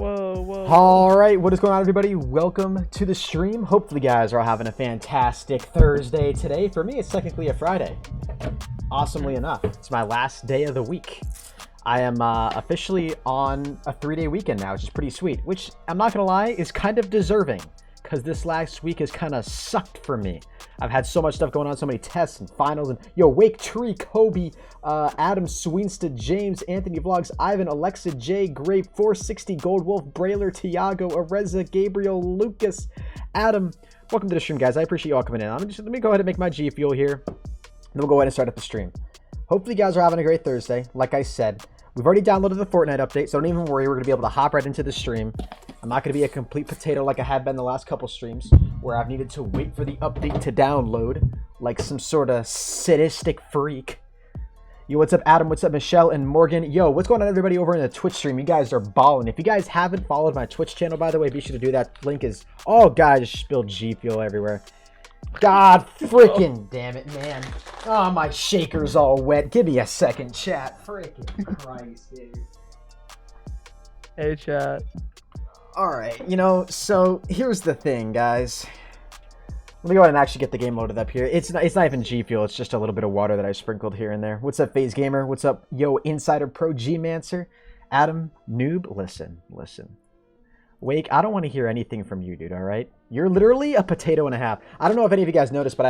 Whoa. All right, what is going on, everybody? Welcome to the stream. Hopefully, you guys are having a fantastic Thursday today. For me, it's technically a Friday. Awesomely enough, it's my last day of the week. I am officially on a 3-day weekend now, which is pretty sweet, which I'm not going to lie is kind of deserving because this last week has kind of sucked for me. I've had so much stuff going on, so many tests and finals, and Wake Tree, Kobe, Adam, Sweensta, James, Anthony Vlogs, Ivan, Alexa, J, Grape, 460, Gold Wolf, Brailer, Tiago, Areza, Gabriel, Lucas, Adam. Welcome to the stream, guys. I appreciate you all coming in. Let me go ahead and make my GFuel here, and then we'll go ahead and start up the stream. Hopefully, you guys are having a great Thursday. Like I said, we've already downloaded the Fortnite update, so don't even worry. We're going to be able to hop right into the stream. I'm not going to be a complete potato like I have been the last couple streams, where I've needed to wait for the update to download like some sort of sadistic freak. Yo, what's up, Adam? What's up, Michelle and Morgan? Yo, what's going on, everybody, over in the Twitch stream? You guys are balling. If you guys haven't followed my Twitch channel, by the way, be sure to do that. Link is... Oh, God, I just spilled G Fuel everywhere. God freaking damn it, man. Oh, my shaker's all wet. Give me a second, chat. Freaking Christ, dude. Hey, chat. Alright, so here's the thing, guys. Let me go ahead and actually get the game loaded up here. It's not even G Fuel, it's just a little bit of water that I sprinkled here and there. What's up, FaZe Gamer? What's up, yo, Insider Pro G-Mancer? Adam, Noob, listen. Wake, I don't want to hear anything from you, dude, alright? You're literally a potato and a half. I don't know if any of you guys noticed, but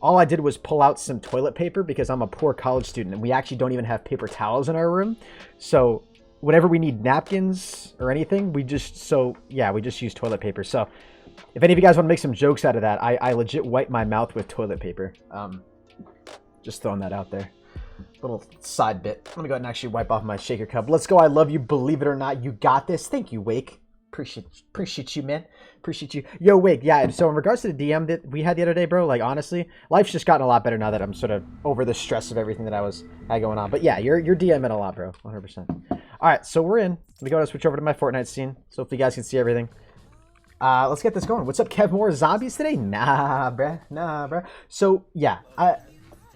all I did was pull out some toilet paper because I'm a poor college student, and we actually don't even have paper towels in our room. So... whenever we need napkins or anything, we just use toilet paper. So if any of you guys want to make some jokes out of that, I legit wipe my mouth with toilet paper. Just throwing that out there. Little side bit. Let me go ahead and actually wipe off my shaker cup. Let's go. I love you. Believe it or not, you got this. Thank you, Wake. Appreciate you, man. Appreciate you. Yo, Wake. Yeah, so in regards to the DM that we had the other day, bro, like, honestly, life's just gotten a lot better now that I'm sort of over the stress of everything that had going on. But yeah, you're DMing a lot, bro. 100%. All right, so we're in. Let me go ahead and switch over to my Fortnite scene. So if you guys can see everything. Let's get this going. What's up, Kev? More zombies today? Nah, bruh. So, yeah.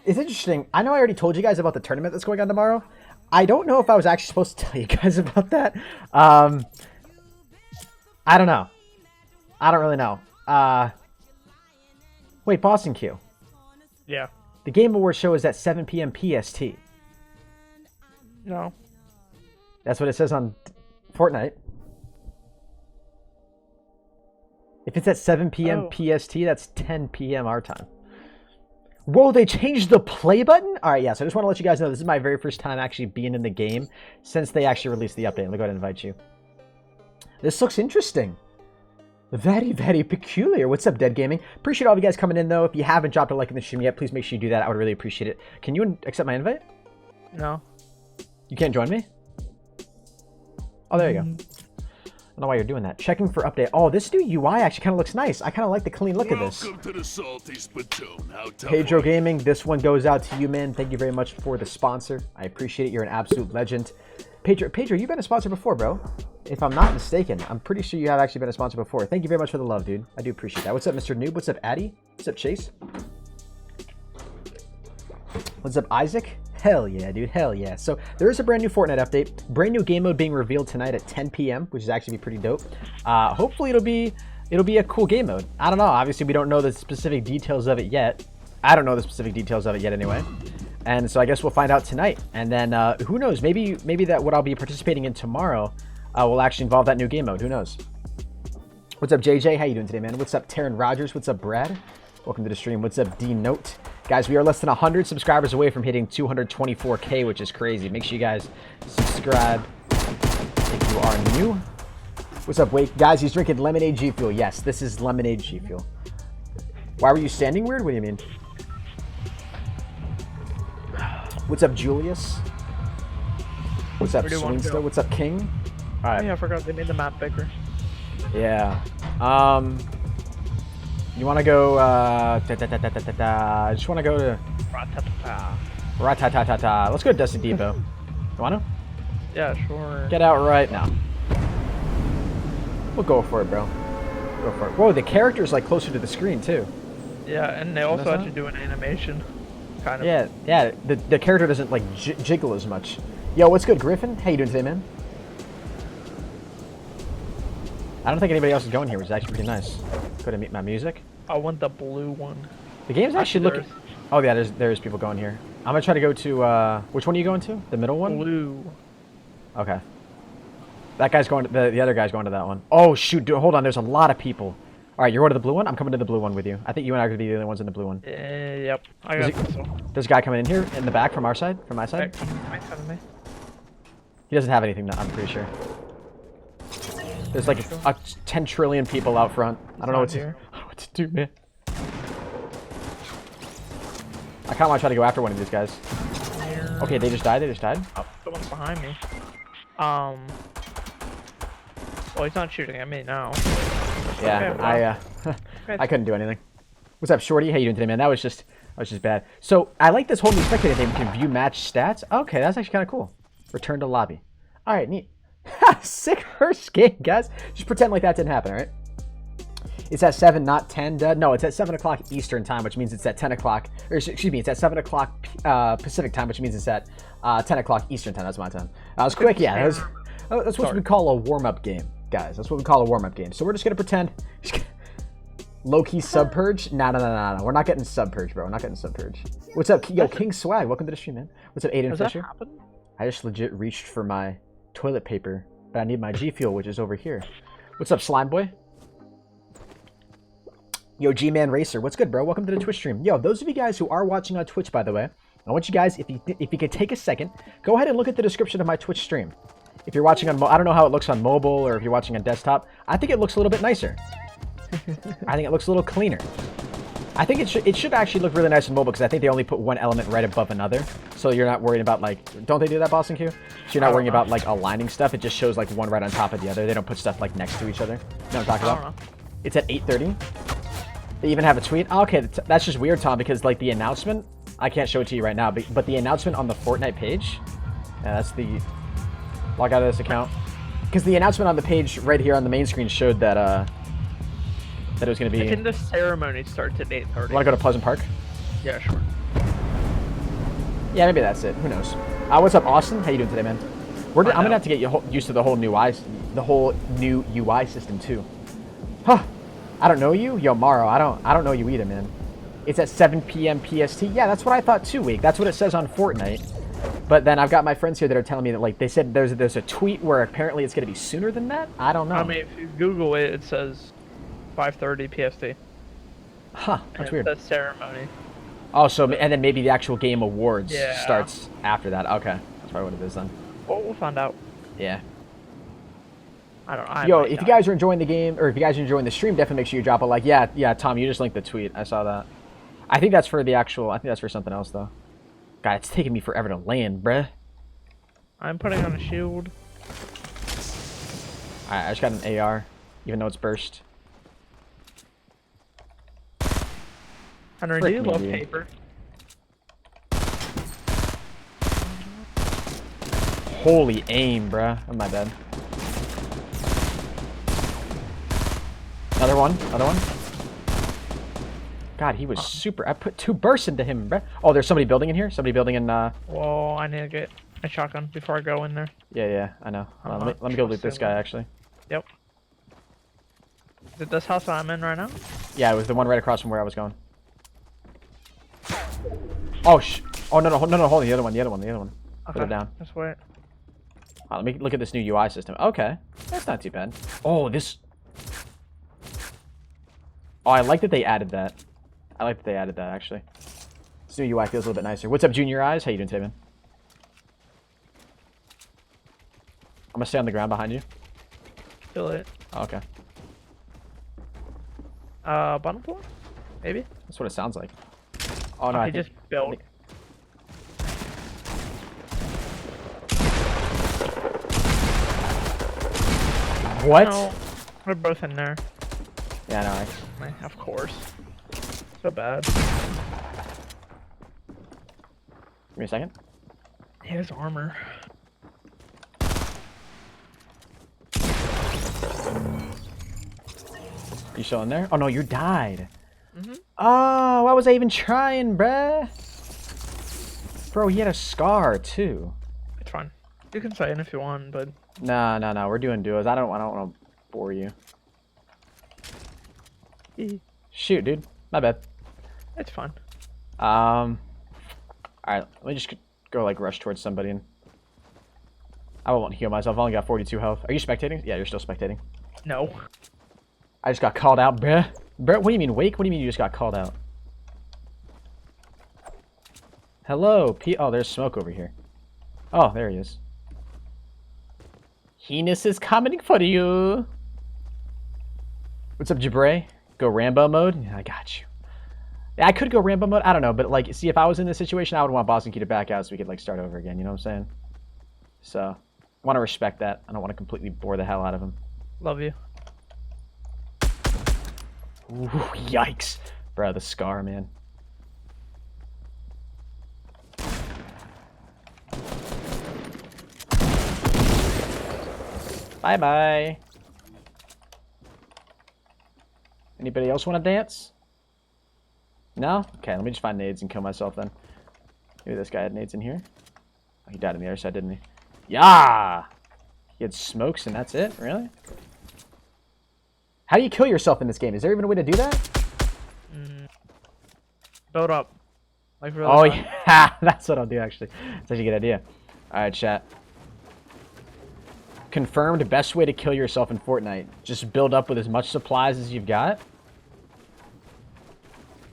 It's interesting. I know I already told you guys about the tournament that's going on tomorrow. I don't know if I was actually supposed to tell you guys about that. I don't know. I don't really know. Wait, Boston Q. Yeah. The Game Awards show is at 7 p.m. PST. No. That's what it says on Fortnite. If it's at 7 p.m. PST, that's 10 p.m. our time. Whoa, they changed the play button? All right, yeah, so I just want to let you guys know this is my very first time actually being in the game since they actually released the update. Let me go ahead and invite you. This looks interesting. Very, very peculiar. What's up, Dead Gaming? Appreciate all of you guys coming in, though. If you haven't dropped a like in the stream yet, please make sure you do that. I would really appreciate it. Can you accept my invite? No. You can't join me? Oh, there you go. I don't know why you're doing that. Checking for update. Oh, this new UI actually kind of looks nice. I kind of like the clean look of this. Welcome to the Salty Spittoon. Pedro Gaming, this one goes out to you, man. Thank you very much for the sponsor. I appreciate it. You're an absolute legend. Pedro, you've been a sponsor before, bro. If I'm not mistaken, I'm pretty sure you have actually been a sponsor before. Thank you very much for the love, dude. I do appreciate that. What's up, Mr. Noob? What's up, Addy? What's up, Chase? What's up, Isaac? Hell yeah, dude. Hell yeah. So there is a brand new Fortnite update. Brand new game mode being revealed tonight at 10 p.m., which is actually pretty dope. Hopefully it'll be a cool game mode. I don't know. Obviously, we don't know the specific details of it yet. I don't know the specific details of it yet anyway. And so I guess we'll find out tonight. And then who knows? Maybe that what I'll be participating in tomorrow will actually involve that new game mode. Who knows? What's up, JJ? How you doing today, man? What's up, Taryn Rogers? What's up, Brad? Welcome to the stream. What's up, D Note? Guys, we are less than 100 subscribers away from hitting 224K, which is crazy. Make sure you guys subscribe if you are new. What's up, Wake? Guys, he's drinking lemonade G Fuel. Yes, this is lemonade G Fuel. Why were you standing weird? What do you mean? What's up, Julius? What's up, Swingster? What's up, King? All right. Yeah, I forgot they made the map bigger. Yeah. You want to go, I just want to go to... Ratatata. Let's go to Dusty Depot. You want to? Yeah, sure. Get out right now. We'll go for it, bro. Go for it. Whoa, the character's like closer to the screen, too. Yeah, and they also actually do an animation. Kind of. Yeah. The character doesn't, like, jiggle as much. Yo, what's good, Griffin? How you doing today, man? I don't think anybody else is going here, which is actually pretty nice. Go to meet my music. I want the blue one. The game's actually looking... Oh, yeah, there's people going here. I'm going to try to go to... Which one are you going to? The middle one? Blue. Okay. That guy's going to... The other guy's going to that one. Oh, shoot. Dude, hold on. There's a lot of people. All right, you're going to the blue one? I'm coming to the blue one with you. I think you and I are going to be the only ones in the blue one. Yep. I got this one. There's a guy coming in here in the back from our side, from my side. Me. He doesn't have anything, I'm pretty sure. There's like 10 trillion people out front. I don't know what to do, man. I kind of want to try to go after one of these guys. Okay, they just died. Oh, someone's behind me. Well, he's not shooting at me now. Yeah, okay, I couldn't do anything. What's up, Shorty? How you doing today, man? That was just bad. So I like this whole new spectator thing. We can view match stats. Okay, that's actually kind of cool. Return to lobby. All right, neat. Sick first game, guys. Just pretend like that didn't happen, all right? It's at 7, not 10, Dud. No, it's at 7 o'clock Eastern time, which means it's at 10 o'clock. Or excuse me, it's at 7 o'clock Pacific time, which means it's at 10 o'clock Eastern time. That's my time. That was quick, yeah. That's what we call a warm-up game, guys. That's what we call a warm-up game. So we're just gonna pretend. Low-key sub-purge? No. We're not getting sub-purge, bro. We're not getting sub-purge. What's up, yo, King Swag? Welcome to the stream, man. What's up, Aiden Fisher? I just legit reached for my toilet paper, but I need my GFuel, which is over here. What's up, Slime Boy? Yo, G-Man Racer, what's good, bro? Welcome to the Twitch stream. Yo, those of you guys who are watching on Twitch, by the way, I want you guys, if you could take a second, go ahead and look at the description of my Twitch stream. If you're watching on, I don't know how it looks on mobile or if you're watching on desktop. I think it looks a little bit nicer. I think it looks a little cleaner. I think it should actually look really nice on mobile because I think they only put one element right above another, so you're not worried about like, don't they do that, Boston Q? So you're not worrying about like aligning stuff. It just shows like one right on top of the other. They don't put stuff like next to each other. You know what I'm talking about? It's at 8:30. They even have a tweet. Oh, okay, that's just weird, Tom, because like the announcement, I can't show it to you right now, but the announcement on the Fortnite page, yeah, that's the log out of this account, because the announcement on the page right here on the main screen showed that that it was going to be. I think the ceremony starts at 8:30. Want to go to Pleasant Park? Yeah, sure. Yeah, maybe that's it. Who knows? What's up, Austin? How you doing today, man? I'm gonna have to get used to the whole new UI system too. Huh? I don't know you, yo, Maro. I don't know you either, man. It's at 7 p.m. PST. Yeah, that's what I thought too, Week. That's what it says on Fortnite. But then I've got my friends here that are telling me that like they said there's a tweet where apparently it's gonna be sooner than that. I don't know. I mean, if you Google it, it says 5:30 PST. Huh? That's weird. The ceremony. Oh, so and then maybe the actual game awards Yeah. starts after that. Okay, that's probably what it is then. Well, we'll find out. Yeah. I don't know. Yo, if you guys are enjoying the game, or if you guys are enjoying the stream, definitely make sure you drop a like. Yeah, Tom, you just linked the tweet. I saw that. I think that's for the actual, I think that's for something else, though. God, it's taking me forever to land, bruh. I'm putting on a shield. Alright, I just got an AR, even though it's burst. Henry, do you love paper? Holy aim, bruh. Oh, my bad. Another one. God, he was super. I put 2 bursts into him, bruh. Oh, there's somebody building in here? Somebody building in, Whoa, I need to get a shotgun before I go in there. Yeah, I know. Let me go loot this guy, actually. Yep. Is it this house I'm in right now? Yeah, it was the one right across from where I was going. Oh, oh, no, hold on. The other one. Okay. Put it down. Just wait. Let me look at this new UI system. Okay. That's not too bad. Oh, this... Oh, I like that they added that. Actually. This new UI feels a little bit nicer. What's up, Junior Eyes? How you doing today, man? I'm gonna stay on the ground behind you. Feel it. Oh, okay. Bottom floor? Maybe? That's what it sounds like. Oh, no, I just built. What? No, we're both in there. Yeah, no, Of course. So bad. Give me a second. He has armor. You still in there? Oh, no, you died. Mm-hmm. Oh, why was I even trying, bruh? Bro, he had a scar, too. It's fine. You can say it if you want, but... No, we're doing duos. I don't want to bore you. Shoot, dude. My bad. It's fine. Alright, let me just go, like, rush towards somebody and... I won't heal myself. I've only got 42 health. Are you spectating? Yeah, you're still spectating. No. I just got called out, bruh. Bruh, what do you mean, Wake? What do you mean you just got called out? Hello, Oh, there's smoke over here. Oh, there he is. Henis is coming for you. What's up, Jabray? Go Rambo mode? Yeah, I got you. Yeah, I could go Rambo mode. I don't know, but, like, see, if I was in this situation, I would want Boston Key to back out so we could, like, start over again. You know what I'm saying? So, I want to respect that. I don't want to completely bore the hell out of him. Love you. Ooh, yikes. Bro, the scar, man. Bye-bye. Anybody else want to dance? No? Okay, let me just find nades and kill myself then. Maybe this guy had nades in here. Oh, he died on the other side, didn't he? Yeah! He had smokes and that's it? Really? How do you kill yourself in this game? Is there even a way to do that? Build up. Like really Oh, high. yeah. That's what I'll do, actually. That's actually a good idea. Alright, chat. Confirmed best way to kill yourself in Fortnite. Just build up with as much supplies as you've got.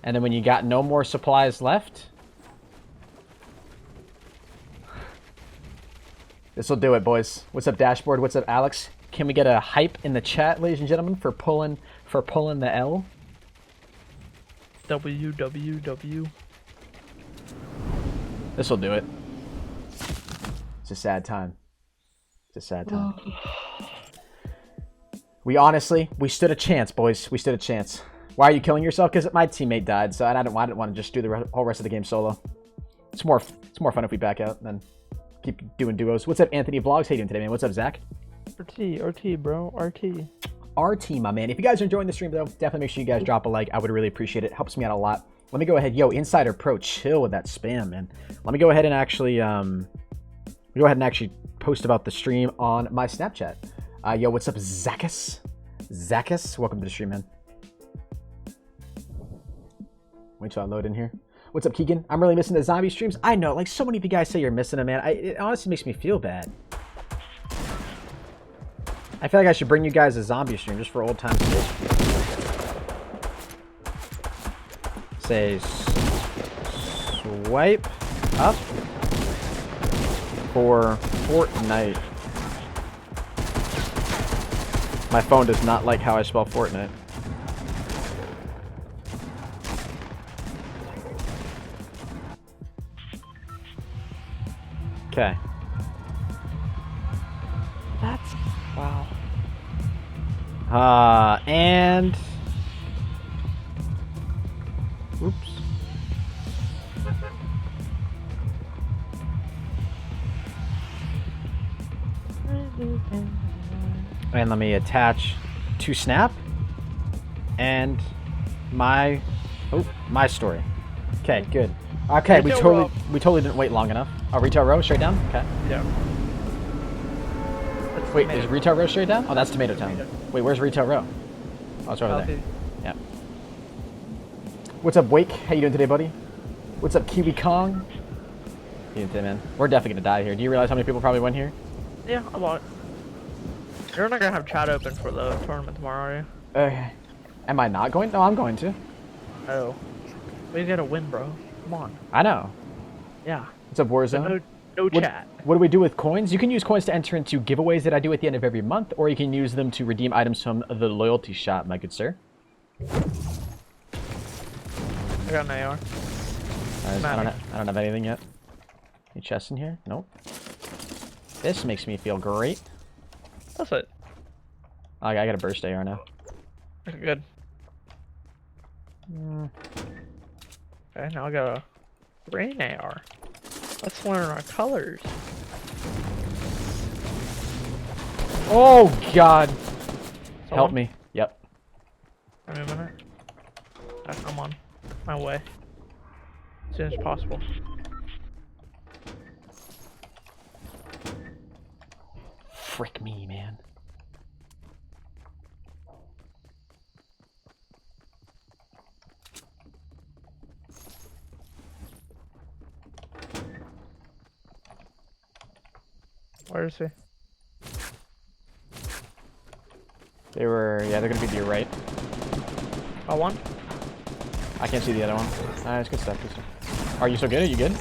And then when you got no more supplies left... This'll do it, boys. What's up, Dashboard? What's up, Alex? Can we get a hype in the chat, ladies and gentlemen, for pulling the L? WWW. This'll do it. It's a sad time. It's a sad time. We stood a chance, boys. We stood a chance. Why are you killing yourself? Because my teammate died, so I didn't want to just do the whole rest of the game solo. It's more fun if we back out than keep doing duos. What's up, Anthony Vlogs? How you doing today, man? What's up, Zach? RT, bro. RT. RT, my man. If you guys are enjoying the stream, though, definitely make sure you guys drop a like. I would really appreciate it. Helps me out a lot. Let me go ahead. Yo, Insider Pro, chill with that spam, man. Let me go ahead and actually, post about the stream on my Snapchat. Yo, what's up, Zacchus? Zacchus, welcome to the stream, man. Wait till I load in here. What's up, Keegan? I'm really missing the zombie streams. I know, like, so many of you guys say you're missing them, man. It honestly makes me feel bad. I feel like I should bring you guys a zombie stream just for old times' sake. Say, swipe up for Fortnite. My phone does not like how I spell Fortnite. Okay. That's... wow. And... oops. And let me attach to Snap and my story. Okay, good. Okay, we totally didn't wait long enough. Oh, retail row straight down? Okay. Yeah. Wait, is retail row straight down? Oh, that's Tomato Town. Wait, where's retail row? Oh, it's over there. Yeah. What's up, Wake? How you doing today, buddy? What's up, Kiwi Kong? How you doing today, man? We're definitely gonna die here. Do you realize how many people probably went here? Yeah, I bought it. You're not gonna have chat open for the tournament tomorrow, are you? Am I not going? No, I'm going to. Oh. We gotta win, bro. Come on. I know. Yeah. What's up, Warzone? No chat. What do we do with coins? You can use coins to enter into giveaways that I do at the end of every month, or you can use them to redeem items from the loyalty shop, my good sir. I got an AR. I don't have anything yet. Any chests in here? Nope. This makes me feel great. That's it. Oh, I got a burst AR now. Okay, good. Okay, now I got a rain AR. Let's learn our colors. Oh, God. Help me. Yep. Give me a minute. I'm on my way. As soon as possible. Frick me, man. Where is he? They were, yeah, they're gonna be to your right. Oh, one? I can't see the other one. It's good stuff, good stuff. Are you so good? Are you good?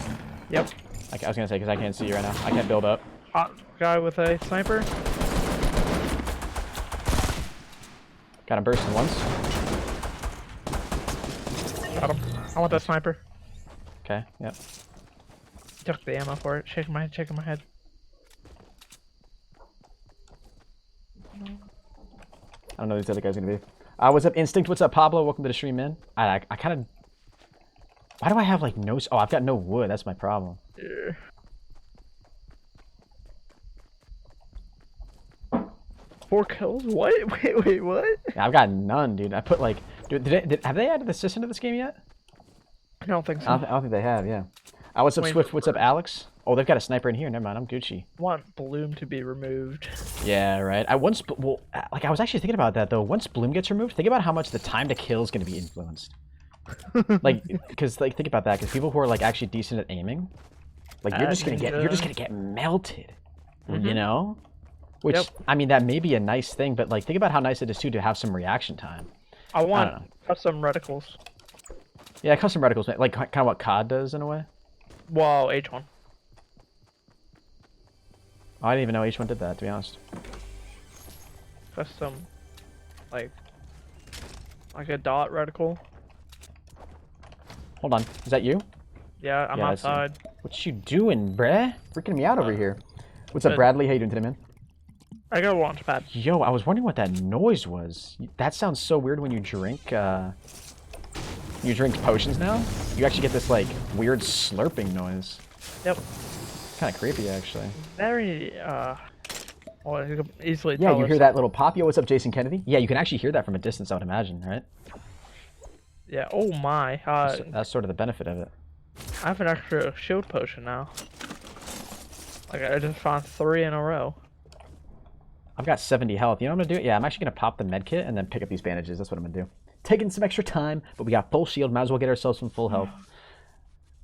Yep. I was gonna say, because I can't see you right now. I can't build up. Hot guy with a sniper. Got him bursting once. Got him. I want that sniper. Okay, yep. Took the ammo for it. Shaking my head. I don't know who this other guy's gonna be. What's up, Instinct? What's up, Pablo? Welcome to the stream, man. I kind of... Why do I have, like, no... Oh, I've got no wood. That's my problem. Yeah. 4 kills? What? Wait, what? Yeah, I've got none, dude. I put, like... Dude, have they added assist into this game yet? I don't think so. I don't think they have, yeah. What's up, Swift? What's up, Alex? Oh, they've got a sniper in here. Never mind, I'm Gucci. I want Bloom to be removed. Yeah, right. I was actually thinking about that, though. Once Bloom gets removed, think about how much the time to kill is going to be influenced. Like, because, like, think about that. Because people who are, like, actually decent at aiming, like, you're just gonna get melted. You know? Which, Yep. I mean, that may be a nice thing, but, like, think about how nice it is, too, to have some reaction time. I want custom reticles. Yeah, custom reticles, like, kind of what COD does, in a way. Whoa, H1. Oh, I didn't even know H1 did that, to be honest. Custom, like a dot reticle. Hold on. Is that you? Yeah, I'm Yeah, that's you. outside. What you doing, bruh? Freaking me out over here. What's up, Good. Bradley? How you doing today, man? I got a launch pad. Yo, I was wondering what that noise was. That sounds so weird when you drink, potions now. You actually get this, like, weird slurping noise. Yep. Kind of creepy, actually. Very, well, you can easily Yeah, tell you hear if- that little pop? Yo, what's up, Jason Kennedy? Yeah, you can actually hear that from a distance, I would imagine, right? Yeah, oh my. That's sort of the benefit of it. I have an extra shield potion now. Like, I just found 3 in a row. I've got 70 health. You know what I'm going to do? Yeah, I'm actually going to pop the med kit and then pick up these bandages. That's what I'm going to do. Taking some extra time, but we got full shield. Might as well get ourselves some full health.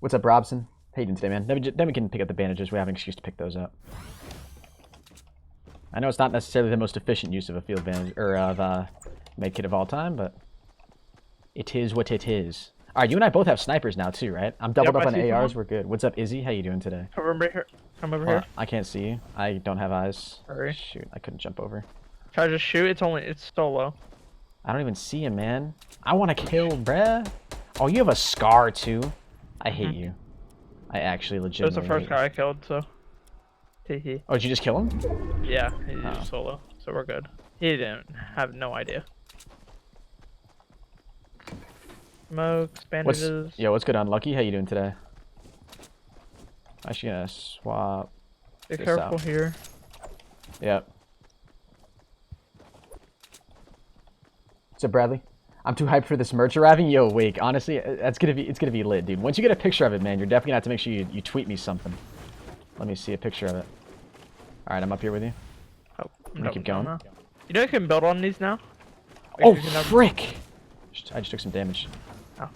What's up, Robson? How you doing today, man? Then we can pick up the bandages. We have an excuse to pick those up. I know it's not necessarily the most efficient use of a field bandage or of med kit of all time, but it is what it is. All right, you and I both have snipers now too, right? I'm doubled up on ARs. We're good. What's up, Izzy? How you doing today? Come over here. Come over here. I can't see you. I don't have eyes. Hurry. Shoot, I couldn't jump over. Try to shoot. It's so low. I don't even see him, man. I want to kill, bruh. Oh, you have a scar too. I hate you. I actually That was legitimately. the first guy I killed, so. Hee. Oh, did you just kill him? Yeah, he's solo, so we're good. He didn't have no idea. Smokes, bandages. What's good, Unlucky? How you doing today? Actually gonna swap. Be this careful out. here. Yep. What's up, Bradley? I'm too hyped for this merch arriving. Yo, wake. Honestly, it's gonna be lit, dude. Once you get a picture of it, man, you're definitely gonna have to make sure you tweet me something. Let me see a picture of it. All right, I'm up here with you. Oh, I'm gonna keep going. now. You know you can build on these now? Oh, You can have- frick! I just took some damage. Oh.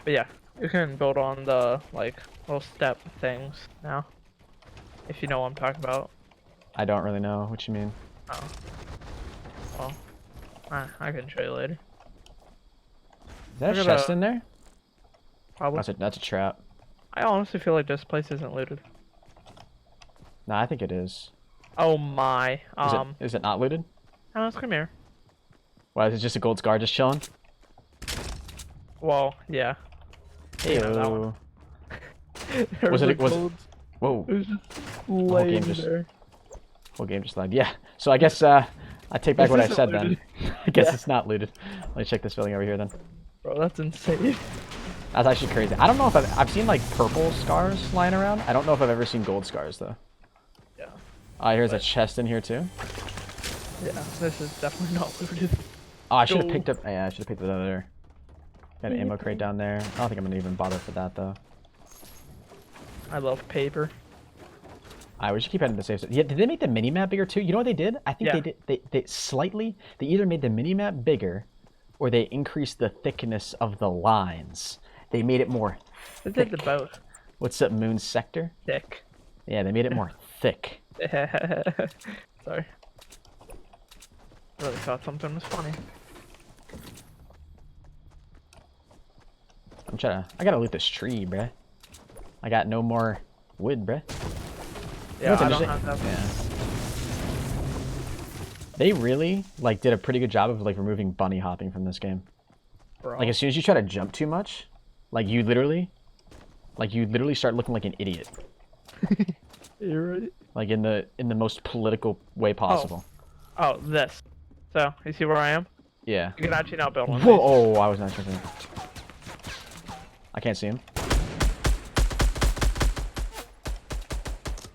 But yeah, you can build on the, like, little step things now. If you know what I'm talking about. I don't really know what you mean. Oh. Well, I can show you later. Is that a Look at chest that. in there? Probably. That's a trap. I honestly feel like this place isn't looted. Nah, I think it is. Oh my. Is it not looted? Let's come here. Why, is it just a gold scar just chilling? Well, yeah. Hey, You know that one. Was it- was- gold- Whoa. It was just game laying just- there. Whole game just lagged. Yeah. So I guess I take back This what I isn't said looted. then. I guess Yeah. it's not looted. Let me check this building over here then. Bro, that's insane. That's actually crazy. I don't know if I've seen like purple scars lying around. I don't know if I've ever seen gold scars though. Yeah. Here's a chest in here too. Yeah, this is definitely not looted. Oh, I should have Gold. picked up. Yeah, I should have picked it up there. Got an ammo crate down there. I don't think I'm gonna even bother for that though. I love paper. Alright, we should keep heading to the safe side. Yeah, did they make the mini map bigger too? You know what they did? I think Yeah. they did. They slightly. They either made the mini map bigger, or they increased the thickness of the lines. They made it more They thick. did the both. What's up, Moon Sector? Thick. Yeah, they made it more thick. Sorry. Really thought something was funny. I gotta loot this tree, bruh. I got no more wood, bruh. Yeah, I don't have that. Yeah. They really, like, did a pretty good job of, like, removing bunny hopping from this game. Bro. Like, as soon as you try to jump too much, like, you literally start looking like an idiot. You're right. Like, in the most political way possible. Oh, this. So, you see where I am? Yeah. You can actually now build one. Whoa! Oh, I was not tripping. I can't see him.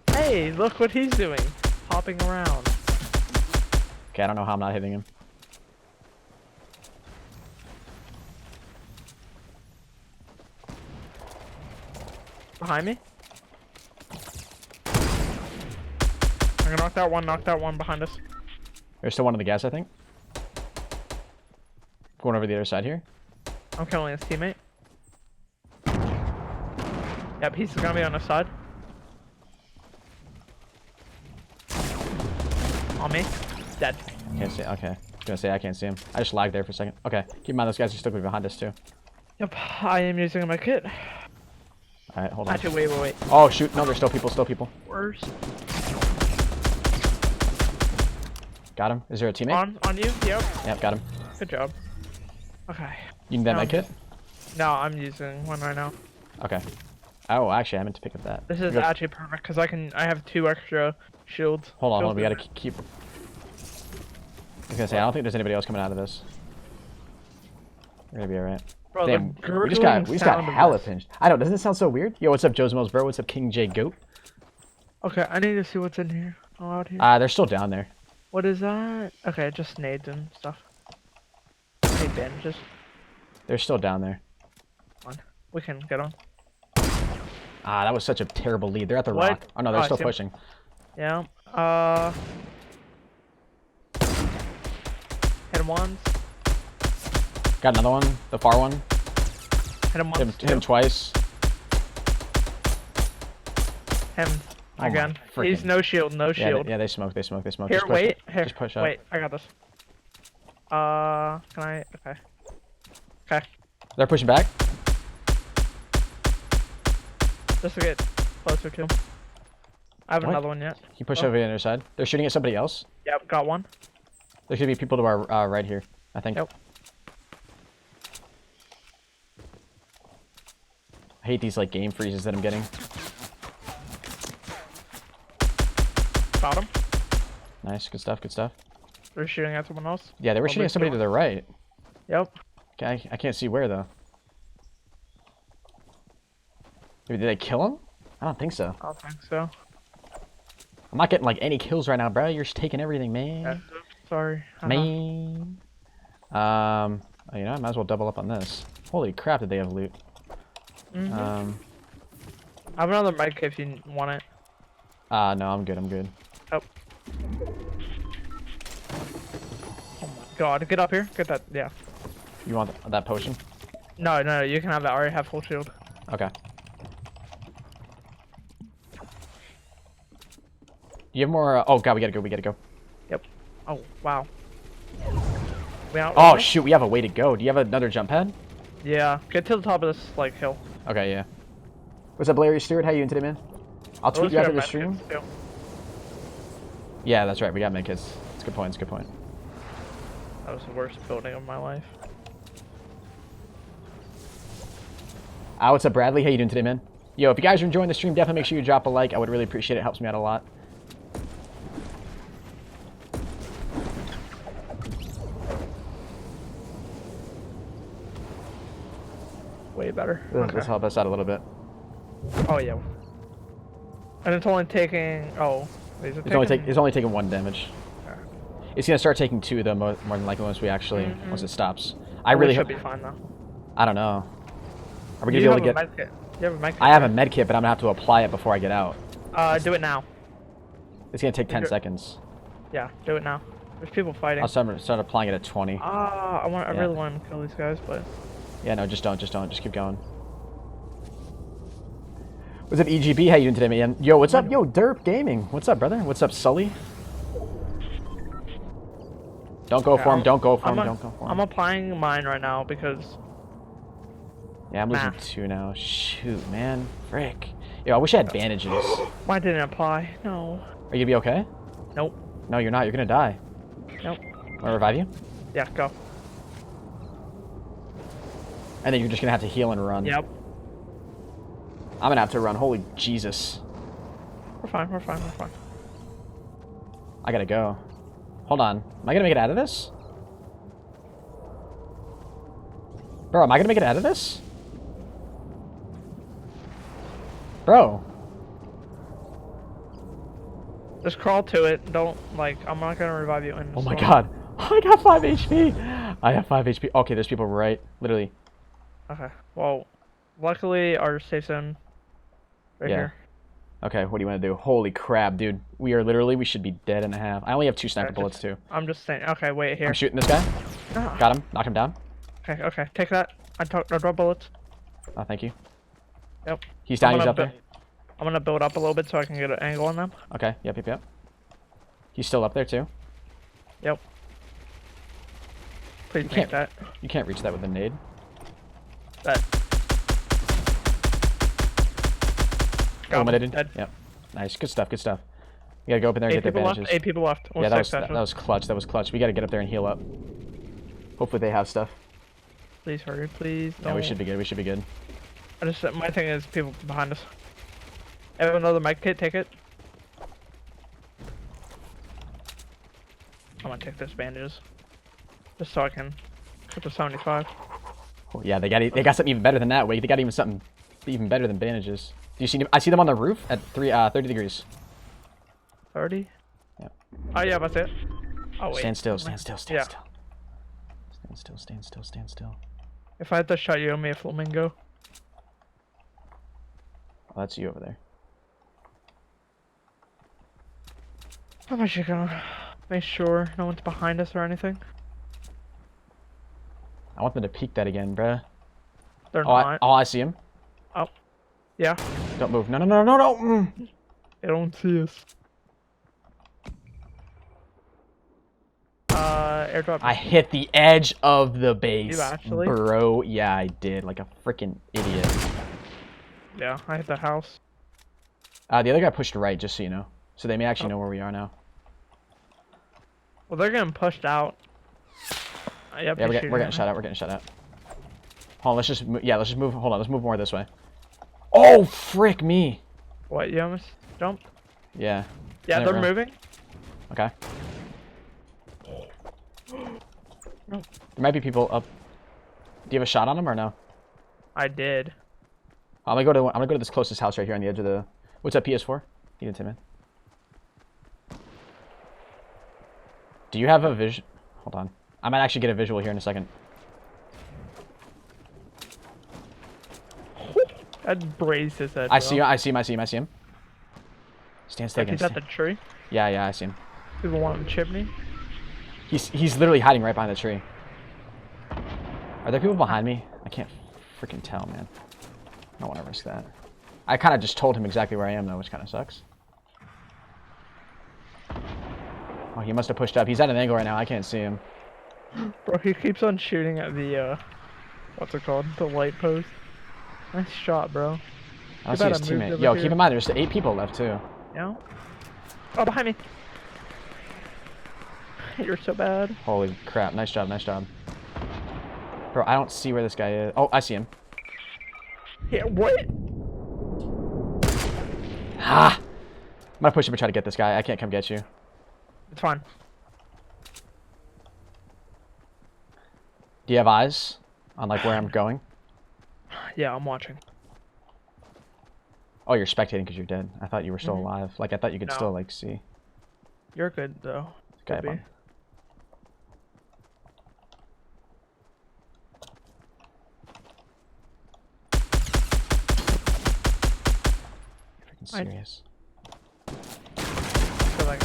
Hey, look what he's doing. Hopping around. Okay, I don't know how I'm not hitting him. Behind me? I'm gonna knock that one behind us. There's still one on the gas, I think. Going over the other side here. I'm killing his teammate. Yep, he's gonna be on the side. On me. Dead. Can't see. Okay. I was gonna say I can't see him. I just lagged there for a second. Okay. Keep in mind those guys are still behind us too. Yep, I am using my kit. All right, hold on. Actually, wait. Oh shoot! No, there's still people. Worst. Got him. Is there a teammate? On you? Yep. Yep, got him. Good job. Okay. You need that No, med kit? No, I'm using one right now. Okay. Oh, actually, I meant to pick up that. This is actually perfect because I have 2 extra shields. Hold on. We gotta keep. I was gonna say I don't think there's anybody else coming out of this. We're gonna be alright. Bro, Damn, the we just got gurgling hella sound of pinched. I know. Doesn't it sound so weird? Yo, what's up, Joe's Mills, bro? What's up, King J Goat? Okay, I need to see what's in here. Oh, out here. They're still down there. What is that? Okay, just nades and stuff. Hey, bandages. They're still down there. Come on. We can get on. That was such a terrible lead. They're at the What? rock. Oh no, they're Oh, I still see 'em. pushing. Yeah. Hit him once. Got another one. The far one. Hit him once. Hit him twice. Him Oh my again. freaking- He's no shield. No Yeah, shield. they smoke. They smoke. Here, Just push, wait. Here. Just push up. Wait, I got this. Can I? Okay. Okay. They're pushing back. Just to get closer to him. I have What? another one yet. Can you push Oh. over the other side? They're shooting at somebody else. Yep, got one. There should be people to our right here, I think. Yep. I hate these like game freezes that I'm getting. Got him. Nice, good stuff, good stuff. They're shooting at someone else. Yeah, they were shooting at somebody to the right. Yep. Okay, I can't see where though. Maybe did they kill him? I don't think so. I don't think so. I'm not getting like any kills right now, bro. You're just taking everything, man. Yeah, sorry. Man. You know, I might as well double up on this. Holy crap, did they have loot? I have another mic if you want it. No, I'm good. Oh. Oh my god, get up here. Get that, yeah. You want that potion? No, you can have that. I already have full shield. Okay. You have more? Oh god, we gotta go. Yep. Oh, wow. We out? Oh shoot, we have a way to go. Do you have another jump pad? Yeah, get to the top of this, like, hill. Okay, yeah. What's up, Larry Stewart? How you doing today, man? I'll tweet you after the stream. Yeah, that's right. We got medkits. That's a good point. That was the worst building of my life. What's up, Bradley? How you doing today, man? Yo, if you guys are enjoying the stream, definitely make sure you drop a like. I would really appreciate it. It helps me out a lot. Way better. Let's help us out a little bit. Oh, yeah. And it's only taking... Oh. It's only taking 1 damage. It's gonna start taking 2 though, more than likely once we actually once it stops. I really should be fine though. I don't know. Are we gonna be able to get? You have a med kit. I have a med kit, but I'm gonna have to apply it before I get out. Do it now. It's gonna take 10 seconds. Yeah, do it now. There's people fighting. I'll start applying it at 20. I really want to kill these guys, but. Yeah, no, just don't. Just keep going. What's up, EGB? How you doing today, man? Yo, what's up? Yo, Derp Gaming. What's up, brother? What's up, Sully? Don't go for him. Don't go for him. Don't go for him. I'm applying mine right now because... Yeah, I'm losing 2 now. Shoot, man. Frick. Yo, I wish I had bandages. Why didn't it apply? No. Are you gonna be okay? Nope. No, you're not. You're gonna die. Nope. Wanna revive you? Yeah, go. And then you're just gonna have to heal and run. Yep. I'm gonna have to run. Holy Jesus. We're fine, we're fine, we're fine. I gotta go. Hold on. Am I gonna make it out of this? Bro, am I gonna make it out of this? Bro. Just crawl to it. Don't, like, I'm not gonna revive you. Oh my god. I got 5 HP. I have 5 HP. Okay, there's people right. Literally. Okay. Well, luckily our safe zone right here. Okay, what do you want to do? Holy crap, dude. We should be dead in a half. I only have 2 sniper bullets, too. I'm just saying. Okay, wait here. I'm shooting this guy. Ah. Got him. Knocked him down. Okay, okay. Take that. I drop bullets. Oh, thank you. Yep. He's down. He's up there. I'm gonna build up a little bit so I can get an angle on them. Okay. Yep. He's still up there, too. Yep. Please make that. You can't reach that with a nade. That. Eliminated. Dead. Yep. Nice. Good stuff. Good stuff. We gotta go up in there and get their bandages. 8 people left. Yeah, that was clutch. That was clutch. We gotta get up there and heal up. Hopefully they have stuff. Please hurry, please. Yeah, we should be good. We should be good. My thing is people behind us. Have another mic kit, take it. I'm gonna take those bandages. Just so I can put the 75. Oh, yeah, they got something even better than that. Wait, they got even something even better than bandages. Do you see them? I see them on the roof at 30 degrees. 30? Yeah. Oh yeah, that's it. Oh wait. Stand still, stand still, stand Yeah. still. Stand still, stand still, stand still. If I had to shot you, me a flamingo. Oh, that's you over there. How much you gonna make sure no one's behind us or anything? I want them to peek that again, bruh. They're not. I see him. Oh. Yeah. Don't move. No. Mm. They don't see us. Airdrop. I hit the edge of the base. You actually? Bro, yeah, I did. Like a freaking idiot. Yeah, I hit the house. The other guy pushed right, just so you know. So they may actually know where we are now. Well, they're getting pushed out. Yep, Yeah, we're getting shot out. We're getting shot out. Hold on, let's just move. Hold on, let's move more this way. Oh, frick me. What, you almost jumped? Yeah. Yeah, they're moving. Okay. There might be people up. Do you have a shot on them or no? I did. I'm gonna go to this closest house right here on the edge of the. What's up, PS4? You didn't say, man. Do you have a vision? Hold on. I might actually get a visual here in a second. I'd braze his head. I see him. Stand still again. He's at the tree. Yeah, I see him. People want him to chip me. He's literally hiding right behind the tree. Are there people behind me? I can't freaking tell, man. I don't want to risk that. I kind of just told him exactly where I am, though, which kind of sucks. Oh, he must have pushed up. He's at an angle right now. I can't see him. Bro, he keeps on shooting at the, what's it called? The light post. Nice shot, bro. I don't see his teammate. Yo, keep in mind, there's 8 people left, too. Yeah? Oh, behind me! You're so bad. Holy crap. Nice job, nice job. Bro, I don't see where this guy is. Oh, I see him. Yeah, what? Ha! I'm gonna push up and try to get this guy. I can't come get you. It's fine. Do you have eyes on, like, where I'm going? Yeah, I'm watching. Oh, you're spectating because you're dead. I thought you were still alive. Like, I thought you could still, like, see. You're good, though. Okay, Could be. Freaking serious. Feel like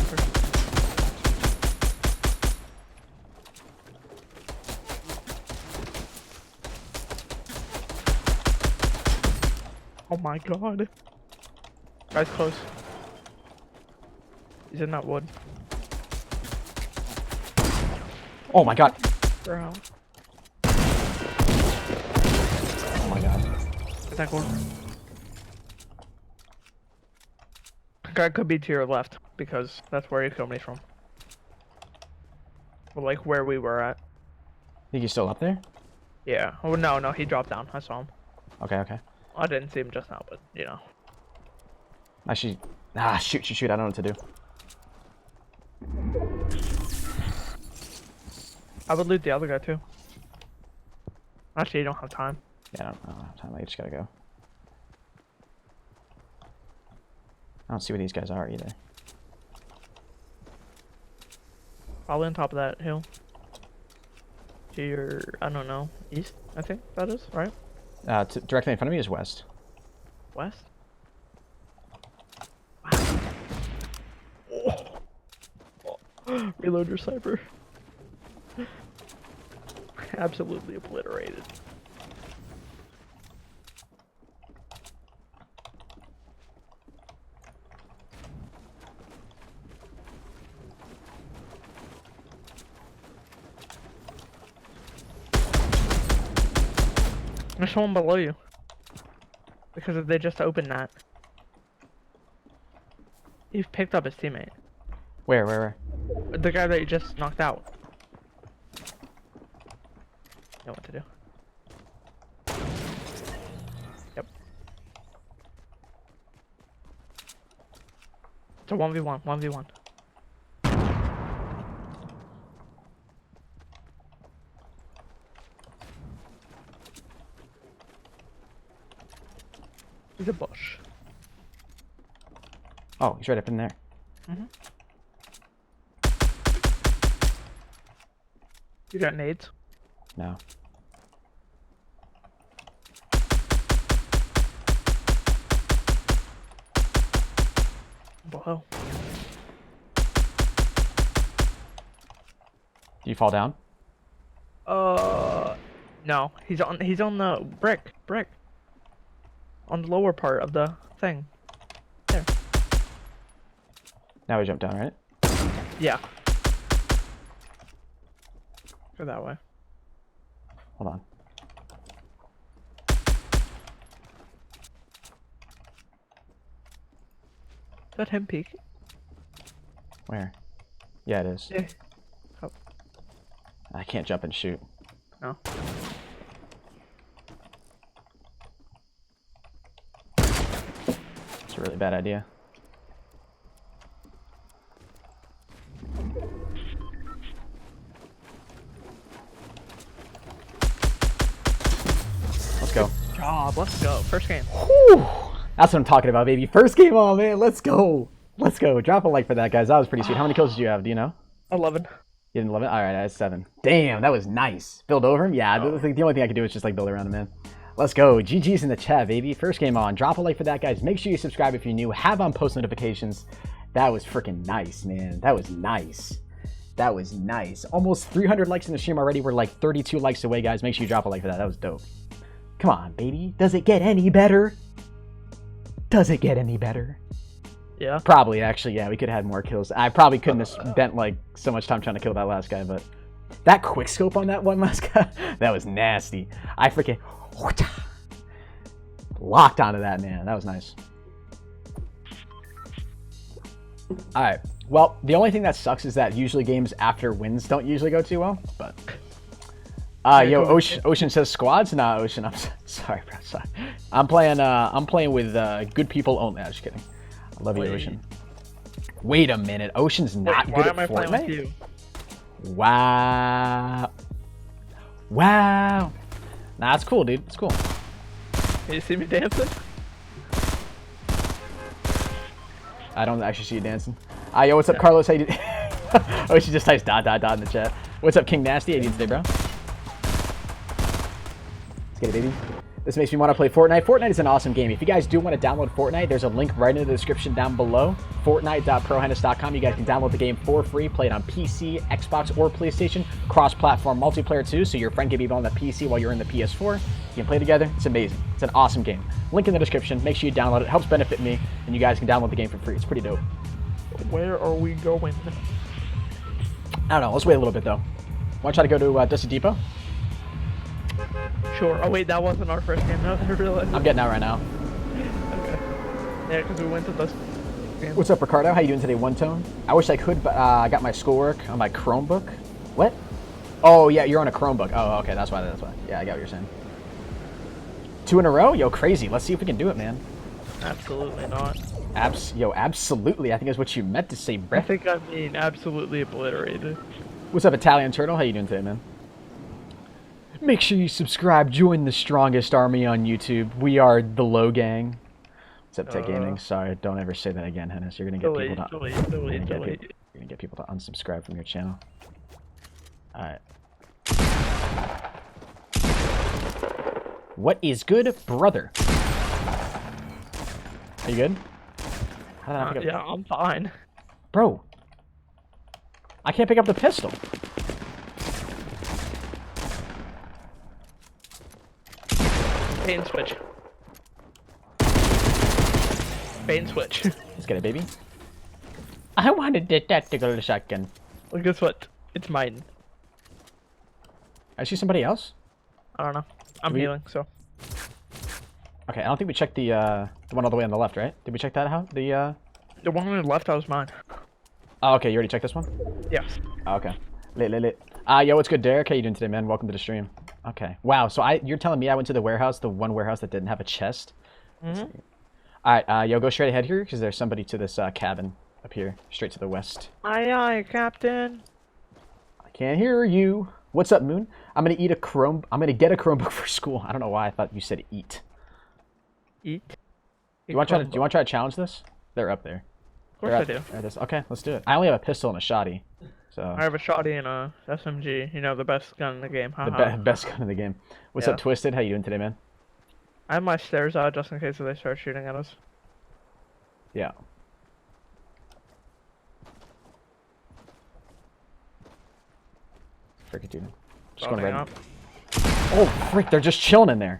oh my god. Guy's close. He's in that wood. Oh my god. Bro. Oh my god. Get that corner. Guy could be to your left because that's where he's coming from. Well, like where we were at. Think he's still up there? Yeah. Oh no, he dropped down. I saw him. Okay, okay. I didn't see him just now, but you know. Actually, shoot, I don't know what to do. I would loot the other guy too. Actually, you don't have time. Yeah, I don't have time, I just gotta go. I don't see where these guys are either. Probably on top of that hill. To your, I don't know, east, I think that is, right? Directly in front of me is west. West? Wow. Oh. Reload your sniper. Absolutely obliterated. There's someone below you. Because they just opened that. You've picked up his teammate. Where? The guy that you just knocked out. You know what to do. Yep. It's a 1v1, 1v1. He's a bush. Oh, he's right up in there. Mm-hmm. You got nades? No. Below. Do you fall down? No. He's on the brick. On the lower part of the thing. There. Now we jump down, right? Yeah. Go that way. Hold on. Is that him peeking? Where? Yeah, it is. Yeah. Oh. I can't jump and shoot. No. It's a really bad idea. Let's go. Job. Let's go. First game. Whew. That's what I'm talking about, baby. First game on, man. Let's go. Let's go. Drop a like for that, guys. That was pretty sweet. How many kills did you have? Do you know? 11. You didn't love it? Alright, I had 7. Damn, that was nice. Build over him? Yeah, the only thing I can do is just like build around him, man. Let's go. GG's in the chat, baby. First game on. Drop a like for that, guys. Make sure you subscribe if you're new. Have on post notifications. That was freaking nice, man. That was nice. That was nice. Almost 300 likes in the stream already. We're like 32 likes away, guys. Make sure you drop a like for that. That was dope. Come on, baby. Does it get any better? Does it get any better? Yeah. Probably, actually, yeah. We could have had more kills. I probably couldn't have spent like so much time trying to kill that last guy, but that quick scope on that one last guy, that was nasty. I freaking locked onto that, man. That was nice. All right. Well, the only thing that sucks is that usually games after wins don't usually go too well, but yo, Ocean says squads. Nah, Ocean, I'm sorry, bro. Sorry. I'm playing with good people only. I'm just kidding. I love you, Ocean. Wait a minute. Ocean's not good at Fortnite? Why am I playing with you? Wow. Wow. Nah, it's cool, dude. It's cool. Can you see me dancing? I don't actually see you dancing. Yo, what's up, Carlos? How you doing? Oh, she just types ... in the chat. What's up, King Nasty? How you doing today, bro? Let's get it, baby. This makes me want to play Fortnite. Fortnite is an awesome game. If you guys do want to download Fortnite, there's a link right in the description down below. Fortnite.proHype.com. You guys can download the game for free. Play it on PC, Xbox, or PlayStation. Cross-platform multiplayer too, so your friend can be on the PC while you're in the PS4. You can play together. It's amazing. It's an awesome game. Link in the description. Make sure you download it. It helps benefit me, and you guys can download the game for free. It's pretty dope. Where are we going? I don't know. Let's wait a little bit, though. Want to try to go to Dusty Depot? Sure. Oh, wait, that wasn't our first game. No, I realized. I'm getting out right now. Okay. Yeah, because we went to this game. What's up, Ricardo? How you doing today, One Tone? I wish I could, but I got my schoolwork on my Chromebook. What? Oh, yeah, you're on a Chromebook. Oh, okay, that's why. Yeah, I got what you're saying. 2 in a row? Yo, crazy. Let's see if we can do it, man. Absolutely not. Absolutely. I think that's what you meant to say, bruh. I think I mean absolutely obliterated. What's up, Italian Turtle? How you doing today, man? Make sure you subscribe. Join the strongest army on YouTube. We are the Low Gang. What's up, Tech Gaming? Sorry, don't ever say that again, Hennis. You're gonna get you're gonna get people to unsubscribe from your channel. All right. What is good, brother? Are you good? How did I pick up? Yeah, I'm fine. Bro, I can't pick up the pistol. Bait and switch. Bait and switch. Let's get it, baby. I wanted the tactical shotgun. Well, guess what? It's mine. I see somebody else. I don't know. I'm healing, so. Okay, I don't think we checked the one all the way on the left, right? Did we check that out? The one on the left, that was mine. Oh, okay, you already checked this one? Yes. Oh, okay. Lit. Yo, what's good, Derek? How you doing today, man? Welcome to the stream. Okay. Wow, so you're telling me I went to the warehouse, the one warehouse that didn't have a chest? Mm-hmm. Alright, yo, go straight ahead here, because there's somebody to this cabin up here, straight to the west. Aye, Captain. I can't hear you. What's up, Moon? I'm gonna get a Chromebook for school. I don't know why I thought you said eat. Eat? Do you want to try to challenge this? They're up there. Of course I do. Okay, let's do it. I only have a pistol and a shotty. So I have a shotty and a SMG. You know, the best gun in the game. the best gun in the game. What's up, Twisted? How you doing today, man? I have my stairs out just in case they start shooting at us. Yeah. Frick it, dude. Just going right. Oh, frick! They're just chilling in there.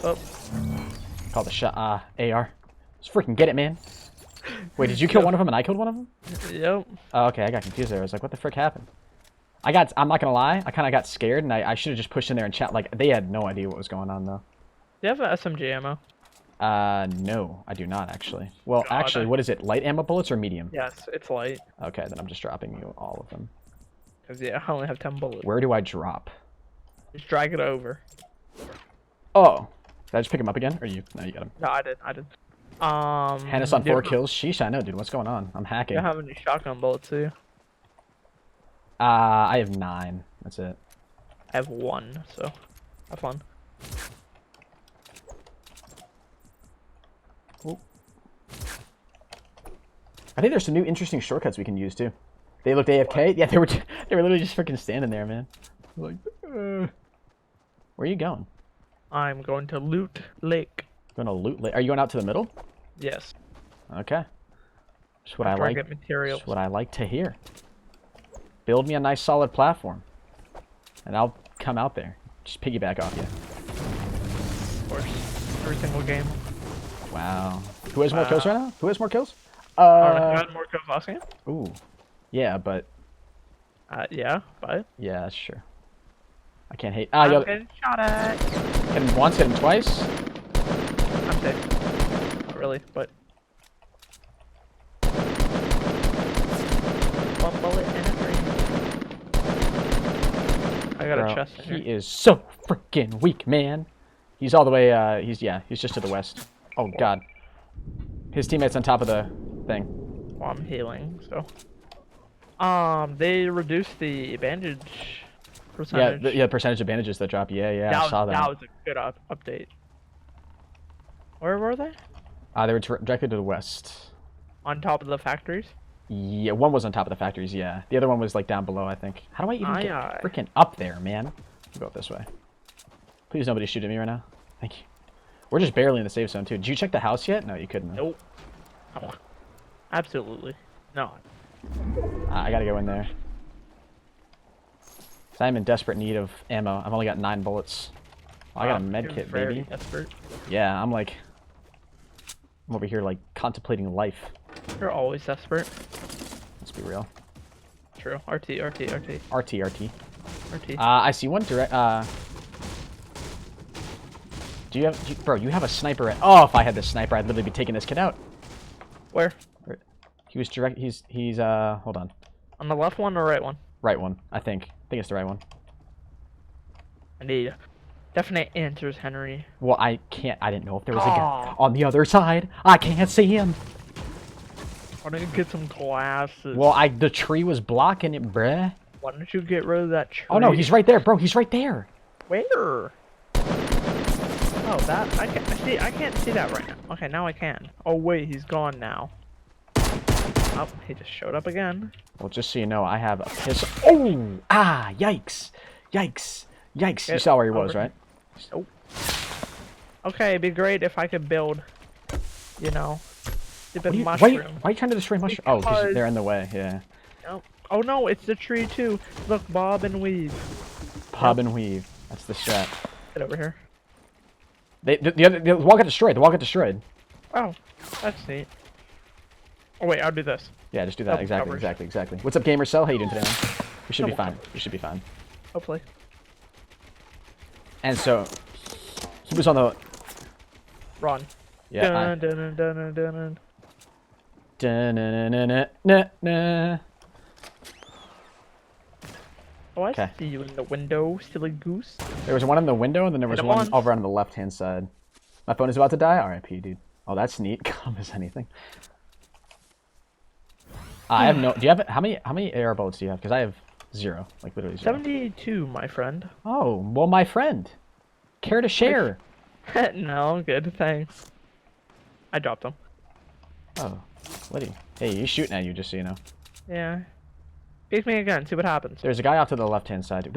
Oh. Call the shot. AR. Let's freaking get it, man. Wait, did you kill one of them and I killed one of them? Yep. Oh, okay, I got confused there. I was like, what the frick happened? I'm not gonna lie, I kind of got scared and I should have just pushed in there and chat. Like, they had no idea what was going on, though. Do you have an SMG ammo? No, I do not, actually. Well, actually, what is it? Light ammo bullets or medium? Yes, it's light. Okay, then I'm just dropping you all of them. Because, yeah, I only have 10 bullets. Where do I drop? Just drag it over. Oh. Did I just pick him up again? Or you? No, you got him. No, I did. Hennis on 4 kills? Sheesh, I know, dude. What's going on? I'm hacking. You don't have any shotgun bullets, do you? I have 9. That's it. I have 1, so have fun. Ooh. I think there's some new interesting shortcuts we can use too. They looked AFK. What? Yeah, they were literally just freaking standing there, man. Like, where are you going? I'm going to Loot Lake. Going to Loot Lake? Are you going out to the middle? Yes. Okay. That's what I like. That's what I like to hear. Build me a nice solid platform, and I'll come out there. Just piggyback off you. Of course. Every single game. Wow. Who has more kills right now? Who has more kills? You had more kills last game? Ooh. Yeah, but... yeah, but... Yeah, that's true. I can't hate... I'm getting shot at! Hit him once, hit him twice? I'm safe. Not really, but... One bullet and a green. I got a chest in here. He is so freaking weak, man. He's all the way, he's just to the west. Oh, God. His teammate's on top of the thing. Well, I'm healing, so... they reduced the bandage percentage. Yeah, percentage of bandages that drop. Yeah, I saw that. That was a good update. Where were they? They were directly to the west. On top of the factories? Yeah, one was on top of the factories, yeah. The other one was like down below, I think. How do I even get freaking up there, man? I'll go this way. Please nobody shoot at me right now. Thank you. We're just barely in the safe zone, too. Did you check the house yet? No, you couldn't. Nope. Oh, absolutely not. I gotta go in there. I'm in desperate need of ammo. I've only got 9 bullets. Oh, I got a med kit, baby. Desperate. Yeah, I'm over here, like, contemplating life. You're always desperate. Let's be real. True. RT. RT. RT. I see one direct. Bro, you have a sniper at. Oh, if I had this sniper, I'd literally be taking this kid out. Where? He was direct. He's. Hold on. On the left one or right one? Right one, I think. I think it's the right one. I need definite answers, Henry. Well, I can't. I didn't know if there was a guy on the other side. I can't see him. Why don't you get some glasses? Well, the tree was blocking it, bruh. Why don't you get rid of that tree? Oh no, he's right there, bro. He's right there. Where? Oh, that I can't see. I can't see that right now. Okay, now I can. Oh wait, he's gone now. Oh, he just showed up again. Well, just so you know, I have a pistol. Oh! Ah! Yikes! Yikes! Yikes! You saw where he was, right? Nope. Okay, it'd be great if I could build, you know, stupid mushroom. Why are you trying to destroy mushroom? Oh, because they're in the way, yeah. Nope. Oh no, it's the tree too. Look, bob and weave. Bob and weave. That's the strat. Get over here. The wall got destroyed. The wall got destroyed. Oh, that's neat. Oh wait, I'll do this. Yeah, just do that. Exactly. What's up, Gamer Cell? How you doing today, man? We should be fine. We should be fine. Hopefully. And so, he was on the... Run. Yeah. Dun, dun, dun, dun, dun, Dun-na-na-na-na-na. Oh, I see you in the window, silly goose. There was one in the window, and then there was one over on the left-hand side. My phone is about to die? RIP, dude. Oh, that's neat. Calm as anything. I have no... Do you have... How many AR bullets do you have? Because I have 0. Like, literally 0. 72, my friend. Oh, well, my friend. Care to share? No, I'm good, thanks. I dropped them. Oh, Liddy. Hey, he's shooting at you, just so you know. Yeah. Pick me again, see what happens. There's a guy off to the left-hand side.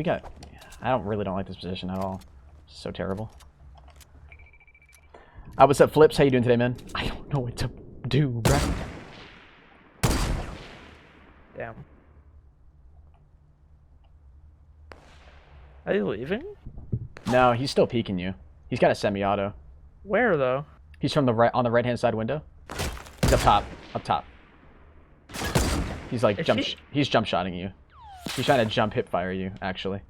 I really don't like this position at all. It's so terrible. What's up, Flips? How you doing today, man? I don't know what to do, bruh. Damn. Are you leaving? No, he's still peeking you. He's got a semi-auto. Where though? He's from the right on the right-hand side window. He's up top. Up top. He's like he's jump shotting you. He's trying to jump hip fire you, actually.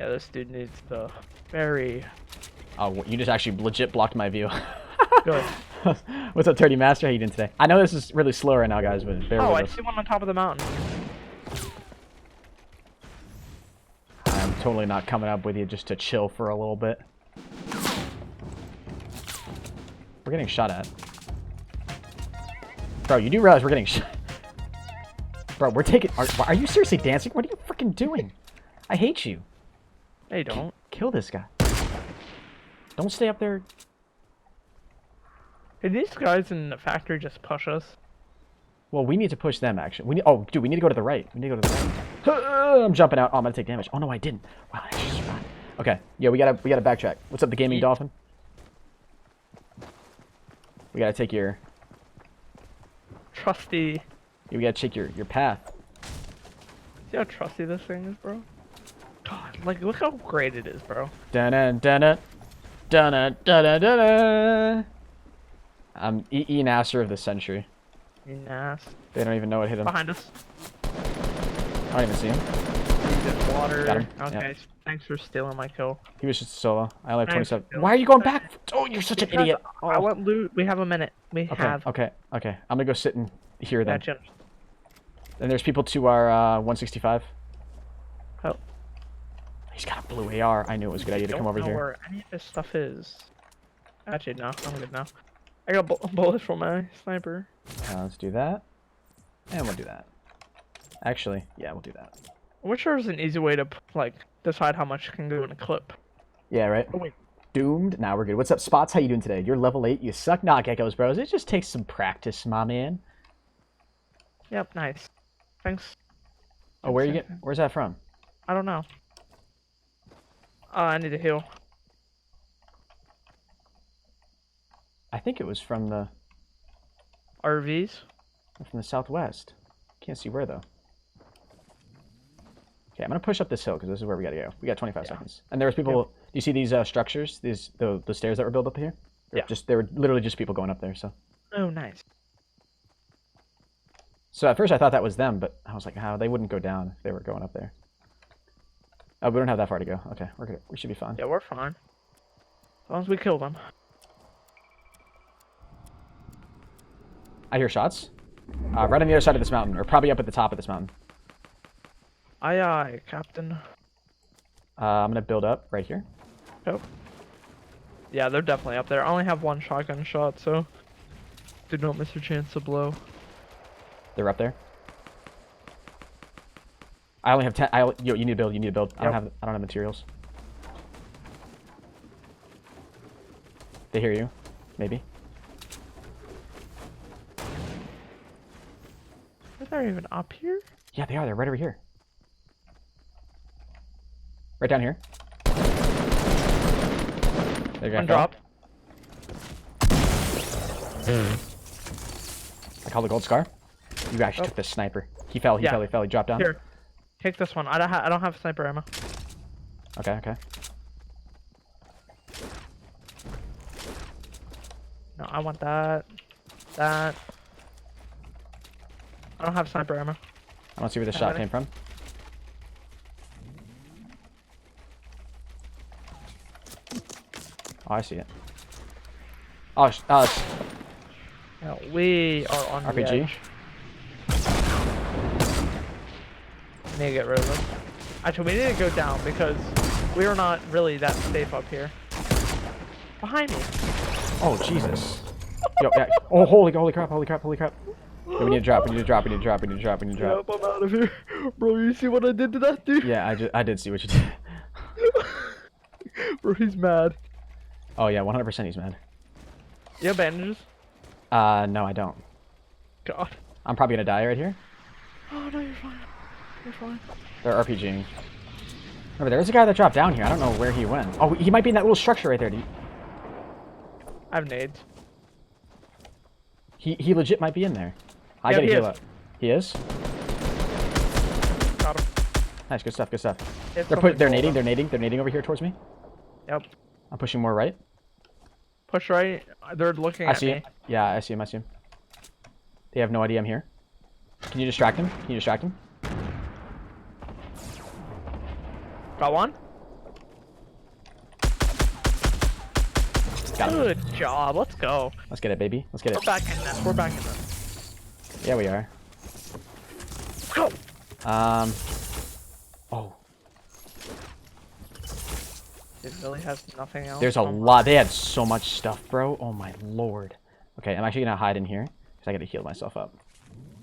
Yeah, this dude needs the very... Oh, you just actually legit blocked my view. Good. What's up, Turdy Master? How you doing today? I know this is really slow right now, guys, but bear with us. I see one on top of the mountain. I'm totally not coming up with you just to chill for a little bit. We're getting shot at. Bro, you do realize we're getting shot. Bro, we're taking... Are you seriously dancing? What are you freaking doing? I hate you. They don't. Kill this guy. Don't stay up there. Did these guys in the factory just push us? Well, we need to push them, actually. Oh, dude, we need to go to the right. We need to go to the right. I'm jumping out. Oh, I'm gonna take damage. Oh, no, I didn't. Wow, I actually survived. Okay, yeah, we gotta backtrack. What's up, the Gaming Dolphin? We gotta take your... Trusty. We gotta take your path. See how trusty this thing is, bro? God, like, look how great it is, bro. Dun-dun-dun-dun. Dun-dun-dun-dun-dun. I'm E Nasser of the century. Nice. They don't even know what hit him. Behind us. I don't even see him. Just water. Got him. Okay, Yeah. Thanks for stealing my kill. He was just solo. I only have Thanks. 27. Why are you going back? Oh, you're such an idiot. Oh. I want loot. We have a minute. We have. Okay. I'm gonna go sit in here then. Gotcha. And there's people to our 165. Oh. He's got a blue AR. I knew it was a good idea to come over here. I don't know where any of this stuff is. Actually, no. I'm good now. I got bullets for my sniper. Let's do that. And we'll do that. Actually, yeah, we'll do that. I'm sure there's an easy way to, like, decide how much can go in a clip. Yeah, right? Oh, wait. Doomed. Nah, we're good. What's up, Spots? How you doing today? You're level 8. You suck. Nah, Geckos, bros. It just takes some practice, my man. Yep, nice. Thanks. Oh, where are you getting? Where's that from? I don't know. I need to heal. I think it was from the RVs. southwest. Can't see where though. Okay, I'm gonna push up this hill because this is where we gotta go. We got 25 seconds. And there was people. Do you see these structures? These the stairs that were built up here? They were literally just people going up there. So. Oh, nice. So at first I thought that was them, but I was like, how they wouldn't go down if they were going up there. Oh, we don't have that far to go. Okay, we're good. We should be fine. Yeah, we're fine. As long as we kill them. I hear shots. Right on the other side of this mountain, or probably up at the top of this mountain. Aye, aye, Captain. I'm gonna build up right here. Oh. Yeah, they're definitely up there. I only have one shotgun shot, so do not miss your chance to blow. They're up there. I only have 10. Yo, you need to build. You need to build. Yep. I don't have materials. They hear you, maybe. Are they even up here? Yeah, they are. They're right over here. Right down here. There you go. One drop. I call the gold scar. You actually took the sniper. He fell. He fell. He dropped down. Here, take this one. I don't have sniper ammo. Okay. Okay. No, I want that. That. I don't have sniper ammo. I don't see where the shot came from. Oh, I see it. Oh, No, we are on the RPG. edge. I need to get rid of this. Actually, we need to go down because we are not really that safe up here. Behind me. Oh, Jesus. Yo, yeah. Oh, holy crap, holy crap, holy crap. Yo, we need to drop, we need to drop, we need to drop, we need to drop, we need to drop. Yep, I'm out of here. Bro, you see what I did to that dude? Yeah, I did see what you did. Bro, he's mad. Oh, yeah, 100% he's mad. You have bandages? No, I don't. God. I'm probably gonna die right here. Oh, no, you're fine. You're fine. They're RPGing. Remember, there's a guy that dropped down here. I don't know where he went. Oh, he might be in that little structure right there. I have nades. He legit might be in there. I Yeah, gotta he heal is. up. He is? Got him. Nice, good stuff, good stuff. It's They're something nading, cool, they're nading over here towards me. Yep. I'm pushing more right. Push right. They're looking I at see me. him. Yeah, I see him, I see him. They have no idea I'm here. Can you distract him? Can you distract him? Got one? Got him. Good job. Let's go. Let's get it, baby. Let's get We're it. back in this. We're back in this. Yeah, we are. Go. Oh. It really has nothing else. There's a lot. They had so much stuff, bro. Oh my lord. Okay, I'm actually gonna hide in here because I gotta heal myself up.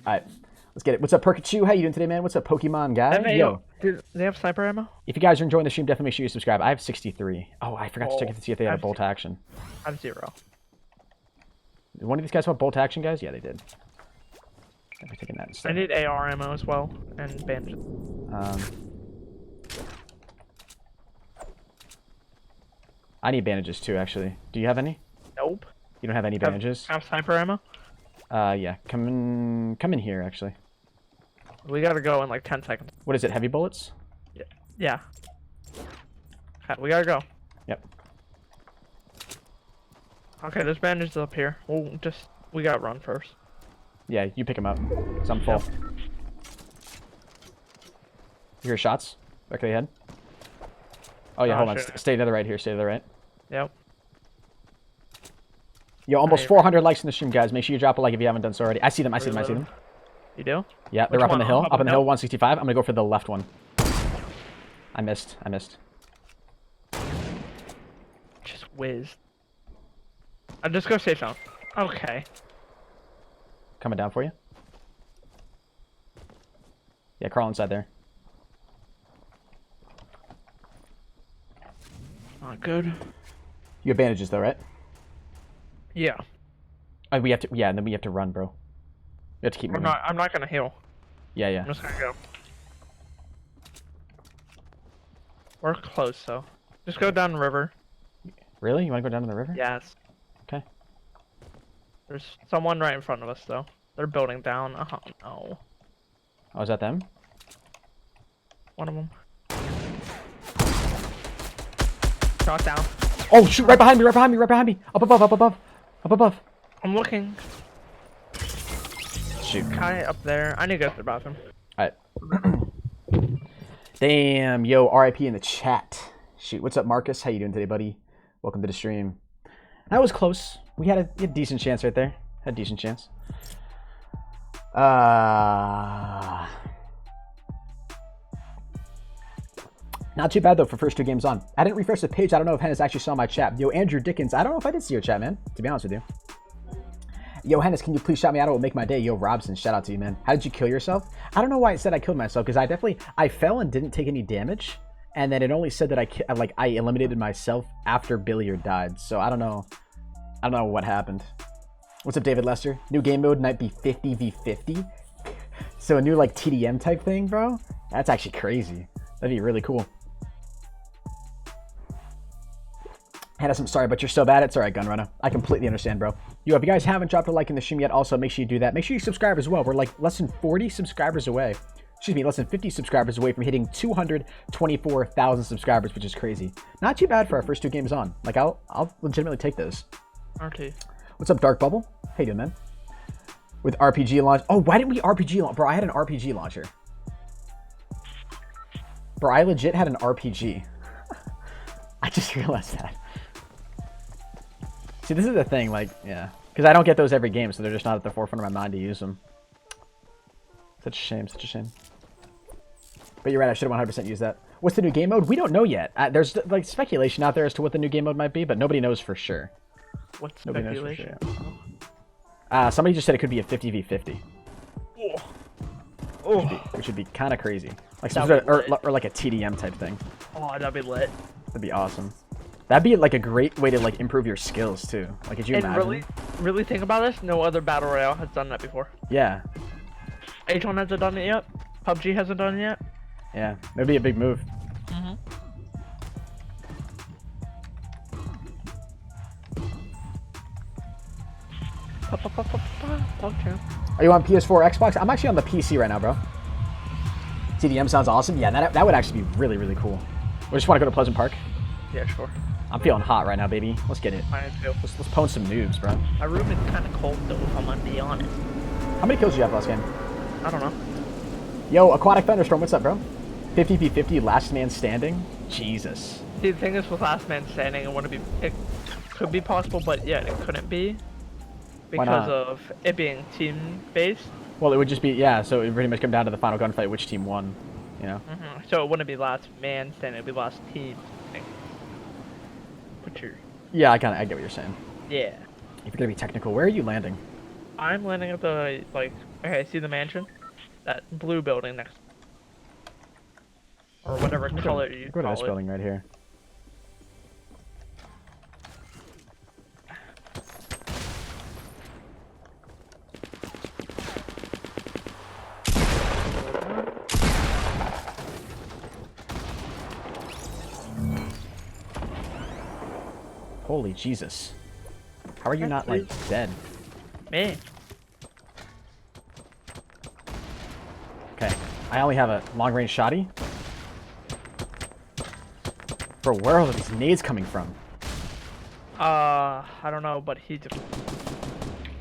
All right, let's get it. What's up, Perkachu? How you doing today, man? What's up, Pokemon guy? Yo. Do they have sniper ammo? If you guys are enjoying the stream, definitely make sure you subscribe. I have 63. Oh, I forgot to check to see if they had a I've bolt action. I have 0. Did one of these guys have bolt action, guys? Yeah, they did. I'll be taking that instead. I need AR ammo as well and bandages. I need bandages too, actually. Do you have any? Nope. You don't have any bandages? Have sniper ammo? Yeah. Come in here, actually. We gotta go in like 10 seconds. What is it? Heavy bullets? Yeah. Okay, we gotta go. Yep. Okay, there's bandages up here. We gotta run first. Yeah, you pick them up. 'Cause I'm full. You hear shots? Back of the head? Oh yeah, hold on. Shit. Stay to the right here. Stay to the right. Yep. Yo, almost Right. 400 likes in the stream, guys. Make sure you drop a like if you haven't done so already. I see them. I see them. I see them. You do? Yeah, they're Which up on the one? hill. Up on the hill, 165. I'm gonna go for the left one. I missed. I missed. Just whizzed. I'll just go safe zone. Okay. Coming down for you. Yeah, crawl inside there. Not good. You have bandages though, right? Yeah. We have to. Yeah, and then we have to run, bro. We have to keep moving. I'm not gonna heal. Yeah, yeah. I'm just gonna go. We're close, though. Just go down the river. Really? You want to go down to the river? Yes. Okay. There's someone right in front of us, though. They're building down. Oh, no. Oh, is that them? One of them. Shot down. Oh, shoot! Right behind me! Right behind me! Right behind me! Up above! Up above! Up above! I'm looking. Shoot. Kai up there. I need to go to the bathroom. Alright. Damn, yo, RIP in the chat. Shoot, what's up, Marcus? How you doing today, buddy? Welcome to the stream. That was close. We had a decent chance right there. Had a decent chance. Not too bad, though, for first 2 games on. I didn't refresh the page. I don't know if Hennis actually saw my chat. Yo, Andrew Dickens. I don't know if I did see your chat, man, to be honest with you. Yo, Hennis, can you please shout me out? It will make my day. Yo, Robson, shout out to you, man. How did you kill yourself? I don't know why it said I killed myself, because I fell and didn't take any damage, and then it only said that I eliminated myself after Billiard died. So I don't know what happened. What's up, David Lester? New game mode might be 50v50. So a new like TDM type thing, bro. That's actually crazy. That'd be really cool. Hennis, I'm sorry, but you're so bad. It's all right, Gunrunner. I completely understand, bro. Yo, if you guys haven't dropped a like in the stream yet, also make sure you do that. Make sure you subscribe as well. We're like less than 40 subscribers away. Excuse me, less than 50 subscribers away from hitting 224,000 subscribers, which is crazy. Not too bad for our first 2 games on. Like, I'll legitimately take those. Okay. What's up, Dark Bubble? How you doing, man? With RPG launch. Oh, why didn't we RPG launch? Bro, I had an RPG launcher. Bro, I legit had an RPG. I just realized that. See, this is the thing, like, yeah. Because I don't get those every game, so they're just not at the forefront of my mind to use them. Such a shame, such a shame. But you're right, I should have 100% used that. What's the new game mode? We don't know yet. There's, like, speculation out there as to what the new game mode might be, but nobody knows for sure. What's Nobody speculation? knows for sure. Somebody just said it could be a 50v50. Oh. Which would be kind of crazy. Like some sort of, or like a TDM type thing. Oh, that'd be lit. That'd be awesome. That'd be like a great way to like improve your skills too. Like, could you imagine? Really think about this. No other battle royale has done that before. Yeah. H1 hasn't done it yet. PUBG hasn't done it yet. Yeah, that'd be a big move. Are you on PS4 or Xbox? I'm actually on the PC right now, bro. TDM sounds awesome. Yeah, that would actually be really, really cool. We just want to go to Pleasant Park. Yeah, sure. I'm feeling hot right now, baby. Let's get it. Mine too. Let's pwn some noobs, bro. My room is kind of cold though, if I'm gonna be honest. How many kills did you have last game? I don't know. Yo, Aquatic Thunderstorm, what's up, bro? 50v50, last man standing? Jesus. See, the thing is with last man standing, it could be possible, but yeah, it couldn't be. Because of it being team-based. Well, it would just be, yeah, so it would pretty much come down to the final gunfight, which team won, you know? So it wouldn't be last man standing, it would be last team. Yeah, I get what you're saying. Yeah. If you're gonna be technical, where are you landing? I'm landing at the, like, okay, see the mansion? That blue building next. Or whatever color you go to call this it. building right here. Holy Jesus. How are you not, like, dead? Me. Okay. I only have a long-range shotty. Bro, where are these nades coming from? I don't know, but he just...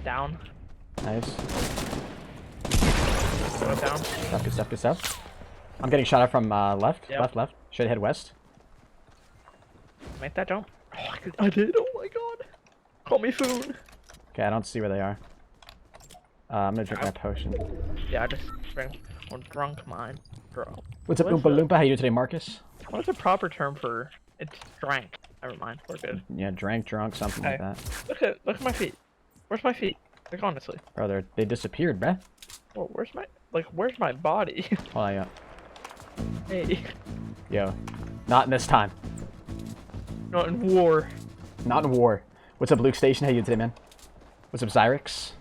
Down. Nice. Went down. Good stuff, good stuff. I'm getting shot at from left. Yep. Left. Should I head west? Make that jump. Oh, I did. Oh my god. Call me food. Okay, I don't see where they are. I'm gonna drink my potion. Yeah, I just drank one drunk mine, bro. What's up, Oompa Loompa? How you doing today, Marcus? What's the proper term for it's drank? Never mind, we're good. Yeah, drank, drunk, something like that. Look at my feet. Where's my feet? Like honestly. Bro, they disappeared, bruh. Well, where's my body? Oh yeah. Hey. Yo, not in this time. Not in war. Not in war. What's up, Luke Station? How you doing today, man? What's up, Zyrix?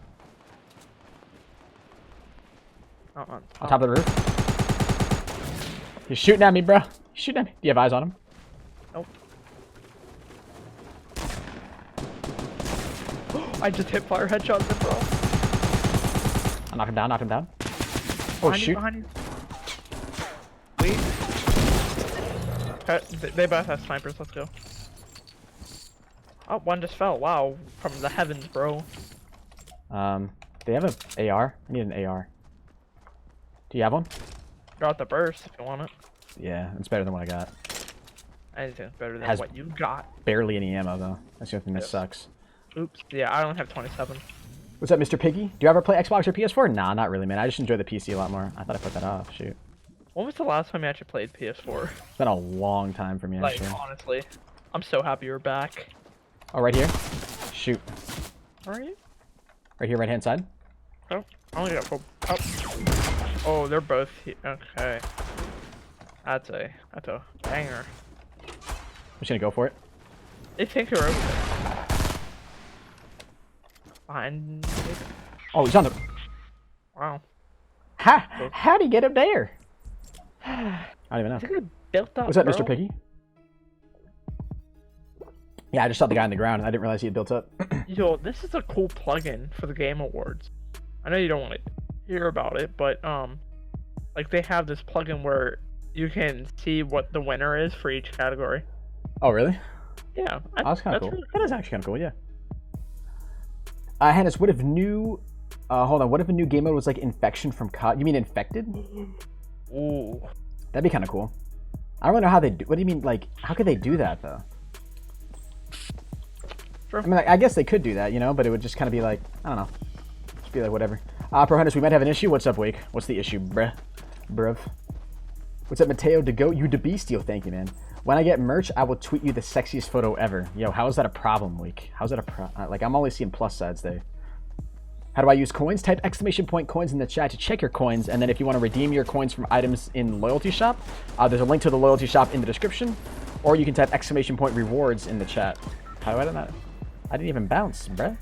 On top of the roof. He's shooting at me, bro. He's shooting at me. Do you have eyes on him? Nope. I just hit fire headshots him, bro. I'll knock him down, knock him down. Oh, Behind shoot. You, behind you. Wait. They both have snipers, let's go. Oh, one just fell. Wow. From the heavens, bro. They have an AR? I need an AR. Do you have one? Got the burst if you want it. Yeah, it's better than what I got. Anything's better than Has what you got. barely any ammo, though. That's the only thing that Yes. sucks. Oops. Yeah, I only have 27. What's up, Mr. Piggy? Do you ever play Xbox or PS4? Nah, not really, man. I just enjoy the PC a lot more. I thought I put that off. Shoot. When was the last time you actually played PS4? It's been a long time for me, Like, actually. honestly. I'm so happy you're back. Oh, right here? Shoot. Are you? Right here, right-hand side. Oh, I only got 4. Oh. Oh, they're both here. Okay. That's a banger. I'm just gonna go for it. They think you're over there. Behind. Oh, he's on the... Wow. How'd he get up there? I don't even know. Look at built up. What's up, bro. Mr. Piggy? Yeah, I just saw the guy on the ground and I didn't realize he had built up. Yo, this is a cool plugin for the Game Awards. I know you don't want to hear about it, but like they have this plugin where you can see what the winner is for each category. Oh, really? Yeah, Oh, that's kind of cool. really That is actually kind of cool, yeah. Hennis, what if new... hold on, what if a new game mode was like infection from COD? You mean infected? Ooh. That'd be kind of cool. I don't really know how they do... What do you mean, like, how could they do that, though? Sure. I mean, like, I guess they could do that, you know, but it would just kind of be like, I don't know. Just be like, whatever. ProHype, we might have an issue. What's up, Wake? What's the issue, bruv? What's up, Mateo DeGoat? You DeBeastio, thank you, man. When I get merch, I will tweet you the sexiest photo ever. Yo, how is that a problem, Wake? How's that a problem? Like, I'm only seeing plus sides there. How do I use coins? Type exclamation point coins in the chat to check your coins, and then if you want to redeem your coins from items in Loyalty Shop, there's a link to the Loyalty Shop in the description, or you can type exclamation point rewards in the chat. How do I do that? I didn't even bounce, bruh.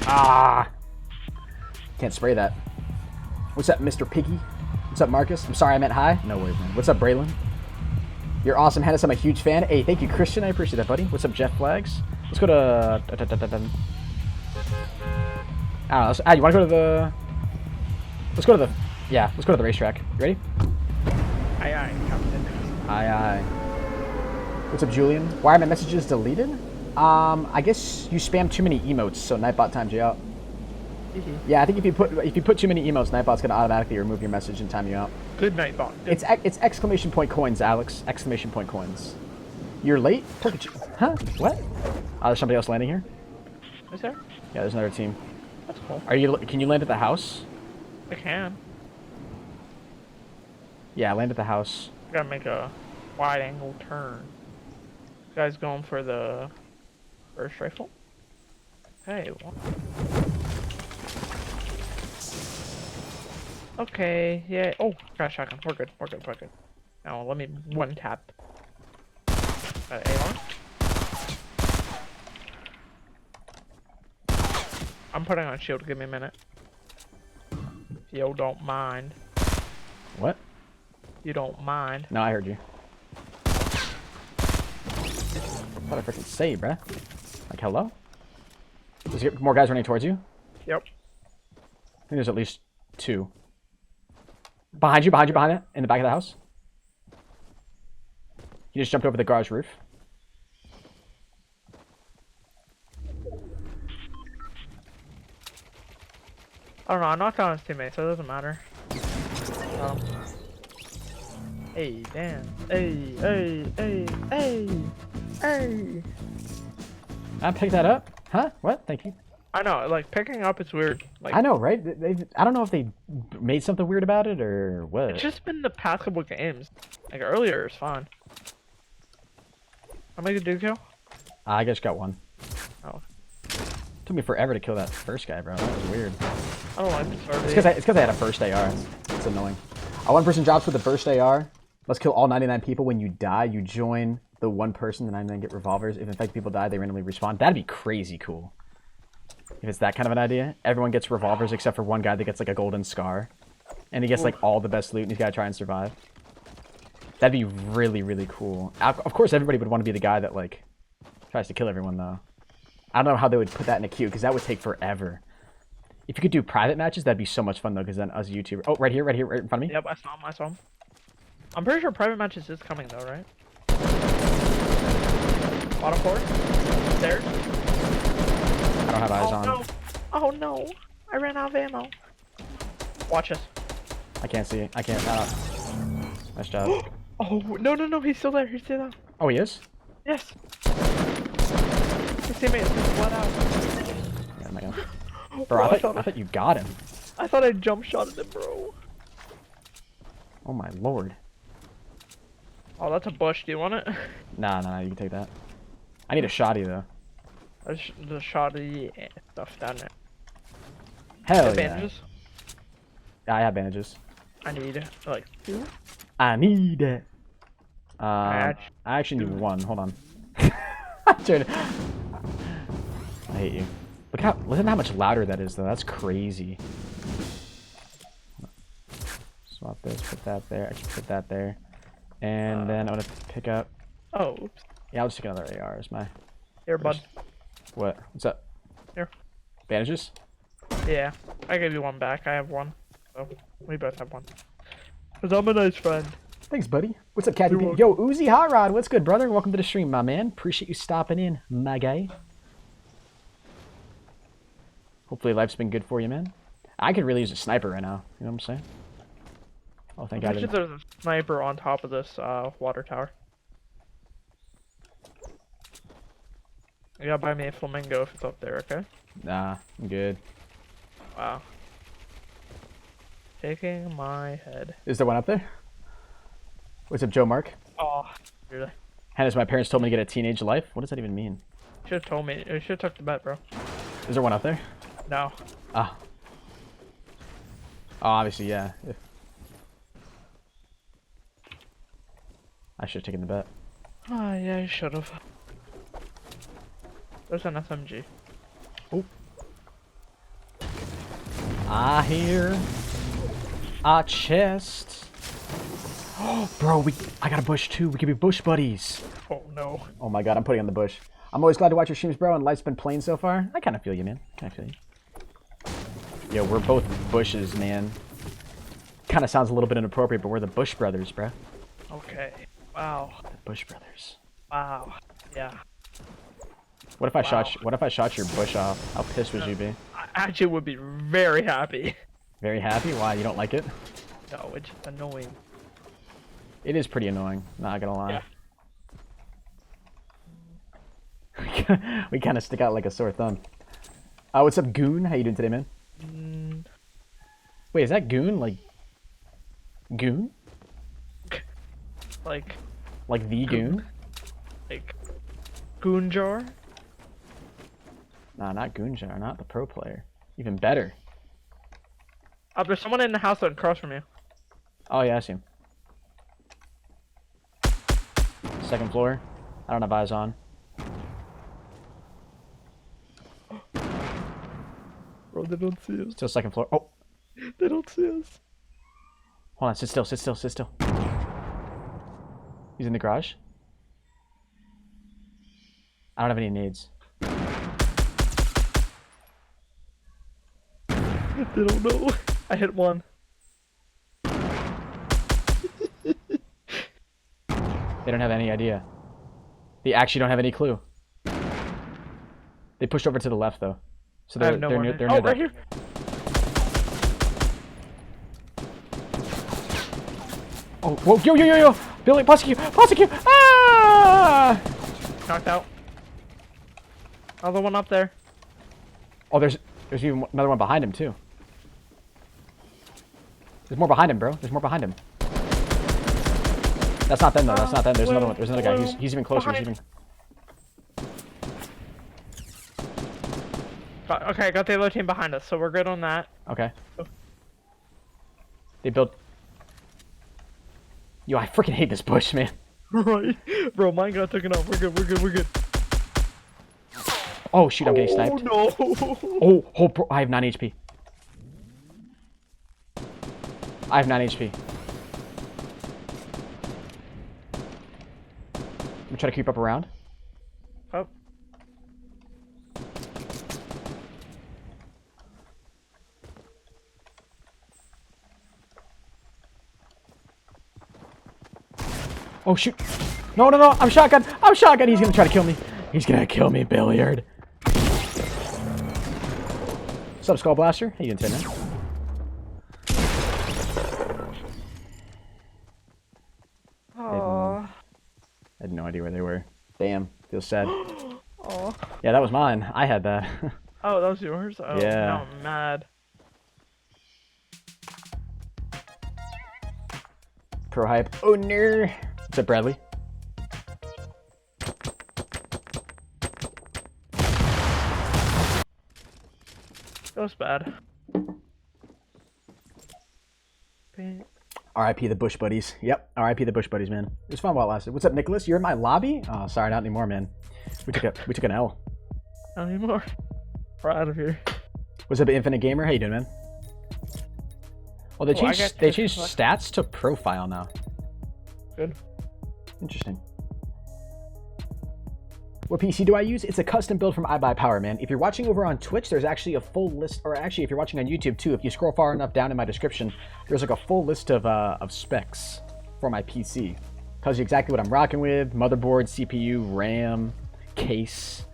Ah! Can't spray that. What's up, Mr. Piggy? What's up, Marcus? I'm sorry I meant hi. No worries, man. What's up, Braylon? You're awesome, Hennis. I'm a huge fan. Hey, thank you, Christian. I appreciate that, buddy. What's up, Jeff Flags? Let's go to... I don't know. You want to go to the... Let's go to the... Yeah, let's go to the racetrack. You ready? Aye, aye, Captain. Aye, aye. What's up, Julian? Why are my messages deleted? I guess you spam too many emotes, so Nightbot times you out. Yeah, I think if you put too many emotes, Nightbot's gonna automatically remove your message and time you out. Good Nightbot. It's exclamation point coins, Alex. Exclamation point coins. You're late? Huh? What? There's somebody else landing here. Is there? Yeah, there's another team. That's cool. Can you land at the house? I can. Yeah, land at the house. Gotta make a wide angle turn. This guy's going for the first rifle. Hey, what? Okay, yeah. Oh, crash shotgun. We're good. We're good. We're good. Now let me one tap. A1. I'm putting on shield. Give me a minute. If you don't mind. What? You don't mind. No, I heard you. What did I freaking say, bruh? Like, hello? There's more guys running towards you? Yep. I think there's at least 2. Behind you, behind it, in the back of the house. He just jumped over the garage roof. I don't know. I knocked down his teammate, so it doesn't matter. Hey, damn. Hey, hey, hey, hey, hey. I picked that up? Huh? What? Thank you. I know, like, picking up is weird. Like, I know, right? I don't know if they made something weird about it or what. it's just been the past couple games. Like, earlier it was fine. How many did you kill? I just got one. Oh. Took me forever to kill that first guy, bro. That was weird. I don't like this RV. It's because I had a first AR. It's annoying. A one-person drops with a burst AR. Let's kill all 99 people. When you die, you join the one person. The 99 get revolvers. If infected people die, they randomly respawn. That'd be crazy cool. If it's that kind of an idea. Everyone gets revolvers except for one guy that gets like a golden scar. And he gets like all the best loot and he's got to try and survive. That'd be really, really cool. Of course, everybody would want to be the guy that like tries to kill everyone though. I don't know how they would put that in a queue because that would take forever. If you could do private matches, that'd be so much fun though because then us YouTuber... Oh, right here, right in front of me. Yep, I saw him. I'm pretty sure private matches is coming though, right? Bottom floor. Stairs. I don't have eyes on. No. Oh no. I ran out of ammo. Watch us. I can't see. I can't. Nice job. Oh, no. He's still there. He's still there. Oh, he is? Yes. His teammate is just bled out. Yeah, my God. Bro, I thought you got him. I thought I jump shotted him, bro. Oh, my Lord. Oh, that's a bush. Do you want it? Nah, you can take that. I need a shotty, though. There's the shotty stuff down there. Hell bandages? Yeah, I have bandages. I need, like, 2. I need it. I actually need 1. Hold on. I hate you. Listen to how much louder that is, though. That's crazy. Swap this, put that there. Actually, put that there. And then I'm gonna pick up... Oh, oops. Yeah, I'll just take another AR as my... Here, bud. What? What's up? Here. Bandages? Yeah. I gave you 1 back. I have 1. So, we both have 1. Because I'm a nice friend. Thanks, buddy. What's up, Cat? Yo, Uzi Hot Rod. What's good, brother? Welcome to the stream, my man. Appreciate you stopping in, my guy. Hopefully life's been good for you, man. I could really use a sniper right now. You know what I'm saying? Oh, thank God. There's a sniper on top of this water tower. You gotta buy me a flamingo if it's up there, okay? Nah, I'm good. Wow. Shaking my head. Is there one up there? What's up, Joe Mark? Oh, really? Hennis, my parents told me to get a teenage life. What does that even mean? You should've told me. You should've took the bet, bro. Is there one up there? No. Ah. Oh, obviously, yeah. I should have taken the bet. Oh, yeah, you should've. There's an SMG. Oh. I hear a chest. Oh, bro, I got a bush too. We could be bush buddies. Oh no. Oh my God, I'm putting on the bush. I'm always glad to watch your streams, bro, and life's been plain so far. I kind of feel you, man. I feel you. Yo, we're both bushes, man. Kind of sounds a little bit inappropriate, but we're the Bush Brothers, bro. Okay. Wow. The Bush Brothers. Wow. Yeah. What if I shot? What if I shot your bush off? How pissed would you be? I actually would be very happy. Very happy? Why? You don't like it? No, it's just annoying. It is pretty annoying. Not gonna lie. Yeah. We kind of stick out like a sore thumb. What's up, Goon? How you doing today, man? Wait, is that Goon? Like Goon? Like the Goon? Like Goonjar? Nah, not Goonjar. Not the pro player. Even better. There's someone in the house across from you. Oh yeah, I see him. Second floor. I don't have eyes on. Bro, they don't see us. Still second floor. Oh. They don't see us. Hold on, sit still, sit still, sit still. He's in the garage. I don't have any nades. They don't know. I hit 1. They don't have any idea. They actually don't have any clue. They pushed over to the left though. So they're near right that. Here. Oh, whoa, yo! Billy, prosecute! Ah! Knocked out. Another one up there. Oh, there's even another one behind him too. There's more behind him, bro. There's more behind him. That's not them though. That's not them. There's another one. There's another guy. He's even closer. He's even. Okay, I got the other team behind us, so we're good on that. Okay. They built. Yo, I freaking hate this bush, man. Right. Bro, mine got taken out. We're good. Oh, shoot, I'm getting sniped. No. Oh, bro, I have 9 HP. I have 9 HP. I'm trying to creep up around. Oh. Oh, shoot. No. I'm shotgun. He's going to try to kill me. He's going to kill me, Billiard. What's up, Skull Blaster? How you doing today, man? Aww. I had no idea where they were. Damn. Feels sad. Aww. Yeah, that was mine. I had that. Oh, that was yours? Oh, Yeah. now I'm mad. proHype. Oh, no. What's up, Bradley? That was bad. RIP the Bush Buddies. Yep, RIP the Bush Buddies, man. It was fun while it lasted. What's up, Nicholas? You're in my lobby? Oh, sorry, not anymore, man. We took an L. Not anymore. We're out of here. What's up, Infinite Gamer? How you doing, man? Well, they changed stats to profile now. Good. Interesting. What PC do I use? It's a custom build from iBuyPower, man. If you're watching over on Twitch, there's actually a full list, or actually if you're watching on YouTube too, if you scroll far enough down in my description, there's like a full list of specs for my PC. Tells you exactly what I'm rocking with, motherboard, CPU, RAM, case,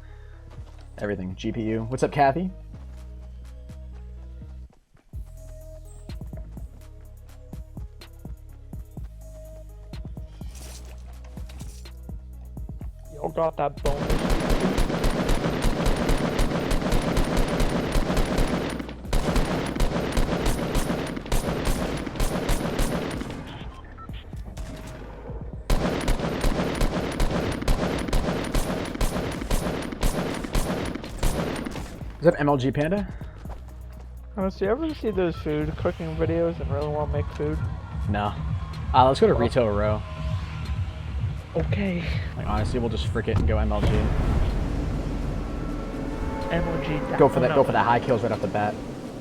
everything, GPU. What's up, Kathy? Yo, got that bonus. Is that MLG Panda? Honestly, you ever see those food cooking videos and really want to make food? No. Let's go to Retail Row. Okay. Like, honestly, we'll just frick it and go MLG. MLG. Go for that high kills right off the bat.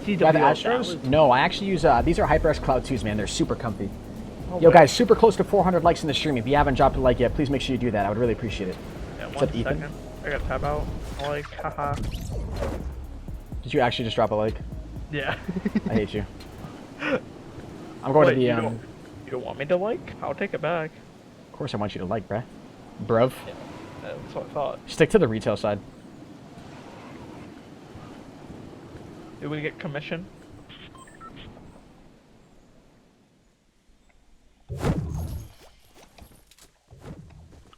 CW, Do I have the Astros? No, I actually use, these are HyperX Cloud 2s, man. They're super comfy. Yo, guys, super close to 400 likes in the stream. If you haven't dropped a like yet, please make sure you do that. I would really appreciate it. Yeah, What's up, Ethan? second. I got tab out. Like, haha. Did you actually just drop a like? Yeah. I hate you. I'm going to the, You don't want me to like? I'll take it back. Of course I want you to like, bruh. Bruv. Yeah, that's what I thought. Stick to the retail side. Did we get commission?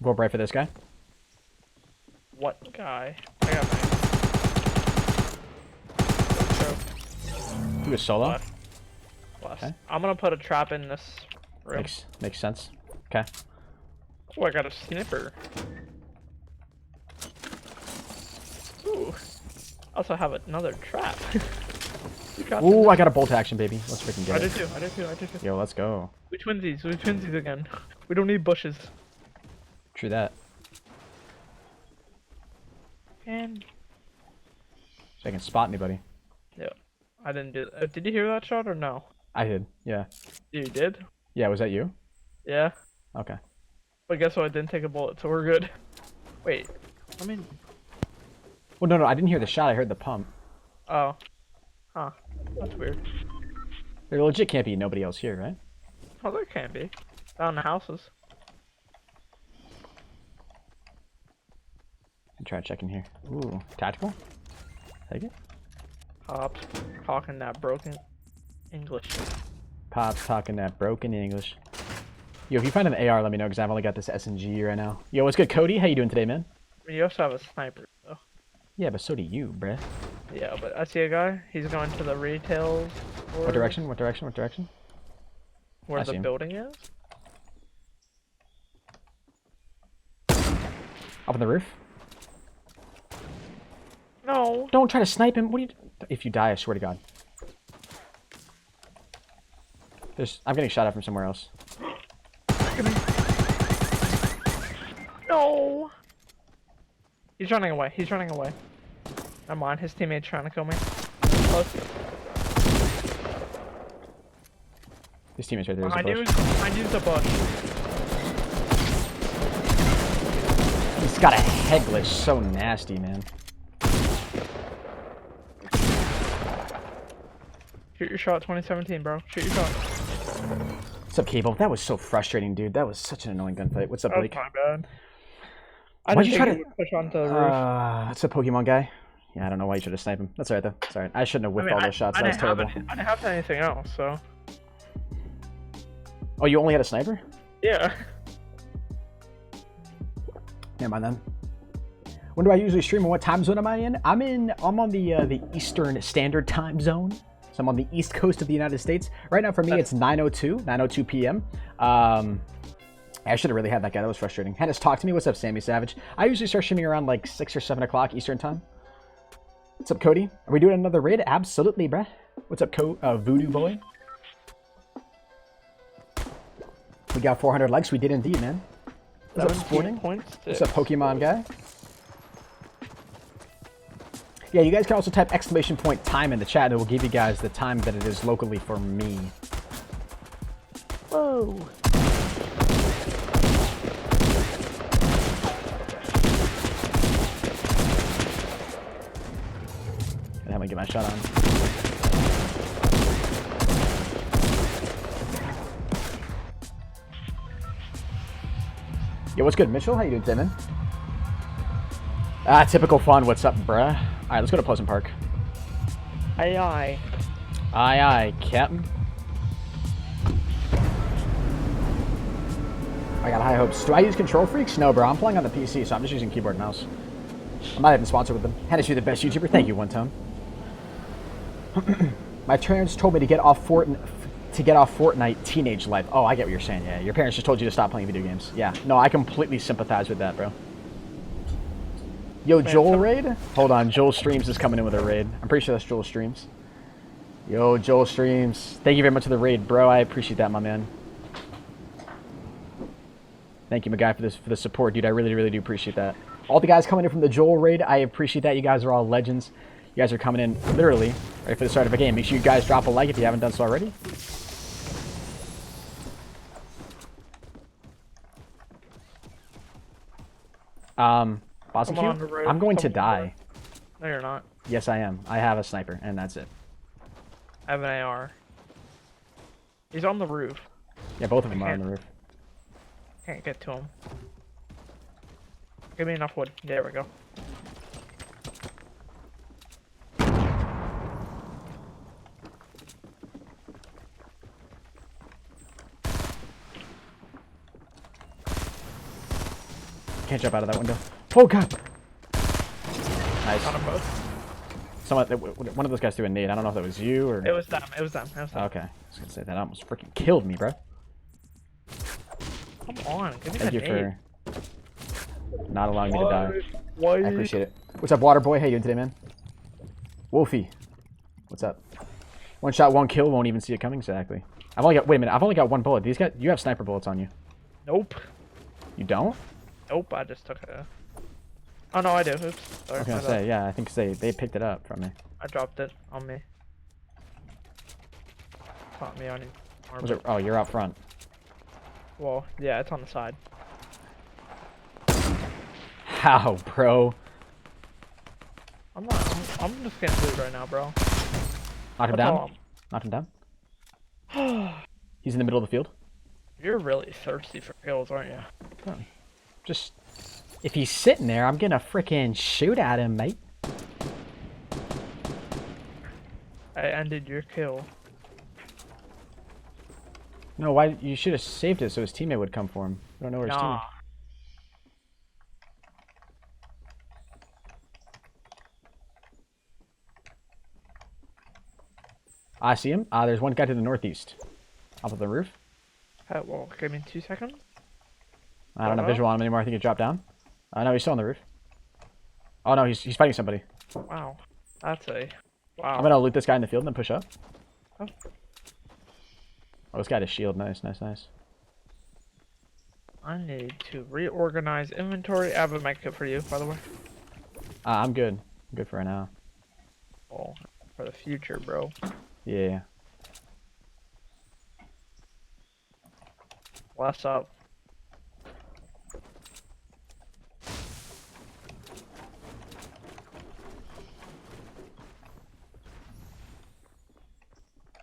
Go up right for this guy. What guy? I got my... He was solo. Left. Okay. I'm gonna put a trap in this room. Makes sense. Okay. Oh, I got a snipper. Ooh. I also have another trap. Ooh, I got a bolt action, baby. Let's freaking get I it. did too. Yo, let's go. We twinsies again. We don't need bushes. True that. And So I can spot anybody. yeah, I didn't do that. Did you hear that shot or no? I did. Yeah. You did? Yeah, was that you? Yeah. Okay. But guess what? I didn't take a bullet, so we're good. Wait. I mean. Well, no, I didn't hear the shot. I heard the pump. Oh. Huh. That's weird. There legit can't be nobody else here, right? Oh, there can be. Down in the houses. I'll try checking here. Ooh, tactical? Take it. Pops talking that broken English. Pops talking that broken English. Yo, if you find an AR, let me know, because I've only got this SMG right now. Yo, what's good, Cody? How you doing today, man? You also have a sniper, though. Yeah, but so do you, bruh. Yeah, but I see a guy. He's going to the retail. What direction? What direction? Where I the see him. building is? Up on the roof? No. Don't try to snipe him. What are you... If you die, I swear to God. I'm getting shot at from somewhere else. He's running away. He's running away. I'm on. His teammate's trying to kill me. Close. His teammate's right there. I used the bush. He's got a head glitch so nasty, man. Shoot your shot, 2017, bro. Shoot your shot. What's up, Cable? That was so frustrating, dude. That was such an annoying gunfight. What's up, Blake? That was my bad. I Why'd didn't you think try he to would push onto the roof. That's a Pokemon guy. Yeah, I don't know why you should have sniped him. That's alright though. It's alright. I shouldn't have whipped all those shots. That was terrible. I didn't have anything else, so. Oh, you only had a sniper? Yeah. Never mind then. When do I usually stream and what time zone am I in? I'm on the Eastern Standard Time Zone. So I'm on the East Coast of the United States. Right now for me it's 9:02 p.m. I should have really had that guy. That was frustrating. Hennis, talk to me. What's up, Sammy Savage? I usually start streaming around like 6 or 7 o'clock Eastern time. What's up, Cody? Are we doing another raid? Absolutely, bruh. What's up, Voodoo Boy? We got 400 likes. We did indeed, man. What's up, Sporting? What's up, Pokemon guy? Yeah, you guys can also type !time in the chat. It will give you guys the time that it is locally for me. Whoa. I'm gonna get my shot on. Yo, what's good, Mitchell? How you doing, Damon? Ah, typical fun. What's up, bruh? Alright, let's go to Pleasant Park. Aye, aye. Aye, aye, Captain. I got high hopes. Do I use Control Freaks? No, bro. I'm playing on the PC, so I'm just using keyboard and mouse. I'm not even sponsored with them. Hennis, you're the best YouTuber. Thank you, One Tone. My parents told me to get off Fortnite teenage life. Oh, I get what you're saying. Yeah, your parents just told you to stop playing video games. Yeah, no, I completely sympathize with that, bro. Yo, Joel raid? Hold on, Joel Streams is coming in with a raid. I'm pretty sure that's Joel Streams. Yo, Joel Streams. Thank you very much for the raid, bro. I appreciate that, my man. Thank you, my guy, for the support, dude. I really, really do appreciate that. All the guys coming in from the Joel raid, I appreciate that. You guys are all legends. You guys are coming in literally right for the start of a game. Make sure you guys drop a like if you haven't done so already. Boston Q, I'm going to die. No, you're not. Yes, I am. I have a sniper, and that's it. I have an AR. He's on the roof. Yeah, both of them are on the roof. Can't get to him. Give me enough wood. There we go. Can't jump out of that window. Oh god! Nice. On them both. One of those guys threw a nade. I don't know if that was you or... It was them. It was them. Okay. I was gonna say, that almost freaking killed me, bro. Come on. Give me Thank you nade. for not allowing me to die. Why? I appreciate it. What's up, Waterboy? How you doing today, man? Wolfie. What's up? One shot, one kill. Won't even see it coming. Exactly. I've only got... Wait a minute. I've only got one bullet. These guys... You have sniper bullets on you. Nope. You don't? Nope. I just took a... Oh, no, I do. Oops. Sorry, I was gonna say, yeah, I think they picked it up from me. I dropped it on me. Caught me on you. Was it, oh, you're out front. Well, yeah, it's on the side. How, bro? I'm just getting food right now, bro. Knock him down? Knock him down? He's in the middle of the field? You're really thirsty for kills, aren't you? Oh. Just... If he's sitting there, I'm gonna frickin' shoot at him, mate. I ended your kill. No, why? You should have saved it so his teammate would come for him. I don't know where his teammate. I see him. There's one guy to the northeast. Up on the roof. Well, give me 2 seconds. I don't have visual on him anymore. I think he dropped down. No, he's still on the roof. Oh no, he's fighting somebody. Wow. That's a... Wow. I'm gonna loot this guy in the field and then push up. Oh. Oh, this guy has shield. Nice, nice, nice. I need to reorganize inventory. I have a med kit for you, by the way. I'm good. I'm good for right now. Oh, for the future, bro. Yeah. What's up?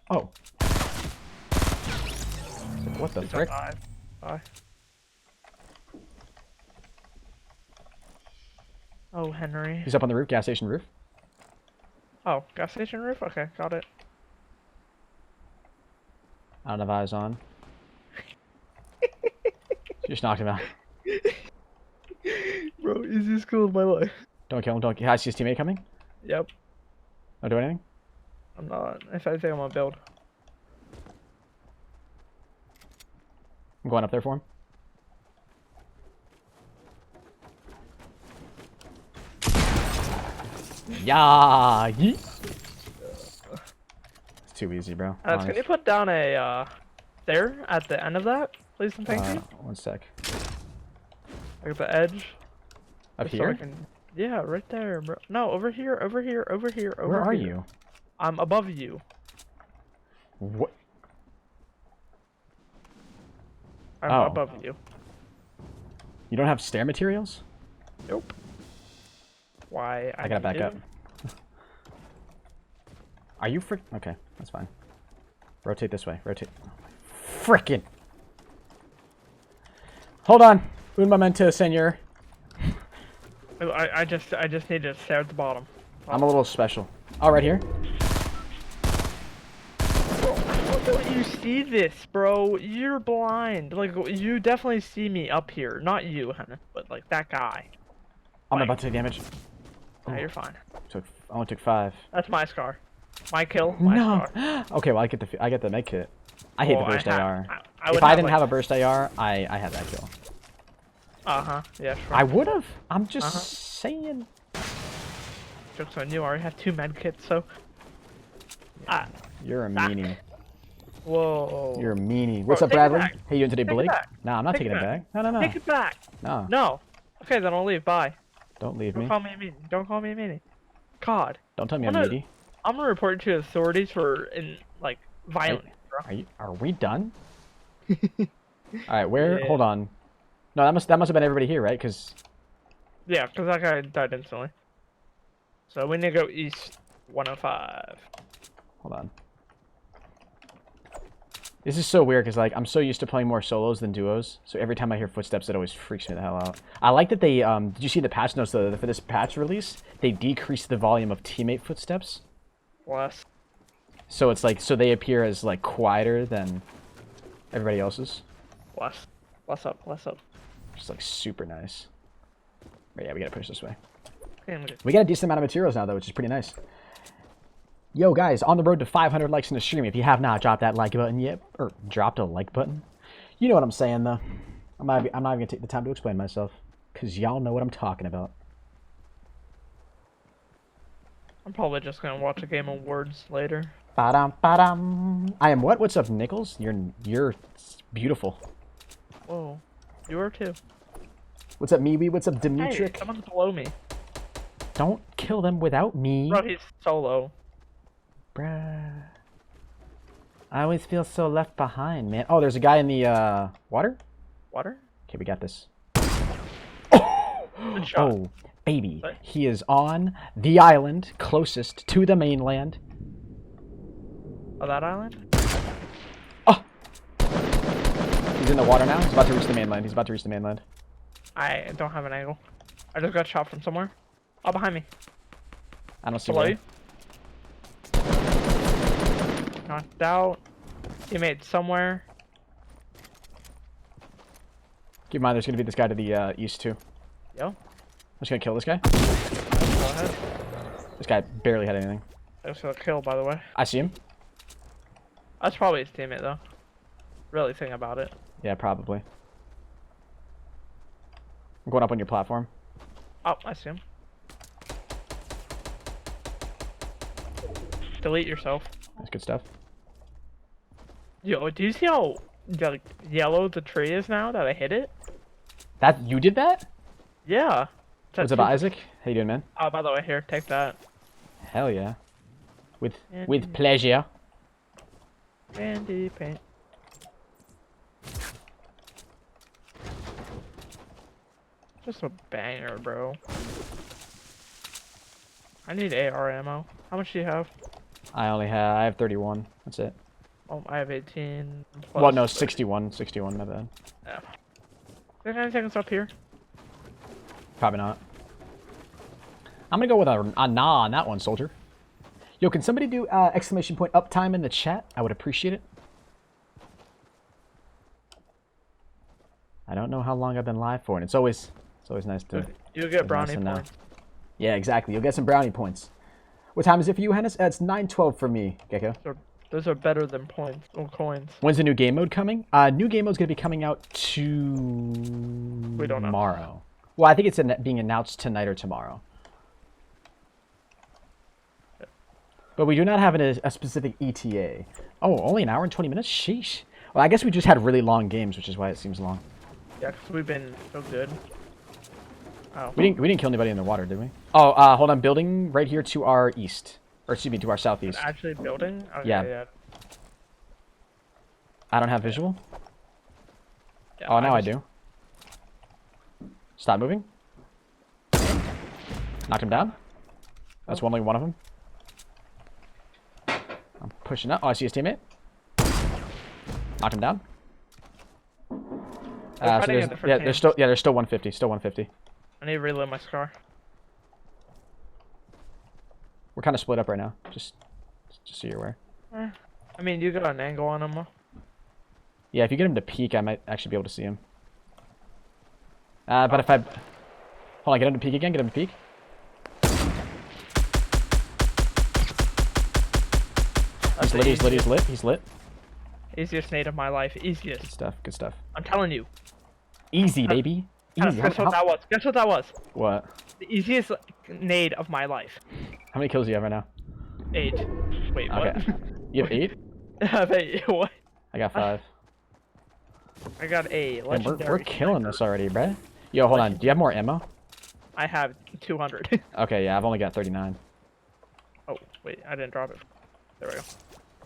Oh. What the frick? Bye. Oh, Henry. He's up on the roof, gas station roof. Oh, gas station roof? Okay, got it. I don't have eyes on. Just knocked him out. Bro, easiest kill of my life. Don't kill him, don't kill him. I see his teammate coming. Yep. Don't do anything? I'm not. If I think I'm gonna build. I'm going up there for him. Yeah. Yeet. It's too easy, bro. Can you put down a there at the end of that, please and thank you? 1 sec. Like the edge. Up Just so here? I can... Yeah, right there, bro. No, over here, over here, over here, over Where are here. you? I'm above you. What? I'm Oh. above you. You don't have stair materials? Nope. Why? I gotta back need up. it? Are you frick? Okay, that's fine. Rotate this way. Rotate. Frickin'. Hold on. Un momento, senor. I just need to stay at the bottom. I'm a little special. Oh, right here. How don't you see this, bro? You're blind. Like, you definitely see me up here. Not you, Henry, but like that guy. I'm Like, about to take damage. nah, you're fine. I only took 5. That's my scar. My kill. My scar. Okay, well I get the med kit. I hate the burst AR. If would I didn't like... have a burst AR, I had that kill. Yeah, sure. I would have. I'm just saying. Joke's on you. I already have 2 med kits, so. You're a meanie. Whoa. You're a meanie. What's Bro, up, take it Bradley? back. Hey, you doing today, Take it Blake? back. Nah, I'm not taking it back. No. Take it back. No. No. Okay, then I'll leave. Bye. Don't leave me. Don't call me a meanie. Don't call me a meanie. God. Don't tell me I'm needy. I'm gonna report you to authorities for violence, bro. Are we done? All right, where? Yeah. Hold on. No, that must have been everybody here, right? Cause Yeah, because that guy died instantly. So we need to go east 105. hold on. This is so weird because like I'm so used to playing more solos than duos, so every time I hear footsteps, it always freaks me the hell out. I like that they did you see the patch notes for this patch release? They decreased the volume of teammate footsteps, Less. so it's like they appear as like quieter than everybody else's. Less. Less up. Less up. Just like super nice. But yeah, we gotta push this way. Okay, We got a decent amount of materials now though, which is pretty nice. Yo guys, on the road to 500 likes in the stream. If you have not dropped that like button yet, or dropped a like button, you know what I'm saying though. I'm not even gonna take the time to explain myself, cause y'all know what I'm talking about. I'm probably just gonna watch a Game Awards later. Ba-dum, ba-dum. I am what? What's up, Nichols? You're beautiful. Whoa. You are too. What's up, Miwi? What's up, Hey, Dimitrik? someone's below me. Don't kill them without me. Bro, he's solo. Bruh. I always feel so left behind, man. Oh, there's a guy in the water? Water? Okay, we got this. Good shot. Oh, baby. What? He is on the island closest to the mainland. Oh, that island? Oh! He's in the water now. He's about to reach the mainland. I don't have an angle. I just got shot from somewhere. Oh, behind me. I don't see Below where. you. Knocked out. Teammate somewhere. Keep in mind, there's going to be this guy to the east, too. Yo. I'm just going to kill this guy. Go ahead. This guy barely had anything. Thanks for the kill, by the way. I see him. That's probably his teammate, though. Really think about it. Yeah, probably. I'm going up on your platform. Oh, I see him. Delete yourself. That's good stuff. Yo, do you see how yellow the tree is now that I hit it? That you did that? Yeah. What's up, Isaac? How you doing, man? Oh, by the way, here, take that. Hell yeah. With pleasure. Candy paint. Just a banger, bro. I need AR ammo. How much do you have? I have 31. That's it. Oh, I have 18. Well, no, 61. 61, my bad. Yeah. Is there anything up here? Probably not. I'm gonna go with a nah on that one, soldier. Yo, can somebody do exclamation point uptime in the chat? I would appreciate it. I don't know how long I've been live for, and it's always nice to. You'll get brownie points. Yeah, exactly. You'll get some brownie points. What time is it for you, Hennis? It's 9:12 for me, Gecko. Those are better than points or coins. When's the new game mode coming? New game mode's gonna be coming out We don't know. Tomorrow. Well, I think it's being announced tonight or tomorrow. But we do not have a specific ETA. Oh, only an hour and 20 minutes? Sheesh. Well, I guess we just had really long games, which is why it seems long. Yeah, because we've been so good. Oh. We didn't kill anybody in the water, did we? Oh, hold on. Building right here to our east. Or excuse me, to our southeast. Actually building? Okay, yeah. I don't have visual? Yeah, oh, now I do. Stop moving. Knocked him down. That's only one of them. I'm pushing up. Oh, I see his teammate. Knocked him down. So there's still 150. Still 150. I need to reload my scar. We're kind of split up right now. Just so you're aware. I mean, you got an angle on him. Yeah, if you get him to peek, I might actually be able to see him. But if I... Hold on, get him to peek again. Get him to peek. He's lit. He's lit. Easiest nade of my life. Easiest. Good stuff. Good stuff. I'm telling you. Easy, baby. Easy. Guess what that was? Guess what that was? What? The easiest nade of my life. How many kills do you have right now? 8. Wait, what? Okay. You have 8? I have 8. What? I got 5. I got a legendary. We're killing this already, bruh. Yo, hold on. Do you have more ammo? I have 200. Okay, yeah, I've only got 39. Oh, wait, I didn't drop it. There we go.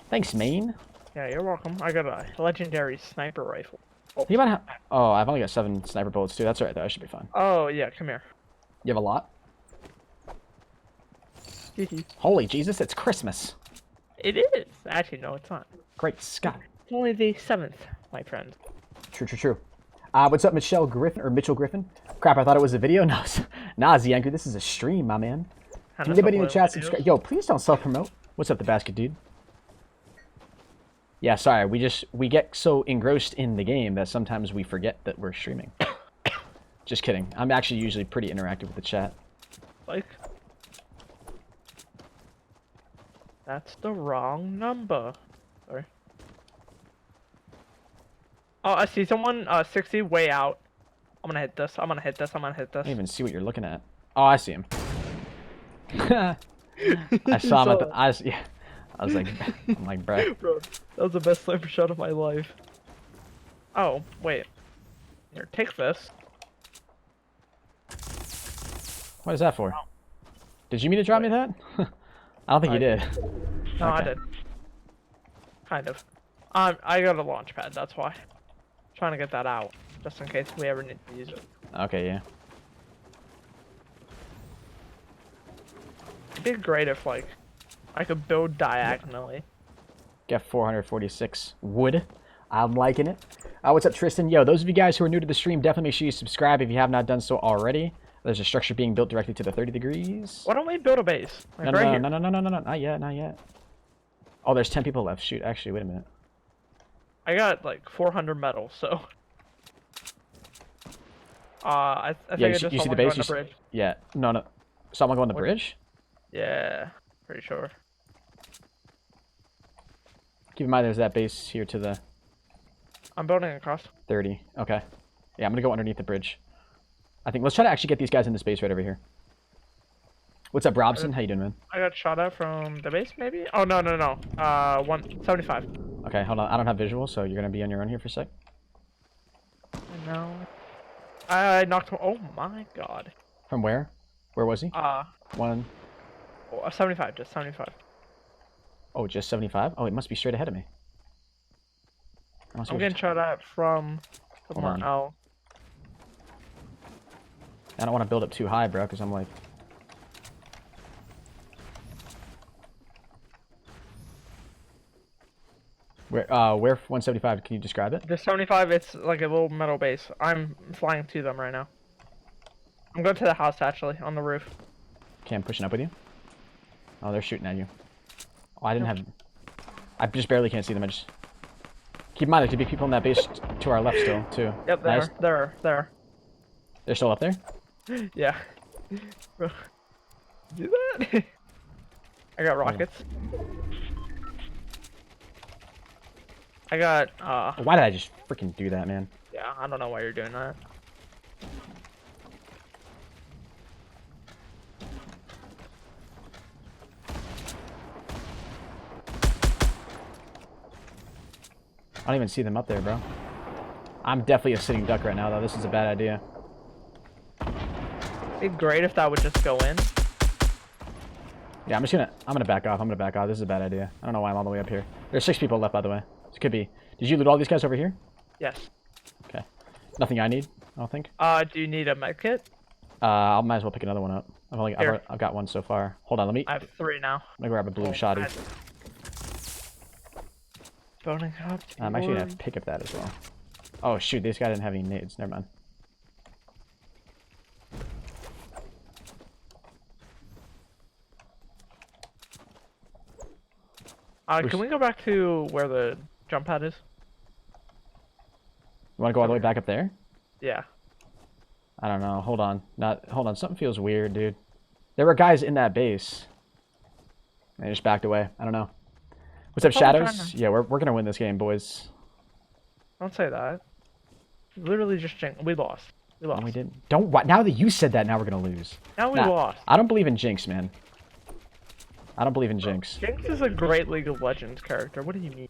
Thanks, main. Yeah, you're welcome. I got a legendary sniper rifle. Oh, you might have... Oh, I've only got 7 sniper bullets, too. That's alright, though. I should be fine. Oh, yeah, come here. You have a lot? Holy Jesus, it's Christmas. It is. Actually, no, it's not. Great Scott. It's only the 7th, my friend. True. What's up, Michelle Griffin, or Mitchell Griffin? Crap, I thought it was a video. No, nah, Z-Anchor, this is a stream, my man. Can anybody in the chat subscribe? Yo, please don't self-promote. What's up, the basket dude? Yeah, sorry, we get so engrossed in the game that sometimes we forget that we're streaming. Just kidding. I'm actually usually pretty interactive with the chat. Like... That's the wrong number. Sorry. Oh, I see someone 60 way out. I'm gonna hit this. I'm gonna hit this. I don't even see what you're looking at. Oh, I see him. I saw him at the... Yeah. I was like, I'm like, bro. Bro, that was the best sniper shot of my life. Oh, wait. Here, take this. What is that for? Oh. Did you mean to drop me that? I don't think you did. No, okay. I did. Kind of. I got a launch pad, that's why. Trying to get that out, just in case we ever need to use it. Okay, yeah. It'd be great if, like, I could build diagonally. Get 446 wood. I'm liking it. What's up, Tristan? Yo, those of you guys who are new to the stream, definitely make sure you subscribe if you have not done so already. There's a structure being built directly to the 30 degrees. Why don't we build a base? Like no, not yet. Oh, there's 10 people left. Shoot, actually, wait a minute. I got like 400 metal, so. I think I just saw one go on the bridge. Yeah, no. Someone go on the bridge? Yeah, pretty sure. Keep in mind there's that base here to the... I'm building across. 30, okay. Yeah, I'm gonna go underneath the bridge. I think, let's try to actually get these guys in this base right over here. What's up, Robson? How you doing, man? I got shot at from the base, maybe? Oh, no. 175. Okay, hold on. I don't have visual, so you're gonna be on your own here for a sec. I know. I knocked him. Oh my god. From where? Where was he? One. 75, just 75. Oh, just 75? Oh, it must be straight ahead of me. I'm getting shot at from somewhere else. I don't want to build up too high, bro, because I'm like... Where 175? Can you describe it? The 75, it's like a little metal base. I'm flying to them right now. I'm going to the house, actually, on the roof. Okay, I'm pushing up with you. Oh, they're shooting at you. Oh, I didn't have... I just barely can't see them. I just... Keep in mind, there could be people in that base to our left still, too. Yep, there. They're still up there? Yeah. Bro. Do that? I got rockets. I got, Why did I just freaking do that, man? Yeah, I don't know why you're doing that. I don't even see them up there, bro. I'm definitely a sitting duck right now, though. This is a bad idea. It'd be great if that would just go in. Yeah, I'm gonna back off. This is a bad idea. I don't know why I'm all the way up here. There's 6 people left, by the way. So it could be. Did you loot all these guys over here? Yes. Okay. Nothing I need, I don't think. Do you need a med kit? I might as well pick another one up. I've got one so far. Hold on, I have 3 now. I'm gonna grab a blue shotty. Building up. I'm actually gonna pick up that as well. Oh shoot, this guy didn't have any nades. Never mind. Can we go back to where the jump pad is? You wanna go all the way back up there? Yeah. I don't know. Hold on. Hold on. Something feels weird, dude. There were guys in that base. They just backed away. I don't know. What's up, Shadows? Yeah, we're gonna win this game, boys. Don't say that. Literally just we lost. We lost. No, we didn't. Don't. Now that you said that, now we're gonna lose. Now we lost. I don't believe in Jinx, man. I don't believe in Jinx. Jinx is a great League of Legends character. What do you mean?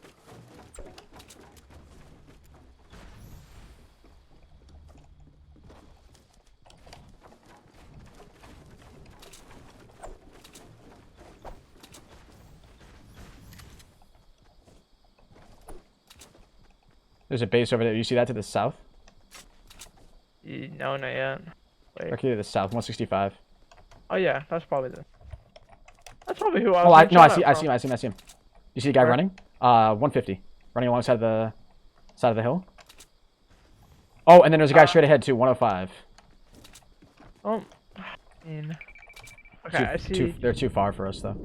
There's a base over there. You see that to the south? No, not yet. Wait. Okay, to the south, 165. Oh yeah, that's probably who I was. Oh, I see him. You see the guy running? 150, running alongside the side of the hill. Oh, and then there's a guy straight ahead too, 105. Oh, I mean, okay, I see. They're too far for us though.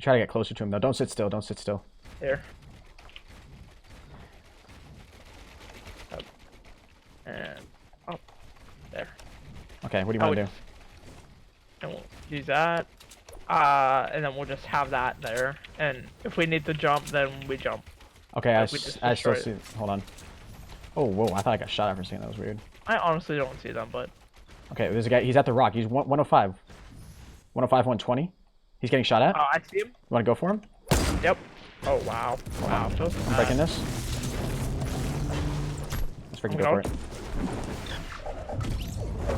Try to get closer to him though. Don't sit still. Don't sit still. Here. Up. And up. There. Okay, what do you want to do? And we'll use that. And then we'll just have that there. And if we need to jump, then we jump. Okay, I still see. Hold on. Oh, whoa! I thought I got shot at for a second. That was weird. I honestly don't see them, but. Okay, there's a guy. He's at the rock. He's 105. 105, 120. He's getting shot at. Oh, I see him. You want to go for him? Yep. Oh wow. Wow. I'm breaking this. Let's freaking go for it.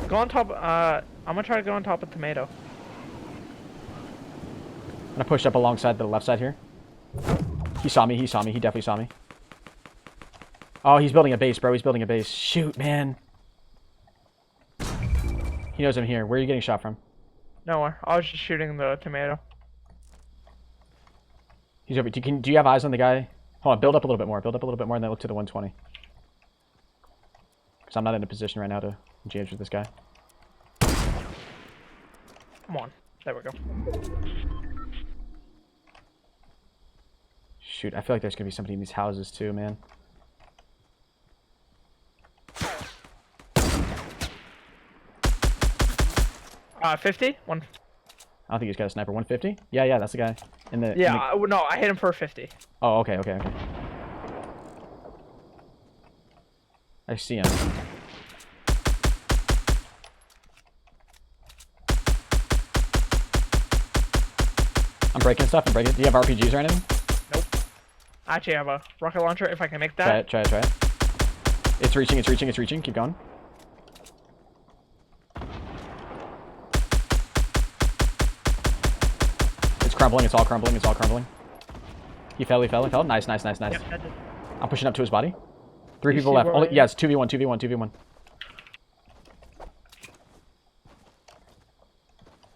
Go on top. I'm gonna try to go on top of tomato. I'm gonna push up alongside the left side here. He saw me. He definitely saw me. Oh, he's building a base, bro. He's building a base. Shoot, man. He knows I'm here. Where are you getting shot from? Nowhere. I was just shooting the tomato. He's over. Do you have eyes on the guy? Hold on. Build up a little bit more. Build up a little bit more, and then look to the 120. Because I'm not in a position right now to engage with this guy. Come on. There we go. Shoot, I feel like there's gonna be somebody in these houses too, man. Uh, 50? I don't think he's got a sniper. 150? Yeah, that's the guy. No, I hit him for 50. Oh, okay. I see him. I'm breaking stuff. Do you have RPGs or anything? Nope. I actually have a rocket launcher if I can make that. Try it. It's reaching. Keep going. It's crumbling. It's all crumbling. It's all crumbling. He fell. He fell. He fell. Nice, nice, nice, nice. Yep, I'm pushing up to his body. 3 people left. Only, yes, 2v1, 2v1, 2v1.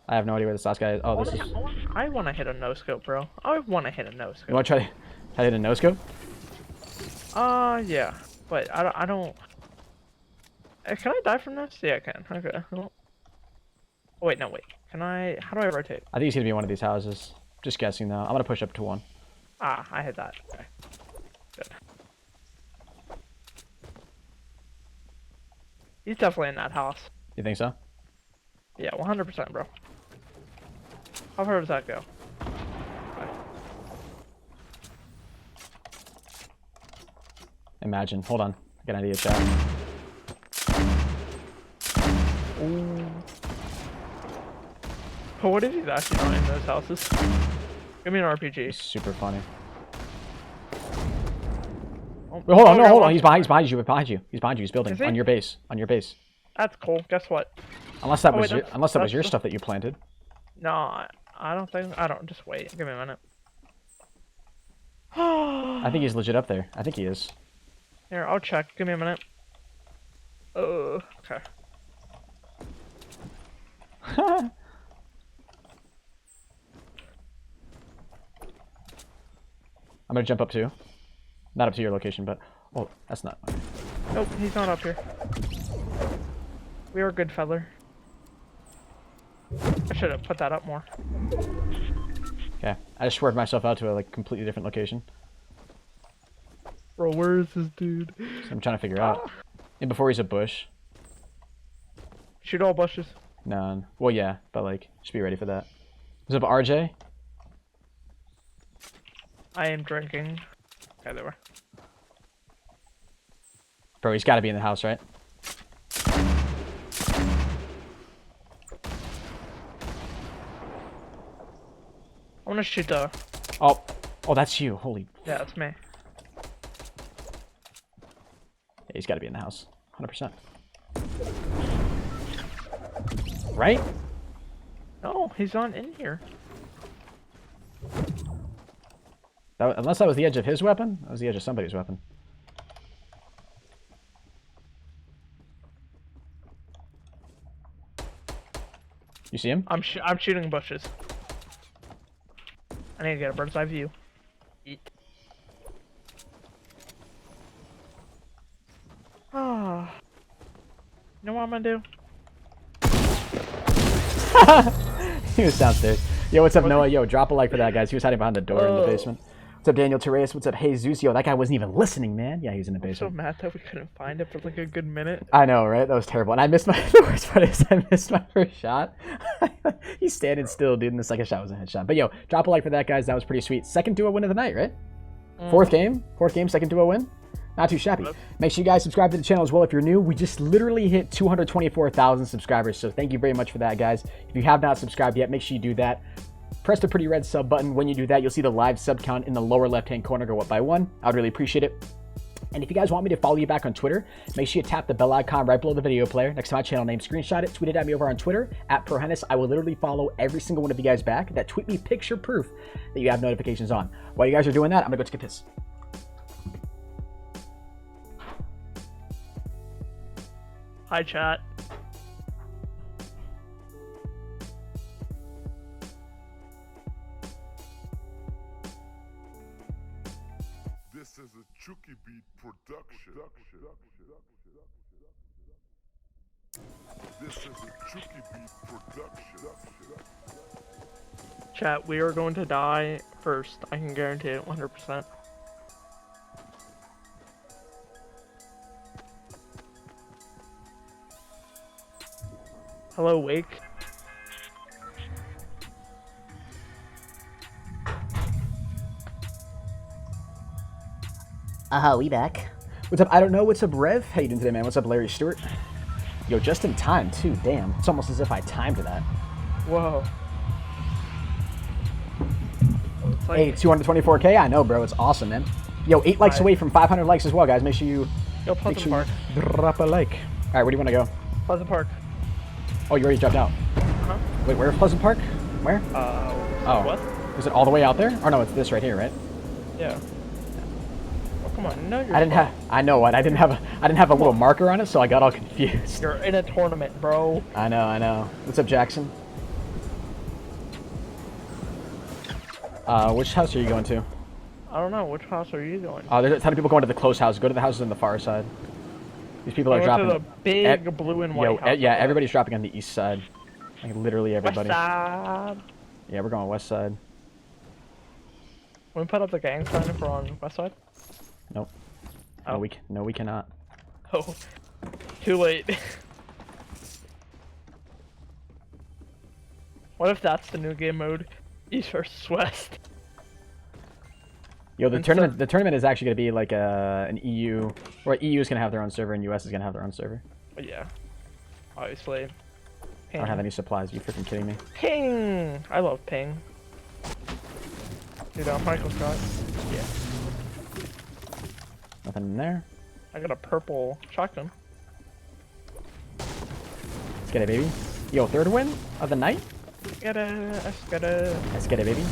I have no idea where this last guy is. Oh, this is... I want to hit a no-scope, bro. I want to hit a no-scope. You want to try to hit a no-scope? Yeah. But I don't... Can I die from this? Yeah, I can. Okay. Oh, wait, no, wait. Can I... How do I rotate? I think he's going to be in one of these houses. Just guessing, though. I'm going to push up to one. Ah, I hit that. Okay. Good. He's definitely in that house. You think so? Yeah, 100%, bro. How far does that go? Okay. Imagine. Hold on. I got an idea, chat. Ooh. Oh, what if he's actually not in those houses? Give me an RPG. Super funny. Oh, Hold on, no, hold on. He's behind you. Behind you. He's behind you. He's building Is he? on your base. On your base. That's cool. Guess what? Unless that Oh, was wait, your stuff that you planted. No, I don't think. I don't. Just wait. Give me a minute. I think he's legit up there. I think he is. Here, I'll check. Give me a minute. Okay. I'm gonna jump up too. Not up to your location, but oh, that's not. Nope, he's not up here. We are good, feather. I should have put that up more. Okay, I just swerved myself out to a like completely different location. Bro, where is this dude? So I'm trying to figure out. And before he's a bush. Shoot all bushes. None. Well, yeah, but like, just be ready for that. What's up, RJ? I am drinking. Okay, there we are. Bro, he's got to be in the house, right? I want to shoot the... Oh, that's you. Holy. Yeah, that's me. Yeah, he's got to be in the house. 100%. Right? No, he's not in here. Unless that was the edge of his weapon, that was the edge of somebody's weapon. You see him? I'm shooting bushes. I need to get a bird's eye view. Eat. Ah. You know what I'm gonna do? He was downstairs. Yo, what's up, Noah? Yo, drop a like for that, guys. He was hiding behind the door in the basement. What's up, Daniel Therese? What's up, Jesus? Yo, that guy wasn't even listening, man. Yeah, he was in the I'm so basement. mad that we couldn't find it for like a good minute. I know, right? That was terrible. And I missed my the worst part is I missed my first shot. He's standing still, dude, and the second shot was a headshot. But yo, drop a like for that, guys. That was pretty sweet. Second duo win of the night, right? Fourth game, second duo win. Not too shabby. Make sure you guys subscribe to the channel as well if you're new. We just literally hit 224,000 subscribers, so thank you very much for that, guys. If you have not subscribed yet, make sure you do that. Press the pretty red sub button. When you do that, you'll see the live sub count in the lower left-hand corner go up by 1. I would really appreciate it. And if you guys want me to follow you back on Twitter, make sure you tap the bell icon right below the video player next to my channel name. Screenshot it, tweet it at me over on Twitter, at proHype. I will literally follow every single one of you guys back that tweet me picture proof that you have notifications on. While you guys are doing that, I'm going to go take a piss. Hi, chat. This is a Chucky Beat production. This is a Chucky Beat production. Chat, we are going to die first. I can guarantee it 100%. Hello, Wake. We back. What's up? I don't know. What's up, Rev? How you doing today, man? What's up, Larry Stewart? Yo, just in time, too. Damn. It's almost as if I timed that. Whoa. Like... Hey, 224K? I know, bro. It's awesome, man. Yo, 8 likes away from 500 likes as well, guys. Make sure you, drop a like. All right, where do you want to go? Pleasant Park. Oh, you already dropped out. Uh-huh. Wait, where's Pleasant Park? Where? What? Is it all the way out there? Or no, it's this right here, right? Yeah. Oh, come on. No, you're I didn't have. I know what. I didn't have a little marker on it, so I got all confused. You're in a tournament, bro. I know. I know. What's up, Jackson? Which house are you going to? I don't know. Which house are you going? Oh, there's a ton of people going to the close house. Go to the houses on the far side. These people are dropping. To the big blue and white house. Yeah, everybody's dropping on the east side. Like literally everybody. West side. Yeah, we're going west side. Can we put up the gang sign if we're on west side? Nope. Oh. No, we cannot. Oh, too late. What if that's the new game mode? East versus west. Yo, the tournament is actually gonna be like an EU, or EU is gonna have their own server and US is gonna have their own server. Yeah, obviously. I don't have any supplies. Are you freaking kidding me? Ping! I love ping. Dude, I'm Michael Scott. Yeah. Nothing in there. I got a purple shotgun. Let's get it, baby. Yo, third win of the night. Let's get it, baby.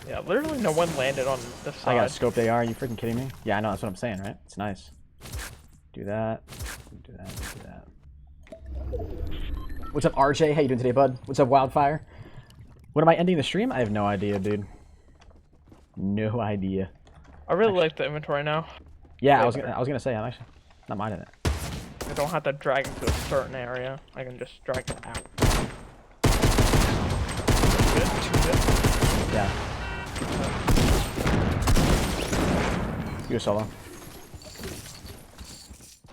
Yeah, literally no one landed on this side. I got a scoped AR. Are you freaking kidding me? Yeah, I know. That's what I'm saying, right? It's nice. Do that. Do that. Do that. What's up, RJ? How you doing today, bud? What's up, Wildfire? When am I ending the stream? I have no idea, dude. No idea. I really like the inventory now. Yeah, I was gonna say I'm actually not minding it. I don't have to drag it to a certain area. I can just drag it out. Good. Yeah. You go solo.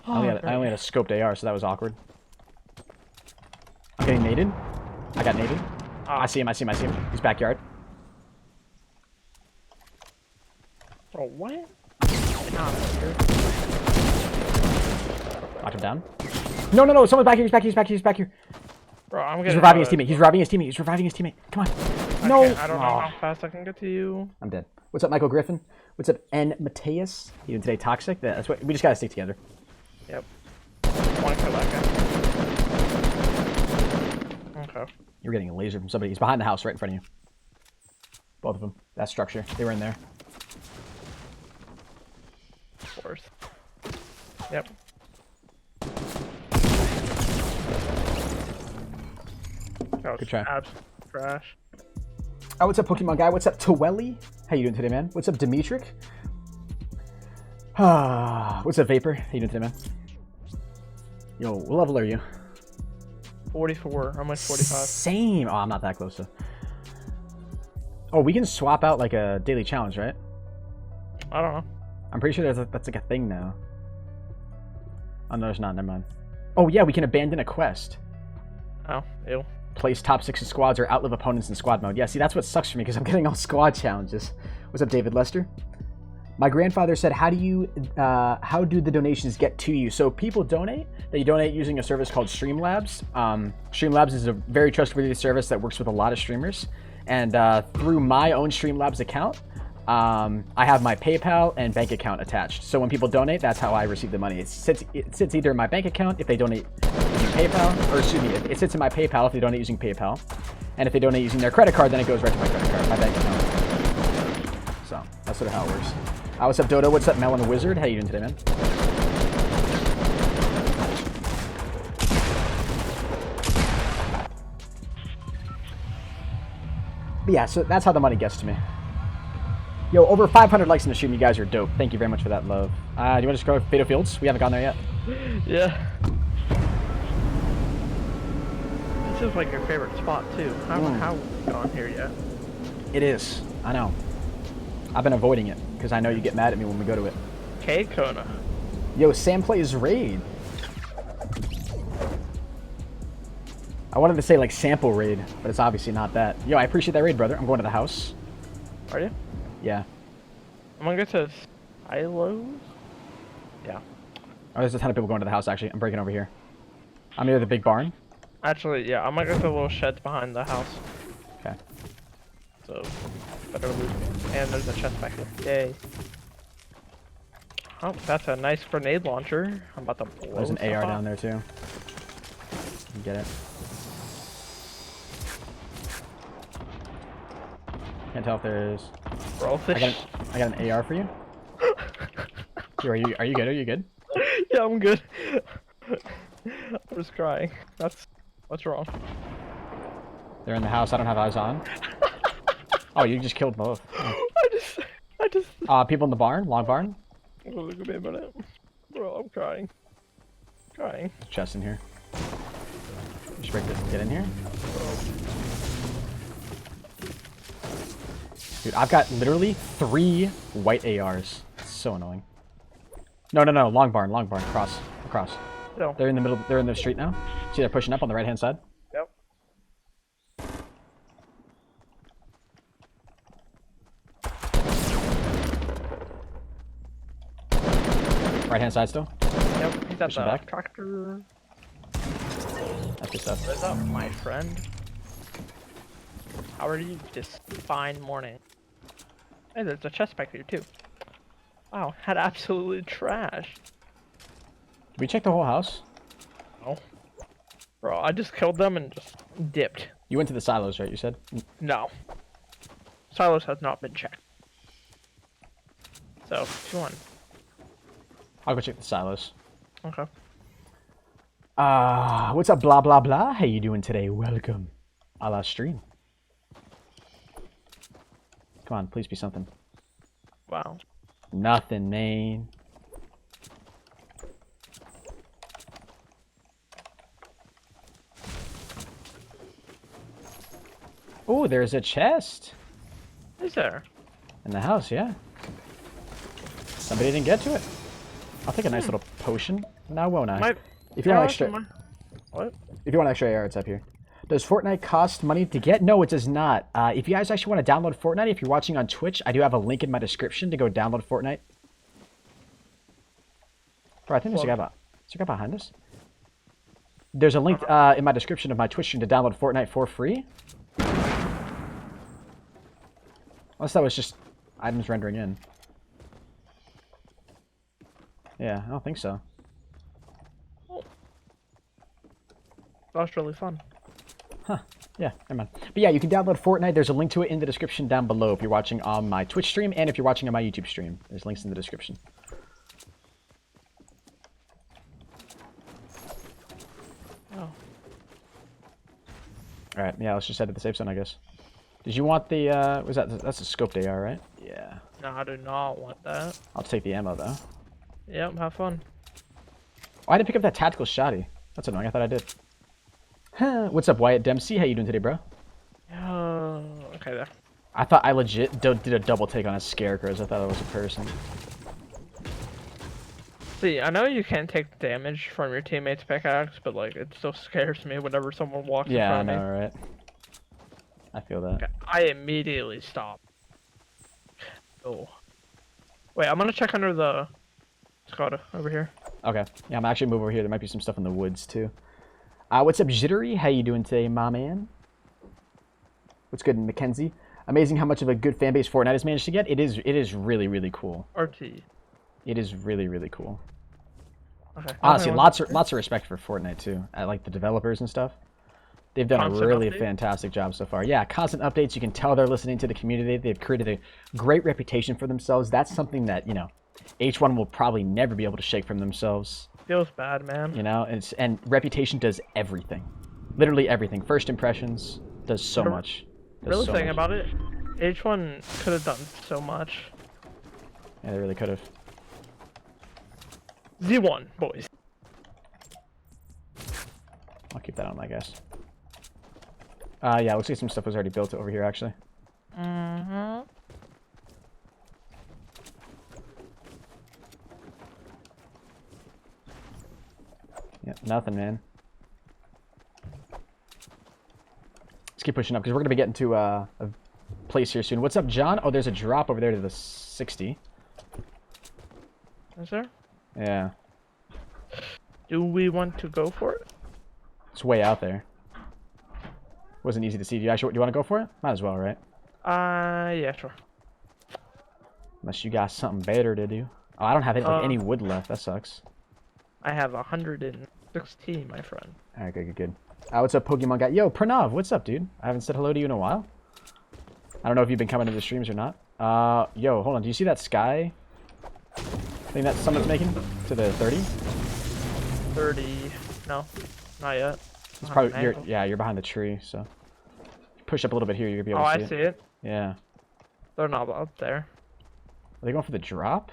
I only had a scoped AR, so that was awkward. I'm getting naded. I got naded. I see him. He's backyard. Bro, what? Knock him down. No, someone's back here. He's back here. Bro, I'm getting. He's reviving his teammate. Come on. No. I don't know how fast I can get to you. I'm dead. What's up, Michael Griffin? What's up, N. Mateus? You doing today, Toxic? That's what we just gotta stick together. Yep. I want to kill that guy. Okay. You're getting a laser from somebody. He's behind the house, right in front of you. Both of them. That structure. They were in there. Of course. Yep. Good try. Trash. Oh, what's up, Pokemon guy? What's up, Towelli? How you doing today, man? What's up, Dimitrik? What's up, Vapor? How you doing today, man? Yo, what level are you? 44. I'm like 45. Same. Oh, I'm not that close to. Oh, we can swap out like a daily challenge, right? I don't know. I'm pretty sure that's like a thing now. Oh, no, there's not. Never mind. Oh, yeah, we can abandon a quest. Oh, ew. Place top 6 in squads or outlive opponents in squad mode. Yeah, see, that's what sucks for me because I'm getting all squad challenges. What's up, David Lester? My grandfather said, how do the donations get to you? So people donate. They donate using a service called Streamlabs. Streamlabs is a very trustworthy service that works with a lot of streamers. And through my own Streamlabs account, I have my PayPal and bank account attached. So when people donate, that's how I receive the money. It sits either in my bank account if they donate using PayPal, or excuse me, it sits in my PayPal if they donate using PayPal. And if they donate using their credit card, then it goes right to my credit card, my bank account. So that's sort of how it works. What's up, Dodo? What's up, Melon Wizard? How you doing today, man? But yeah, so that's how the money gets to me. Yo, over 500 likes in the stream. You guys are dope. Thank you very much for that love. Do you want to just go to Fatal Fields? We haven't gone there yet. Yeah. This is like your favorite spot too. How have we gone here yet? It is. I know. I've been avoiding it because I know you get mad at me when we go to it. K Kona. Yo, Sam plays Raid. I wanted to say like sample raid, but it's obviously not that. Yo, I appreciate that raid, brother. I'm going to the house. Are you? Yeah. I'm gonna go to silos. Yeah. Oh, there's a ton of people going to the house, actually. I'm breaking over here. I'm near the big barn. Actually, yeah, I'm gonna go to the little sheds behind the house. Okay. So, better loot. And there's a chest back here. Yay. Oh, that's a nice grenade launcher. I'm about to blow There's an AR up. down there, too. You get it. Can't tell if there's. Rollfish. I got an AR for you. Here, are you good? Are you good? Yeah, I'm good. I'm just crying. What's wrong? They're in the house. I don't have eyes on. Oh, you just killed both. Oh. I just. People in the barn, long barn. Oh, look at me a minute. Bro, I'm crying. Crying. There's a chest in here. Just break this and get in here. Dude, I've got literally 3 white ARs. It's so annoying. No, long barn, across. No. They're in the middle, they're in the street now. See, they're pushing up on the right-hand side. Yep. Right-hand side still. Yep, he's at Pushing the back. tractor. That's good stuff. What's up, my friend? How are you this fine morning? Hey, there's a chest back here too. Wow, had absolutely trashed. Did we check the whole house? No. Bro, I just killed them and just dipped. You went to the silos, right? You said? No. Silos has not been checked. So, if you want. I'll go check the silos. Okay. What's up, blah, blah, blah? How you doing today? Welcome. A la stream. Come on, please be something. Wow. Nothing, man. Oh, there's a chest. Is there? In the house, yeah. Somebody didn't get to it. I'll take a nice little potion. Now won't I? If you want extra... What? If you want extra AR, it's up here. Does Fortnite cost money to get? No, it does not. If you guys actually want to download Fortnite, if you're watching on Twitch, I do have a link in my description to go download Fortnite. Bro, I think there's a guy behind us. There's a link in my description of my Twitch stream to download Fortnite for free. Unless that was just items rendering in. Yeah, I don't think so. Oh. That was really fun. Huh. Yeah, never mind. But yeah, you can download Fortnite. There's a link to it in the description down below if you're watching on my Twitch stream and if you're watching on my YouTube stream. There's links in the description. Oh. Alright, yeah, let's just head to the safe zone, I guess. Did you want the, was that, that's a scoped AR, right? Yeah. No, I do not want that. I'll take the ammo, though. Yep, have fun. Oh, I didn't pick up that tactical shotty. That's annoying, I thought I did. Huh. What's up, Wyatt Dempsey? How you doing today, bro? Okay there. I thought I legit did a double take on a scarecrows. I thought it was a person. See, I know you can't take damage from your teammate's pickaxe, but like, it still scares me whenever someone walks in front of me. Yeah, I know, right? I feel that. Okay, I immediately stop. Oh. Wait, I'm gonna check under the Skoda over here. Okay. Yeah, I'm actually move over here. There might be some stuff in the woods, too. What's up, Jittery? How you doing today, my man? What's good, Mackenzie? Amazing how much of a good fan base Fortnite has managed to get. It is really, really cool. RT. It is really, really cool. Okay. Honestly, lots of respect for Fortnite, too. I like the developers and stuff. They've done a really fantastic job so far. Yeah, constant updates. You can tell they're listening to the community. They've created a great reputation for themselves. That's something that, you know, H1 will probably never be able to shake from themselves. Feels bad, man. You know, and reputation does everything. Literally everything. First impressions does so much. Really thinking about it, H1 could have done so much. Yeah, they really could have. Z1, boys. I'll keep that on, I guess. Yeah, looks like some stuff was already built over here, actually. Mm-hmm. Yeah, nothing, man. Let's keep pushing up, because we're going to be getting to a place here soon. What's up, John? Oh, there's a drop over there to the 60. Is there? Yeah. Do we want to go for it? It's way out there. Wasn't easy to see. Do you want to go for it? Might as well, right? Yeah, sure. Unless you got something better to do. Oh, I don't have any wood left. That sucks. I have 116, my friend. Alright, good. What's up, Pokemon guy? Yo, Pranav, what's up, dude? I haven't said hello to you in a while. I don't know if you've been coming to the streams or not. Yo, hold on. Do you see that sky thing that someone's making to the 30? 30. No, not yet. It's probably you're behind the tree, so push up a little bit here, you'll be able to see it. Oh, I see it. Yeah. They're not up there. Are they going for the drop?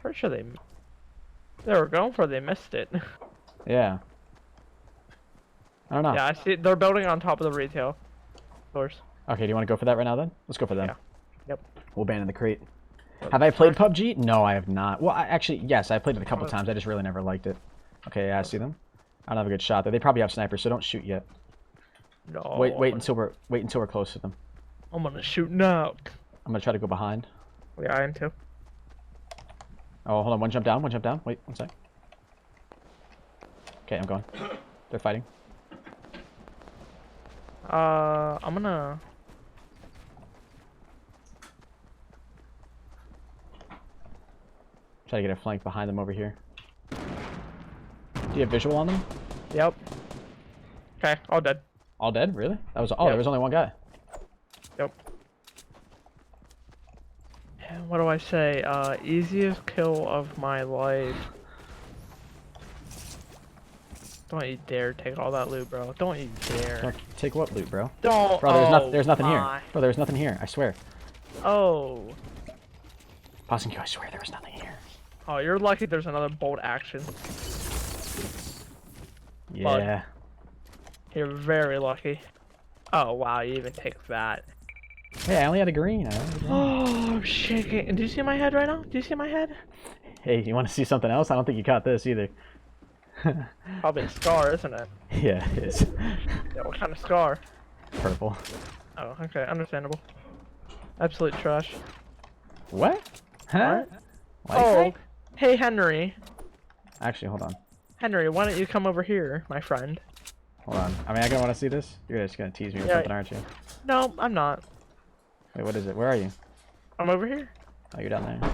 Pretty sure they were going for it, they missed it. Yeah. I don't know. Yeah, I see. They're building on top of the retail stores. Okay, do you want to go for that right now then? Let's go for them. Yeah. Yep. We'll ban in the crate. Have I played PUBG? No, I have not. Well, actually, yes, I played it a couple times. I just really never liked it. Okay, yeah, I see them. I don't have a good shot there. They probably have snipers, so don't shoot yet. No. Wait until we're close to them. I'm gonna shoot now. I'm gonna try to go behind. Yeah, I am too. Oh, hold on. One jump down. Wait, one sec. Okay, I'm going. They're fighting. I'm gonna... Try to get a flank behind them over here. Do you have visual on them? Yep. Okay, all dead. All dead? Really? That was Yep. There was only one guy. Yep. And what do I say? Easiest kill of my life. Don't you dare take all that loot, bro. Don't you dare. Don't take what loot, bro? Don't. Bro, there's nothing here. Bro, there's nothing here. I swear. Oh. Passing you, I swear there was nothing here. Oh, you're lucky there's another bolt action. Yeah. You're very lucky. Oh, wow, you even take that. Hey, I only had a green. Oh, shit. Do you see my head right now? Do you see my head? Hey, you want to see something else? I don't think you caught this either. Probably a scar, isn't it? Yeah, it is. Yeah, what kind of scar? Purple. Oh, okay, understandable. Absolute trash. What? Huh? What? Oh, hey Henry. Actually, hold on. Henry, why don't you come over here, my friend? Hold on. I mean, I want to see this. You're just gonna tease me with something, aren't you? No, I'm not. Wait, what is it? Where are you? I'm over here. Oh, you're down there.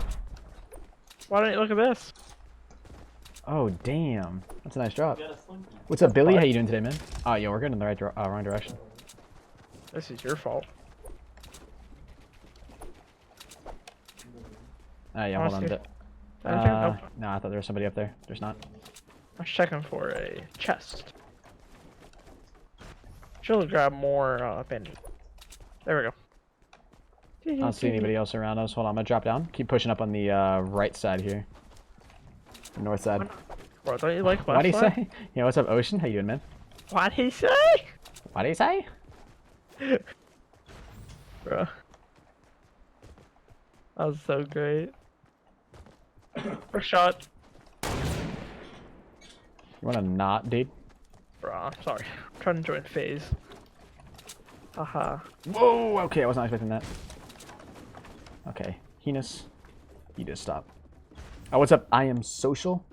Why don't you look at this? Oh, damn. That's a nice drop. What's up, Billy? How you doing today, man? Oh, yeah, we're going in the wrong direction. This is your fault. Yeah, hold on. Nope. No, I thought there was somebody up there. There's not. I was checking for a chest. Should grab more bandages. There we go. I don't see anybody else around us. Hold on, I'm gonna drop down. Keep pushing up on the right side here. The north side. Bro, don't you like What'd he say? Yeah, what's up, Ocean? How you doing, man? What'd he say? What'd he say? Bro. That was so great. First shot. You wanna not, dude? Bro, I'm sorry. I'm trying to join phase. Haha. Whoa, okay, I was not expecting that. Okay, Henis, you just stop. Oh, what's up? I am social.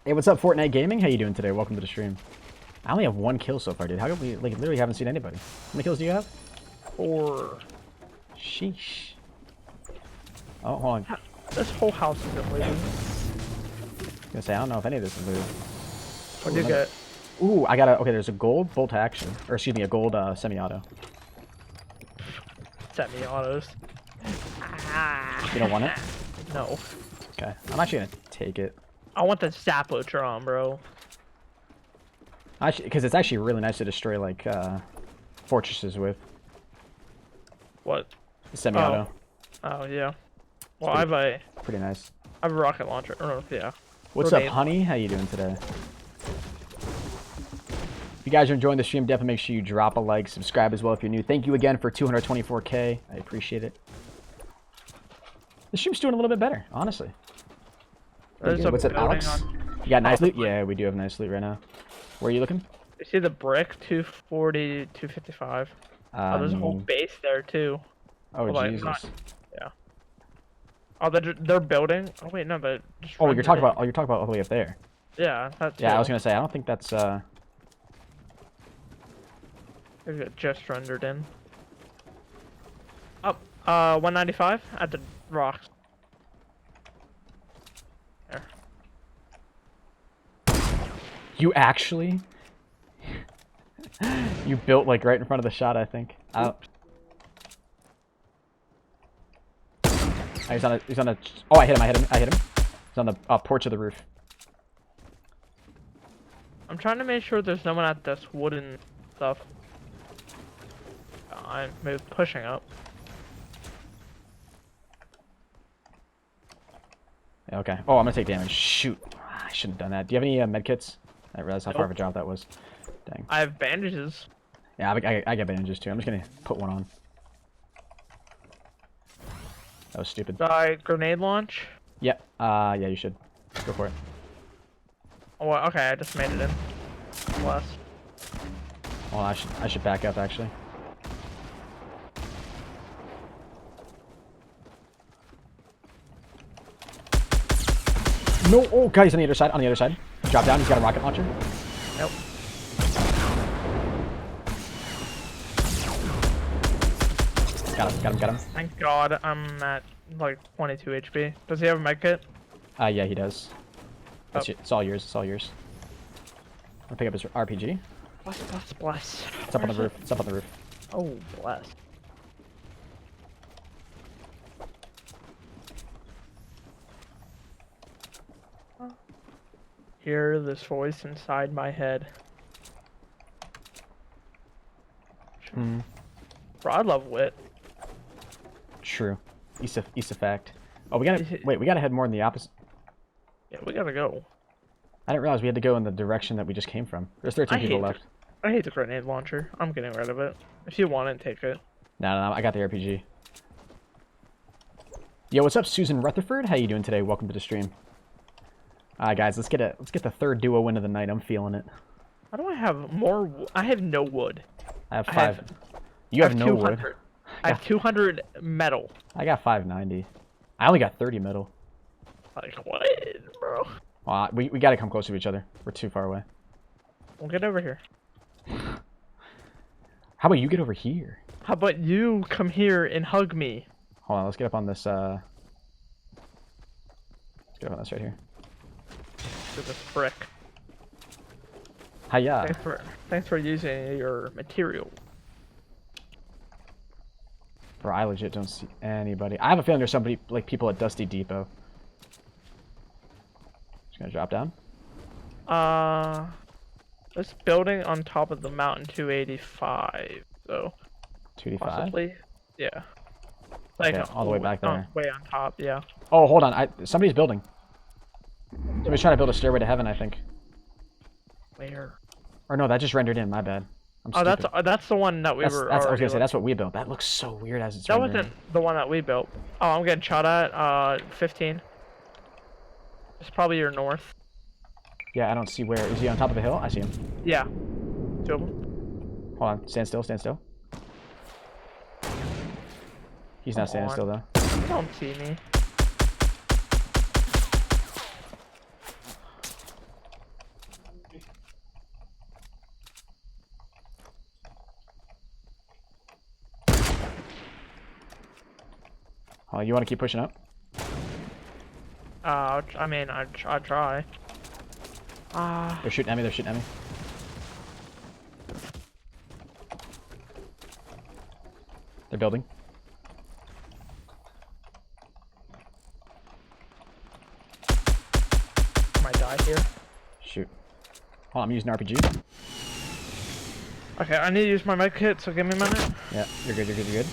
Hey, what's up, Fortnite Gaming? How you doing today? Welcome to the stream. I only have one kill so far, dude. How come we literally haven't seen anybody? How many kills do you have? 4. Sheesh. Oh, hold on. This whole house is looted. I was gonna say, I don't know if any of this is looted. What'd you get? Ooh, I got a... Okay, there's a gold bolt action. Or, excuse me, a gold semi-auto. Semi-autos. You don't want it? No. Okay. I'm actually gonna take it. I want the Zapotron, bro. Actually, because it's actually really nice to destroy, like, fortresses with. What? The semi-auto. Oh, yeah. Well, I have a... Pretty nice. I have a rocket launcher. Or, yeah. What's up, honey? How you doing today? If you guys are enjoying the stream, definitely make sure you drop a like, subscribe as well if you're new. Thank you again for 224K. I appreciate it. The stream's doing a little bit better, honestly. What's up, Alex? You got nice loot? Yeah, we do have nice loot right now. Where are you looking? You see the brick? 240, 255. Oh, there's a whole base there, too. Oh, Jesus. Yeah. Oh, they're building? Oh, wait, no, but... Oh, you're talking about all the way up there. Yeah, that's... Yeah, I was gonna say, I don't think that's, It just rendered in. Up, 195 at the rocks. There. You actually? You built like right in front of the shot, I think. Oh, he's on a. Oh, I hit him. He's on the porch of the roof. I'm trying to make sure there's no one at this wooden stuff. I'm pushing up. Okay. Oh, I'm gonna take damage. Shoot. I shouldn't have done that. Do you have any medkits? I didn't realize how far of a drop that was. Dang. I have bandages. Yeah, I got bandages too. I'm just gonna put one on. That was stupid. Grenade launch? Yeah. Yeah, you should. Go for it. Oh, okay, I just made it in. Bless. Well, I should back up actually. No! Oh, God, he's on the other side. On the other side. Drop down. He's got a rocket launcher. Nope. Got him. Thank God I'm at like 22 HP. Does he have a medkit? Yeah, he does. That's it. It's all yours. It's all yours. I'll pick up his RPG. Bless. It's up on the roof. It's up on the roof. Oh, bless. Hear this voice inside my head. Hmm. Bro, I love wit. True. Issa fact. Oh, we gotta wait. We gotta head more in the opposite. Yeah, we gotta go. I didn't realize we had to go in the direction that we just came from. There's 13 people left. I hate the grenade launcher. I'm getting rid of it. If you want it, take it. No, I got the RPG. Yo, what's up, Susan Rutherford? How you doing today? Welcome to the stream. Alright, guys, let's get the third duo win of the night. I'm feeling it. How do I have more? I have no wood. I have 5. You have no wood. I have 200 metal. I got 590. I only got 30 metal. Like what, bro? Well, we gotta come closer to each other. We're too far away. Well, get over here. How about you get over here? How about you come here and hug me? Hold on, let's get up on this. Let's get up on this right here. To this brick. Hiya. Thanks for using your material. Bro, I legit don't see anybody. I have a feeling there's somebody, like people at Dusty Depot. Just gonna drop down. This building on top of the mountain 285. So. 285. Possibly. Yeah. Like okay, all the way back there. Way on top. Yeah. Oh, hold on. Somebody's building. Somebody's trying to build a stairway to heaven, I think. Where? Or no, that just rendered in. My bad. I'm oh, stupid. that's the one that we were. I was gonna say that's what we built. That looks so weird as it's. That rendering. wasn't the one that we built. Oh, I'm getting shot at. 15. It's probably your north. Yeah, I don't see where. Is he on top of the hill? I see him. Yeah. 2 of them. Hold on. Stand still. Stand still. He's not standing still though. You don't see me. Oh, you want to keep pushing up? I mean, I'd try. They're shooting at me. They're shooting at me. They're building. I might die here. Shoot. Hold on, I'm using RPG. Okay, I need to use my med kit, so give me a minute. Yeah, you're good. You're good. You're good.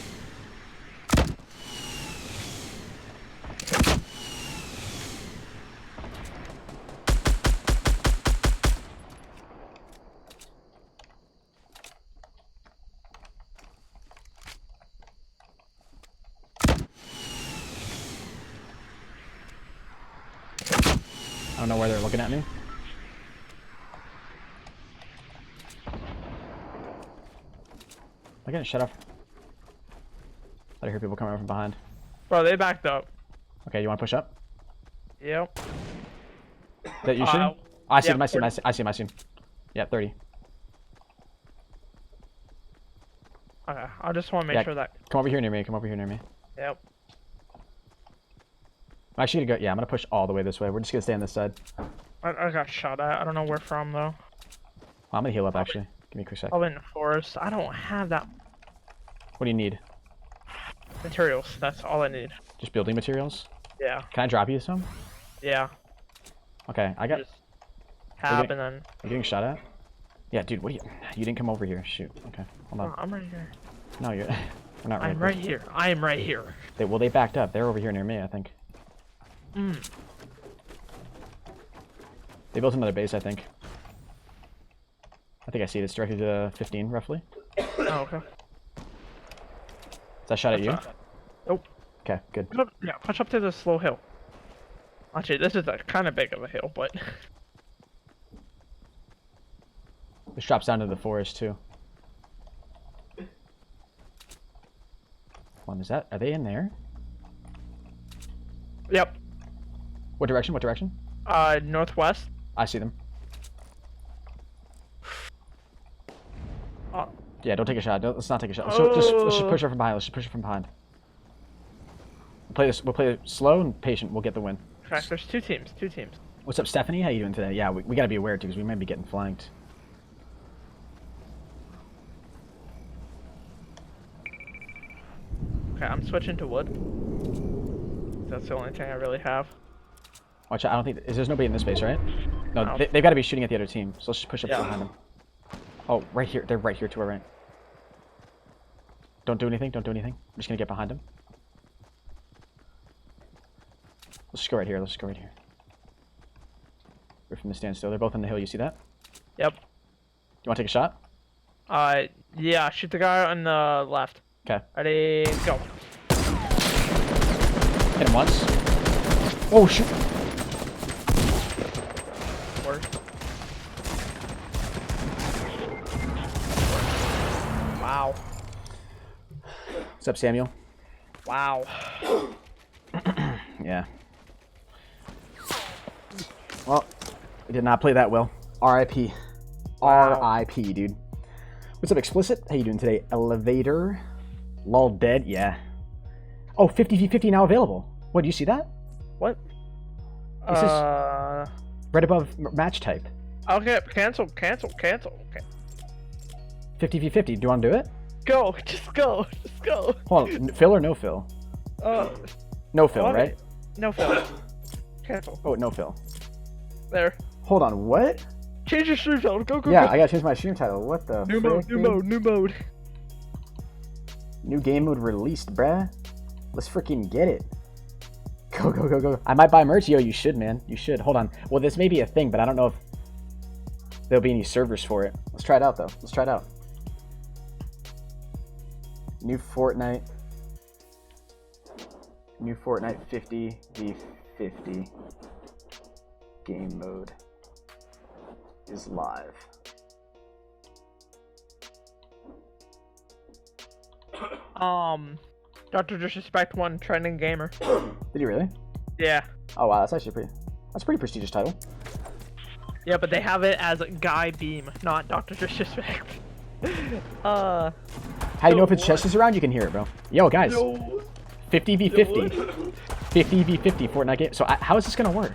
I don't know where they're looking at me. I'm getting shut off. I hear people coming from behind. Bro, they backed up. Okay, you want to push up? Yep. That you should? Oh, I see yeah, him. I see him. Yeah, 30. Okay, I just want to make sure that. Come over here near me. Come over here near me. Yep. I'm actually gonna go. Yeah, I'm gonna push all the way this way. We're just gonna stay on this side. I got shot at. I don't know where from though. I'm gonna heal up actually. Give me a quick sec. I'm in the forest. I don't have that What do you need? materials. That's all I need. Just building materials? Yeah. Can I drop you some? Yeah. Okay, I got. Just tab and then. You getting shot at? Yeah, dude. What are you? You didn't come over here. Shoot. Okay, hold on. Oh, I'm right here. No, you're. We're not right. I'm right here. I am right here. Well, they backed up. They're over here near me, I think. They built another base, I think. I see it. It's directed to 15, roughly. Oh, okay. Is that shot at you? Nope. Okay, good. Yeah, push up to the slow hill. Actually, this is a kind of big of a hill, but... This drops down to the forest, too. Hold on, is that... Are they in there? Yep. What direction? What direction? Northwest. I see them. Yeah, don't take a shot. Let's not take a shot. So let's just push her from behind. Let's just push her from behind. We'll play it slow and patient. We'll get the win. Okay, there's two teams. What's up, Stephanie? How you doing today? Yeah, we gotta be aware too, because we might be getting flanked. Okay, I'm switching to wood. That's the only thing I really have. Watch out! I don't think there's nobody in this base, right? No, No. they've got to be shooting at the other team. So let's just push up Yeah. behind them. Oh, right here. They're right here to our right. Don't do anything. Don't do anything. I'm just gonna get behind them. Let's just go right here. Let's just go right here. We're from the standstill. They're both on the hill. You see that? Yep. Do you want to take a shot? Yeah, shoot the guy on the left. Okay. Ready, go. Hit him once. Oh shoot! Wow. What's up, Samuel? Wow. Yeah. Well, we did not play that well. R.I.P. Wow. R.I.P. dude. What's up, Explicit? How you doing today? Elevator. Lol dead. Yeah. Oh, 50v50 now available. What, do you see that? What? This is right above match type. Okay, cancel. Okay. 50v50. Do you want to do it? Go. Just go. Hold on. Fill or no fill? No fill, right? No fill. Cancel. Oh, no fill. There. Hold on. What? Change your stream title. Go. Yeah, I gotta change my stream title. What the? New mode. New game mode released, bruh. Let's freaking get it. Go. I might buy merch. Yo, you should, man. You should. Hold on. Well, this may be a thing, but I don't know if there'll be any servers for it. Let's try it out, though. Let's try it out. New Fortnite 50v50 game mode is live. Dr. Disrespect 1 trending gamer. Did you really? Yeah. Oh wow, that's actually that's a pretty prestigious title. Yeah, but they have it as Guy Beam, not Dr. Disrespect. How do you know if it's chest is around? You can hear it, bro. Yo, guys. 50v50. 50v50 Fortnite game. So how is this gonna work?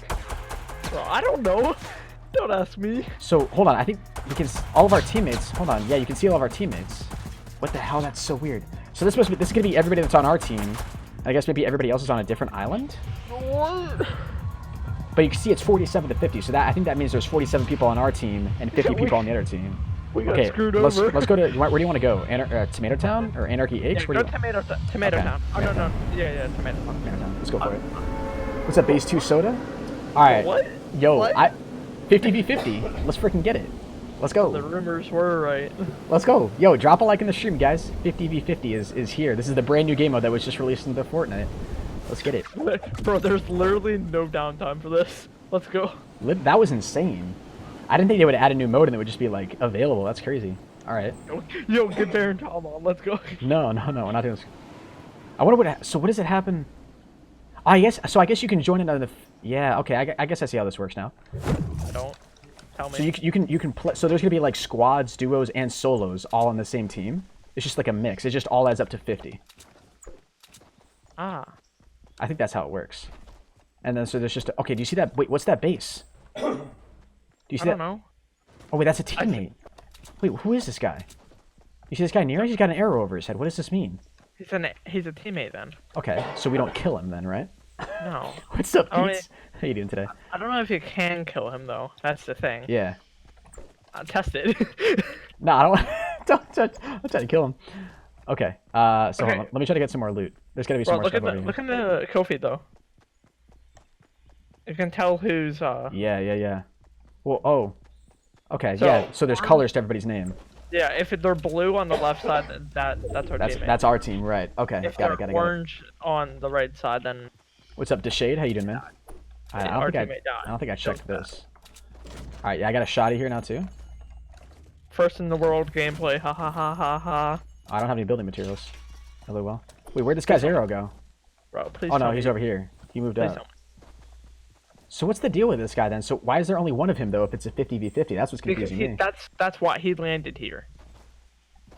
Bro, I don't know. Don't ask me. So hold on, I think we can all of our teammates. Hold on, yeah, you can see all of our teammates. What the hell? That's so weird. So this is gonna be everybody that's on our team. I guess maybe everybody else is on a different island. What? But you can see it's 47 to 50. So I think that means there's 47 people on our team and 50 people on the other team. We got screwed over. Let's go to. Where do you want to go? Tomato Town or Anarchy H? Yeah, Where go Tomato Town. Oh no. Yeah, Tomato Town. Tomato Town. Let's go for it. What's up, Base 2 Soda? All right. What? Yo, What? 50v50. Let's freaking get it. Let's go. The rumors were right. Let's go. Yo, drop a like in the stream, guys. 50v50 is here. This is the brand new game mode that was just released into Fortnite. Let's get it. Bro, there's literally no downtime for this. Let's go. That was insane. I didn't think they would add a new mode and it would just be like available. That's crazy. All right. Yo, get Baron Tom on. Let's go. No. We're not doing this. I wonder what. So what does it happen? I guess. So I guess you can join it on the. Yeah. Okay. I guess I see how this works now. I don't. Tell me. So you can play. So there's gonna be like squads, duos, and solos all on the same team. It's just like a mix. It just all adds up to 50. Ah. I think that's how it works. And then so there's just okay. Do you see that? Wait, what's that base? Do you see I that? don't know. Oh wait, that's a teammate. Wait, who is this guy? You see this guy near us? He's got an arrow over his head. What does this mean? He's a teammate then. Okay, so we don't kill him then, right? No. What's up, I Pete? How you doing today? I don't know if you can kill him though. That's the thing. Yeah. Test it. No, I don't. I'm trying to kill him. Okay. So hold on. Let me try to get some more loot. There's gotta be some more stuff over here. Look in the kill feed though. You can tell who's Yeah. Well, oh. Okay, So, yeah. So there's colors to everybody's name. Yeah, if they're blue on the left side, that's our teammate. That's our team, right? Okay. If Got they're it. orange on the right side, then What's up, Deshade? How you doing, man? I don't think I checked this. All right, yeah, I got a shotty here now too. first in the world gameplay. Ha ha ha ha ha. I don't have any building materials. Hello, well. Wait, where'd this guy's arrow go? Bro, please. Oh no, he's over here. He moved up. So what's the deal with this guy then? So why is there only one of him though if it's a 50v50? That's what's confusing me. That's why he landed here.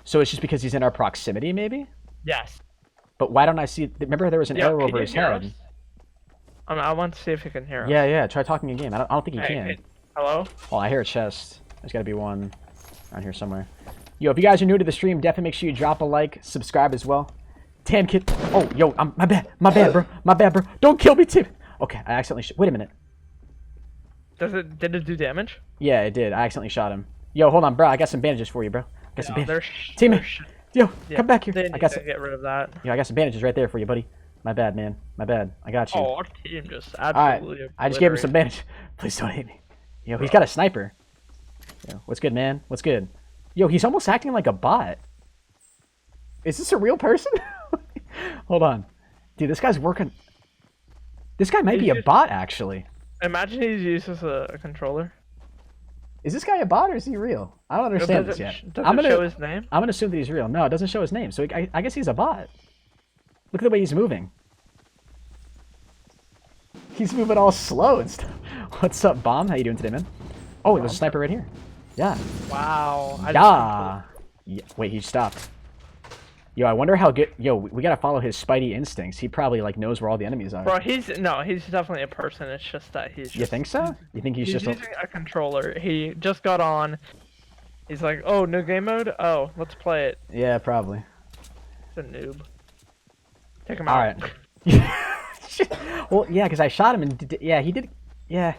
So it's just because he's in our proximity, maybe? Yes. But why don't I see? Remember there was an arrow over his head. I want to see if he can hear us. Yeah. Try talking in game. I don't think he can. Hey, hello? Oh, I hear a chest. There's got to be one around here somewhere. Yo, if you guys are new to the stream, definitely make sure you drop a like, subscribe as well. Tan Kid. Oh, yo, my bad, bro. My bad, bro. Don't kill me, Tim. Okay, I accidentally. Wait a minute. Did it do damage? Yeah, it did. I accidentally shot him. Yo, hold on, bro. I got some bandages for you, bro. I got some bandages. Teammate. Yo, come back here. I got to get rid of that. Yo, I got some bandages right there for you, buddy. My bad, man. My bad. I got you. Oh, our team just absolutely. Alright, I just gave him some bandages. Please don't hit me. Yo, he's got a sniper. Yo, what's good, man? What's good? Yo, he's almost acting like a bot. Is this a real person? Hold on. Dude, this guy's working. This guy might be a bot, actually. Imagine he's used as a controller. Is this guy a bot or is he real? I don't understand this yet. Does it show his name? I'm gonna assume that he's real. No, it doesn't show his name. So I guess he's a bot. Look at the way he's moving. He's moving all slow and stuff. What's up, Bomb? How you doing today, man? Oh, there's a sniper right here. Yeah. Wow. Yeah. Wait, he stopped. Yo, I wonder how good. Yo, we gotta follow his spidey instincts. He probably like knows where all the enemies are. Bro, he's definitely a person. It's just that he's. Just, you think so? You think he's just using a controller? He just got on. He's like, oh, new game mode. Oh, let's play it. Yeah, probably. He's a noob. Take him out. All right. Well, yeah, because I shot him and yeah, he did. Yeah.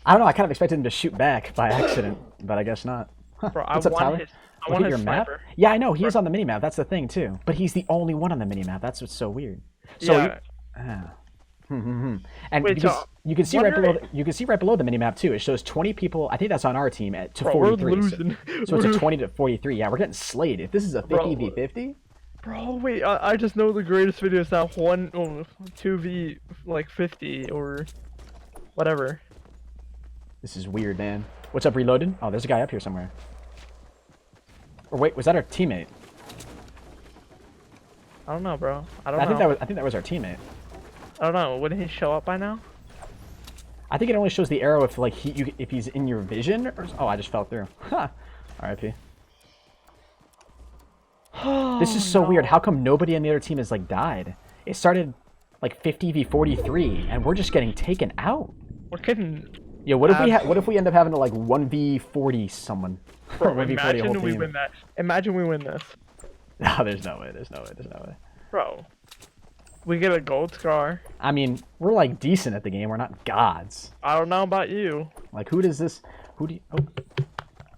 I don't know. I kind of expected him to shoot back by accident, but I guess not. Huh. Bro, What's up, Tyler? I want his sniper. Yeah, I know. He is on the minimap. That's the thing, too. But he's the only one on the minimap. That's what's so weird. So yeah. And wait, because you can see right below the minimap, too. It shows 20 people. I think that's on our team to 43. We're losing. So it's a 20 to 43. Yeah, we're getting slayed. If this is a 50v50. Bro, wait. I just know the greatest video is now 2v like 50 or whatever. This is weird, man. What's up, Reloaded? Oh, there's a guy up here somewhere. Or wait, was that our teammate? I don't know, bro. I think that was our teammate. I don't know. Wouldn't he show up by now? I think it only shows the arrow if like if he's in your vision. Or, oh, I just fell through. Huh. R.I.P. This is so weird. How come nobody on the other team has like died? It started like 50v43, and we're just getting taken out. We're getting. Yeah, what if we end up having to like 1v40 someone? Bro, imagine we win that. Imagine we win this. No, there's no way. There's no way. Bro, we get a gold scar. I mean, we're like decent at the game. We're not gods. I don't know about you. Like, who does this? Who do you? Oh.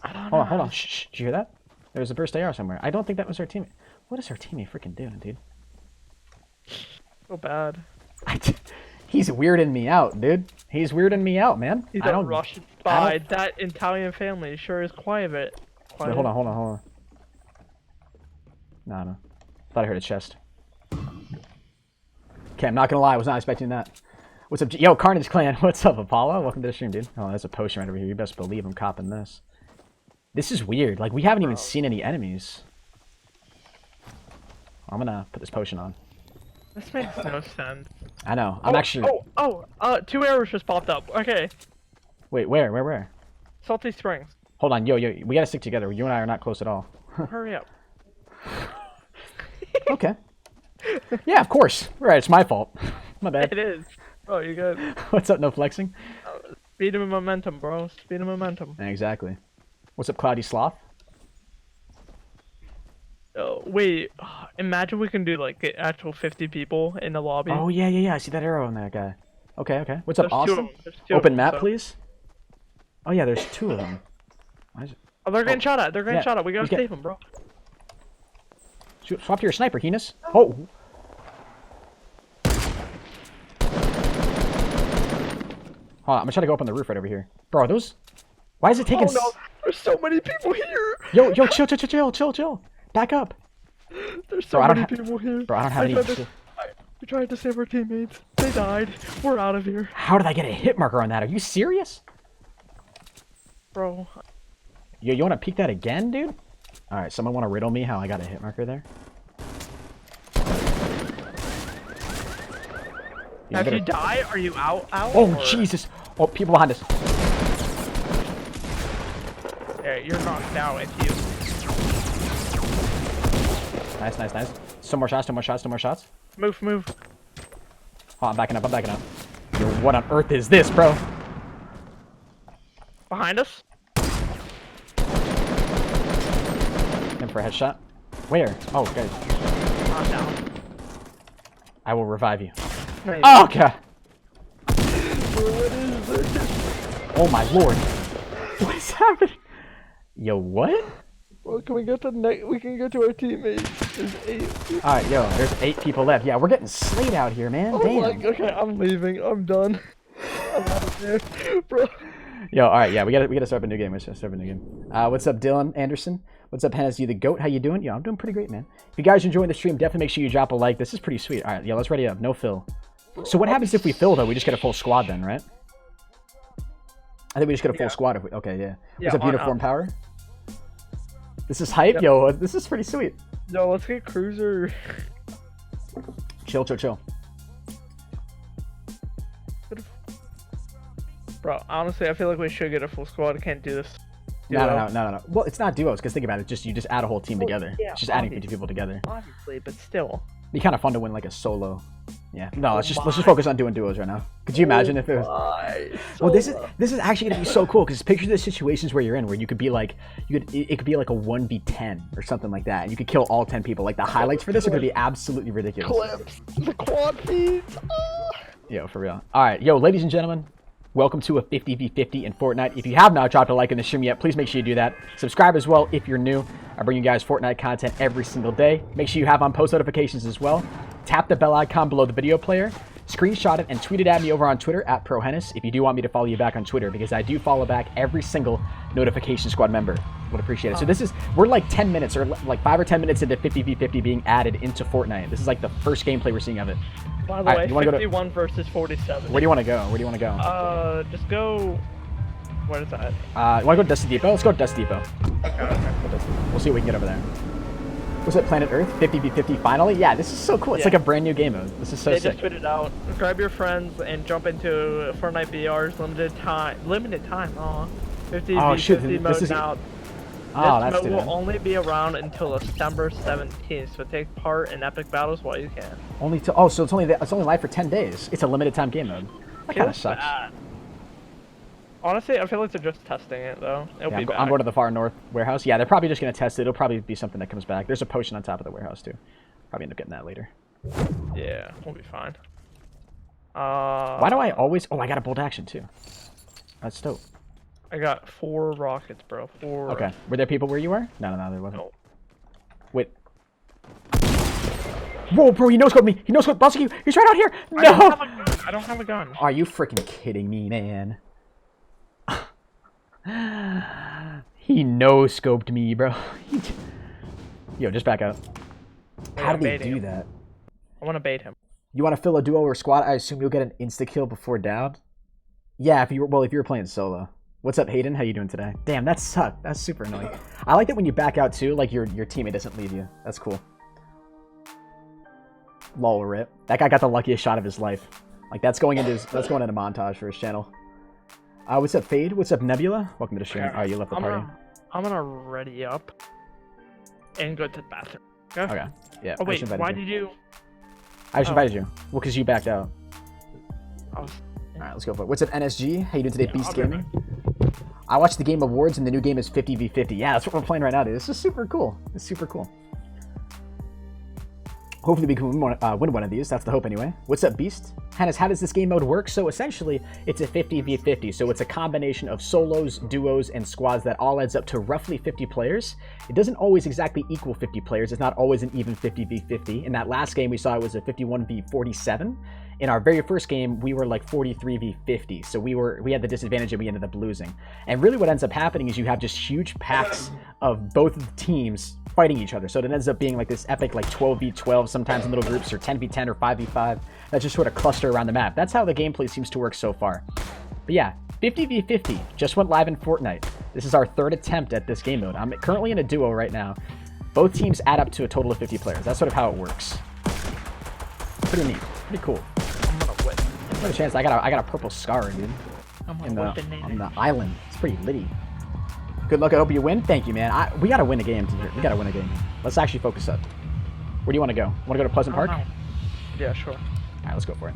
I don't know. Hold on. Shh. Did you hear that? There was a burst AR somewhere. I don't think that was our teammate. What is our teammate freaking doing, dude? So bad. He's weirding me out, dude. He's weirding me out, man. He's a Russian spy. That Italian family sure is quiet. Wait, hold on. No. Thought I heard a chest. Okay, I'm not gonna lie. I was not expecting that. What's up, yo, Carnage Clan? What's up, Apollo? Welcome to the stream, dude. Oh, there's a potion right over here. You best believe I'm copping this. This is weird. Like, we haven't even seen any enemies. I'm gonna put this potion on. This makes no sense. I know. I'm actually. Two arrows just popped up. Okay. Wait, where? Salty Springs. Hold on, yo, we gotta stick together. You and I are not close at all. Hurry up. Okay. Yeah, of course. Right, it's my fault. My bad. It is. Oh, you good? What's up, no flexing? Speed and momentum, bro. Speed and momentum. Exactly. What's up, Cloudy Sloth? Oh, wait. Imagine we can do like get actual 50 people in the lobby. Oh yeah. I see that arrow on that guy. Okay. What's up, There's two of Austin? them. There's two of Open them, map, so- please. Oh yeah, there's 2 of them. Oh, they're getting shot at. They're getting yeah, shot at. We gotta he's save them, bro. Swap to your sniper, Henis. Oh. Hold on, I'm gonna try to go up on the roof right over here. Bro, are those... Why is it taking... Oh no, there's so many people here. Yo, chill. Back up. There's so Bro, many people here. Bro, I don't have any... We tried to save our teammates. They died. We're out of here. How did I get a hit marker on that? Are you serious? Bro. Yo, you wanna peek that again, dude? Alright, someone wanna riddle me how I got a hit marker there? Yeah, If you die, are you out? Oh, or... Jesus. Oh, people behind us. Yeah, you're knocked out if you... Nice. Some more shots. Move. Oh, I'm backing up. Yo, what on earth is this, bro? Behind us? In for a headshot. Where? Oh, guys. Knocked down. I will revive you. Nice. Oh, God. What is this? Oh, my lord. What is happening? Yo, what? Well, can we get to we can get to our teammates. There's 8. Alright, yo, there's 8 people left. Yeah, we're getting slayed out here, man. Oh Damn. okay, I'm leaving. I'm done. I'm out of here, bro. Yo, alright, yeah, we gotta start a new game. What's up, Dylan Anderson? What's up, Hennis? You the GOAT? How you doing? Yeah, I'm doing pretty great, man. If you guys are enjoying the stream, definitely make sure you drop a like. This is pretty sweet. Alright, yeah, let's ready up. No fill. So what happens if we fill, though? We just get a full squad then, right? I think we just get a full squad if we... Okay, yeah. What's up, Uniform Power? This is hype? Yep. Yo, this is pretty sweet. Yo, let's get Cruiser. Chill. Bro, honestly, I feel like we should get a full squad. I can't do this. No. Well, it's not duos, because think about it. You just add a whole team together. Yeah, it's just adding 50 people together. Obviously, but still. It'd be kind of fun to win like a solo. Yeah. No, let's just focus on doing duos right now. Could you imagine if it was... Well, this is actually gonna be so cool, because picture the situations where you're in, where you could be like, it could be like a 1v10 or something like that, and you could kill all 10 people. Like the highlights for this are gonna be absolutely ridiculous. Clips, the quad feeds. Yo, for real. All right, yo, ladies and gentlemen. Welcome to a 50v50 in Fortnite. If you have not dropped a like in the stream yet, please make sure you do that. Subscribe as well if you're new. I bring you guys Fortnite content every single day. Make sure you have on post notifications as well. Tap the bell icon below the video player. Screenshot it and tweet it at me over on Twitter at proHype if you do want me to follow you back on Twitter, because I do follow back every single notification squad member. Would appreciate it. So we're like 10 minutes or like 5 or 10 minutes into 50v50 being added into Fortnite. This is like the first gameplay we're seeing of it. By the way, 51 versus 47. Where do you want to go? Just go... What is that? You want to go to Dusty Depot? Let's go to Dusty Depot. Okay. We'll see what we can get over there. What's it, Planet Earth? 50v50 finally? Yeah, this is so cool. It's like a brand new game mode. This is so sick. They just tweeted out. Grab your friends and jump into Fortnite BR's limited time. Aw. 50v50 mode now. This mode will only be around until December 17th, so take part in epic battles while you can. So it's only live for 10 days. It's a limited time game mode. That kind of sucks. Bad. Honestly, I feel like they're just testing it though. I'm going to the far north warehouse. Yeah, they're probably just going to test it. It'll probably be something that comes back. There's a potion on top of the warehouse too. Probably end up getting that later. Yeah, we'll be fine. Why do I always... Oh, I got a bolt action too. That's dope. I got 4 rockets, bro. 4. Okay. Were there people where you were? No, there wasn't. No. Wait. Whoa, bro, he no-scoped me. He no-scoped. Bossy, he's right out here. No! I don't have a gun. Are you freaking kidding me, man? He no-scoped me, bro. Yo, just back up. How did he do that? I want to bait him. You want to fill a duo or squad? I assume you'll get an insta-kill before down? Yeah, if you were playing solo. What's up, Hayden? How you doing today? Damn, that sucked. That's super annoying. I like that when you back out too, like your teammate doesn't leave you. That's cool. Lol, rip. That guy got the luckiest shot of his life. Like that's going into montage for his channel. What's up, Fade? What's up, Nebula? Welcome to the stream. Oh, you left the party. I'm gonna ready up and go to the bathroom. Okay. Yeah. Oh wait, why did you? I just invited you. Well, because you backed out. All right, let's go for it. What's up, NSG? How you doing today, Beast I'll be right Gaming? I watched the Game Awards, and the new game is 50v50. Yeah, that's what we're playing right now, dude. This is super cool. It's super cool. Hopefully we can win one of these. That's the hope anyway. What's up, Beast? Hannes, how does this game mode work? So essentially, it's a 50v50. So it's a combination of solos, duos, and squads that all adds up to roughly 50 players. It doesn't always exactly equal 50 players. It's not always an even 50v50. In that last game, we saw it was a 51v47. In our very first game, we were like 43v50. So we had the disadvantage and we ended up losing. And really what ends up happening is you have just huge packs of both of the teams fighting each other. So it ends up being like this epic like 12v12, sometimes in little groups, or 10v10 or 5v5 that just sort of cluster around the map. That's how the gameplay seems to work so far. But yeah, 50v50 just went live in Fortnite. This is our third attempt at this game mode. I'm currently in a duo right now. Both teams add up to a total of 50 players. That's sort of how it works. Pretty neat. Pretty cool. I'm gonna win. What a chance. I got a purple scar, dude. I'm On gonna the island. It's pretty litty. Good luck. I hope you win. Thank you, man. We gotta win a game here. We gotta win a game. Let's actually focus up. Where do you want to go? Want to go to Pleasant Park? Yeah, sure. All right, let's go for it.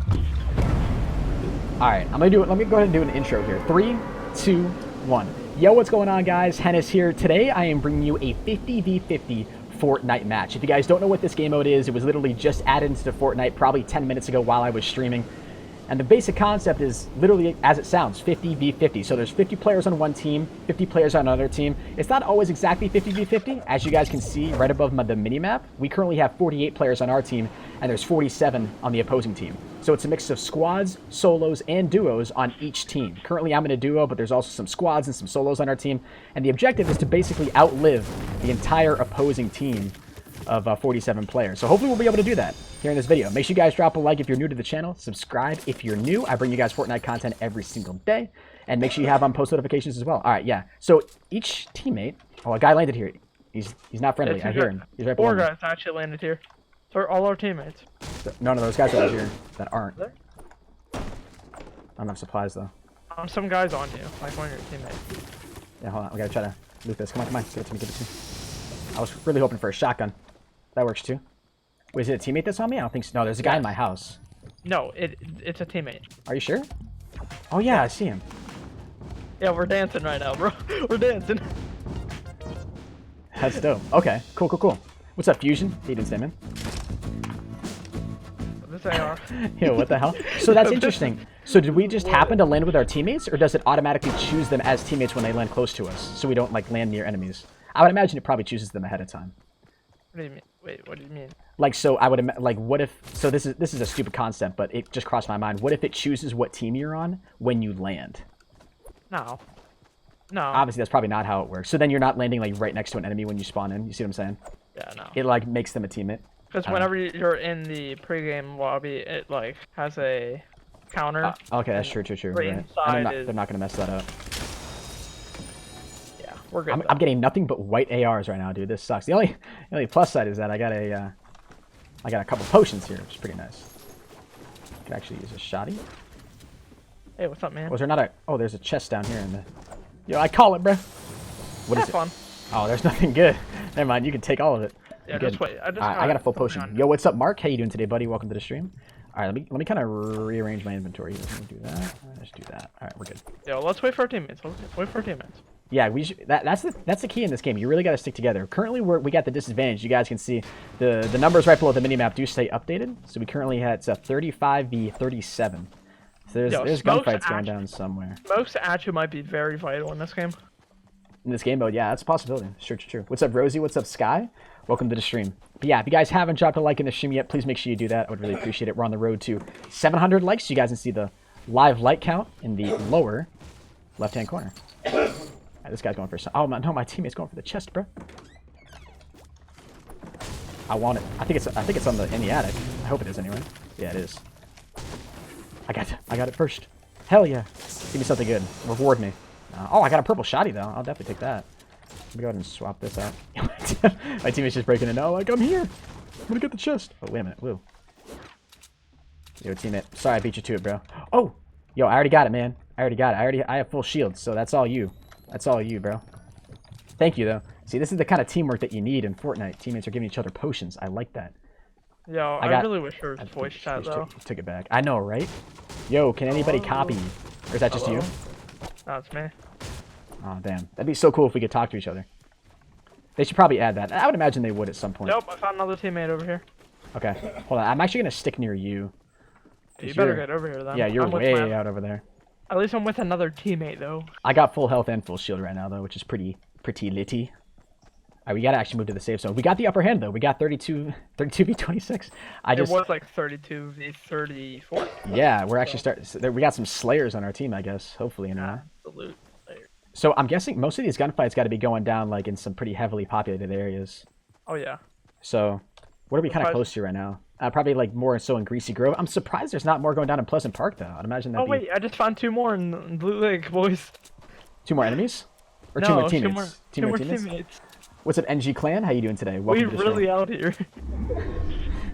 All right, I'm gonna do it. Let me go ahead and do an intro here. 3, 2, 1. Yo, what's going on, guys? Hennis here. Today, I am bringing you a 50v50 Fortnite match. If you guys don't know what this game mode is, it was literally just added into Fortnite probably 10 minutes ago while I was streaming. And the basic concept is literally as it sounds, 50v50. So there's 50 players on one team, 50 players on another team. It's not always exactly 50v50. As you guys can see right above the minimap, we currently have 48 players on our team, and there's 47 on the opposing team. So it's a mix of squads, solos, and duos on each team. Currently I'm in a duo, but there's also some squads and some solos on our team. And the objective is to basically outlive the entire opposing team of 47 players. So hopefully we'll be able to do that here in this video. Make sure you guys drop a like if you're new to the channel. Subscribe if you're new. I bring you guys Fortnite content every single day. And make sure you have on post notifications as well. All right, yeah. So each teammate... Oh, a guy landed here. He's not friendly. I hear him. He's right below me. 4 guys actually landed here. So all our teammates. None of those guys are here that aren't. I don't have supplies, though. Some guys on you, like one of your teammates. Yeah, hold on. We gotta try to loot this. Come on. Give it to me. I was really hoping for a shotgun. That works too. Wait, is it a teammate that's on me? I don't think so. No, there's a guy in my house. No, it's a teammate. Are you sure? Oh yeah, I see him. Yeah, we're dancing right now, bro. We're dancing. That's dope. Okay, cool. What's up, Fusion? How you doing, Simon? This AR. Yo, what the hell? So that's interesting. So did we just happen to land with our teammates, or does it automatically choose them as teammates when they land close to us, so we don't like land near enemies? I would imagine it probably chooses them ahead of time. What do you mean? Wait, what do you mean? Like, so I would like, what if? So this is a stupid concept, but it just crossed my mind. What if it chooses what team you're on when you land? No. Obviously, that's probably not how it works. So then you're not landing like right next to an enemy when you spawn in. You see what I'm saying? Yeah, no. It like makes them a teammate. Because whenever you're in the pregame lobby, it like has a counter. Okay, that's true. Right. And they're not gonna mess that up. Yeah, we're good. I'm getting nothing but white ARs right now, dude. This sucks. The only plus side is that I got a couple potions here, which is pretty nice. Could actually use a shotty. Hey, what's up, man? Was there not a? Oh, there's a chest down here in the. Yo, I call it, bro. What is it? Fun. Oh, there's nothing good. Never mind. You can take all of it. Yeah, just wait. I got a full potion. Yo, what's up, Mark? How you doing today, buddy? Welcome to the stream. All right, let me kind of rearrange my inventory. Let me do that. Let's do that. All right, we're good. Yo, let's wait for our teammates. Yeah, that's the key in this game. You really got to stick together. Currently, we got the disadvantage. You guys can see the numbers right below the minimap do stay updated. So we currently had 35v37. So there's gunfights going down somewhere. Smokes actually might be very vital in this game. In this game mode, yeah, that's a possibility. True. What's up, Rosie? What's up, Sky? Welcome to the stream. But yeah, if you guys haven't dropped a like in the stream yet, please make sure you do that. I would really appreciate it. We're on the road to 700 likes. So you guys can see the live like count in the lower left-hand corner. All right, this guy's going for some. Oh no, my teammate's going for the chest, bro. I want it. I think it's on in the attic. I hope it is anyway. Yeah, it is. I got it first. Hell yeah! Give me something good. Reward me. Oh, I got a purple shotty though. I'll definitely take that. Let me go ahead and swap this out. My teammate's just breaking in. Oh, like I'm here. I'm gonna get the chest. Oh, wait a minute. Woo. Yo, teammate. Sorry, I beat you to it, bro. Oh, yo, I already got it, man. I have full shield, so that's all you. That's all you, bro. Thank you, though. See, this is the kind of teamwork that you need in Fortnite. Teammates are giving each other potions. I like that. Yo, I really wish there was voice chat, though. Took it back. I know, right? Yo, can anybody copy? Or is that just you? No, it's me. Oh, damn. That'd be so cool if we could talk to each other. They should probably add that. I would imagine they would at some point. Nope, I found another teammate over here. Okay. Hold on. I'm actually going to stick near you. You better get over here then. Yeah, you're way out over there. At least I'm with another teammate though. I got full health and full shield right now though, which is pretty litty. Alright, we gotta actually move to the safe zone. We got the upper hand though. We got 32 v 26. It was like 32 v 34. Yeah, we're actually we got some slayers on our team, I guess. Hopefully, you know. Absolute slayer. So I'm guessing most of these gunfights got to be going down like in some pretty heavily populated areas. Oh yeah. So, what are we kind of close to right now? Probably like more so in Greasy Grove. I'm surprised there's not more going down in Pleasant Park though. I'd imagine that. Oh wait, I just found 2 more in Blue Lake, boys. 2 more enemies? Or no, 2 more teammates? 2 more teammates. What's up, NG Clan? How you doing today? Welcome We're really out here.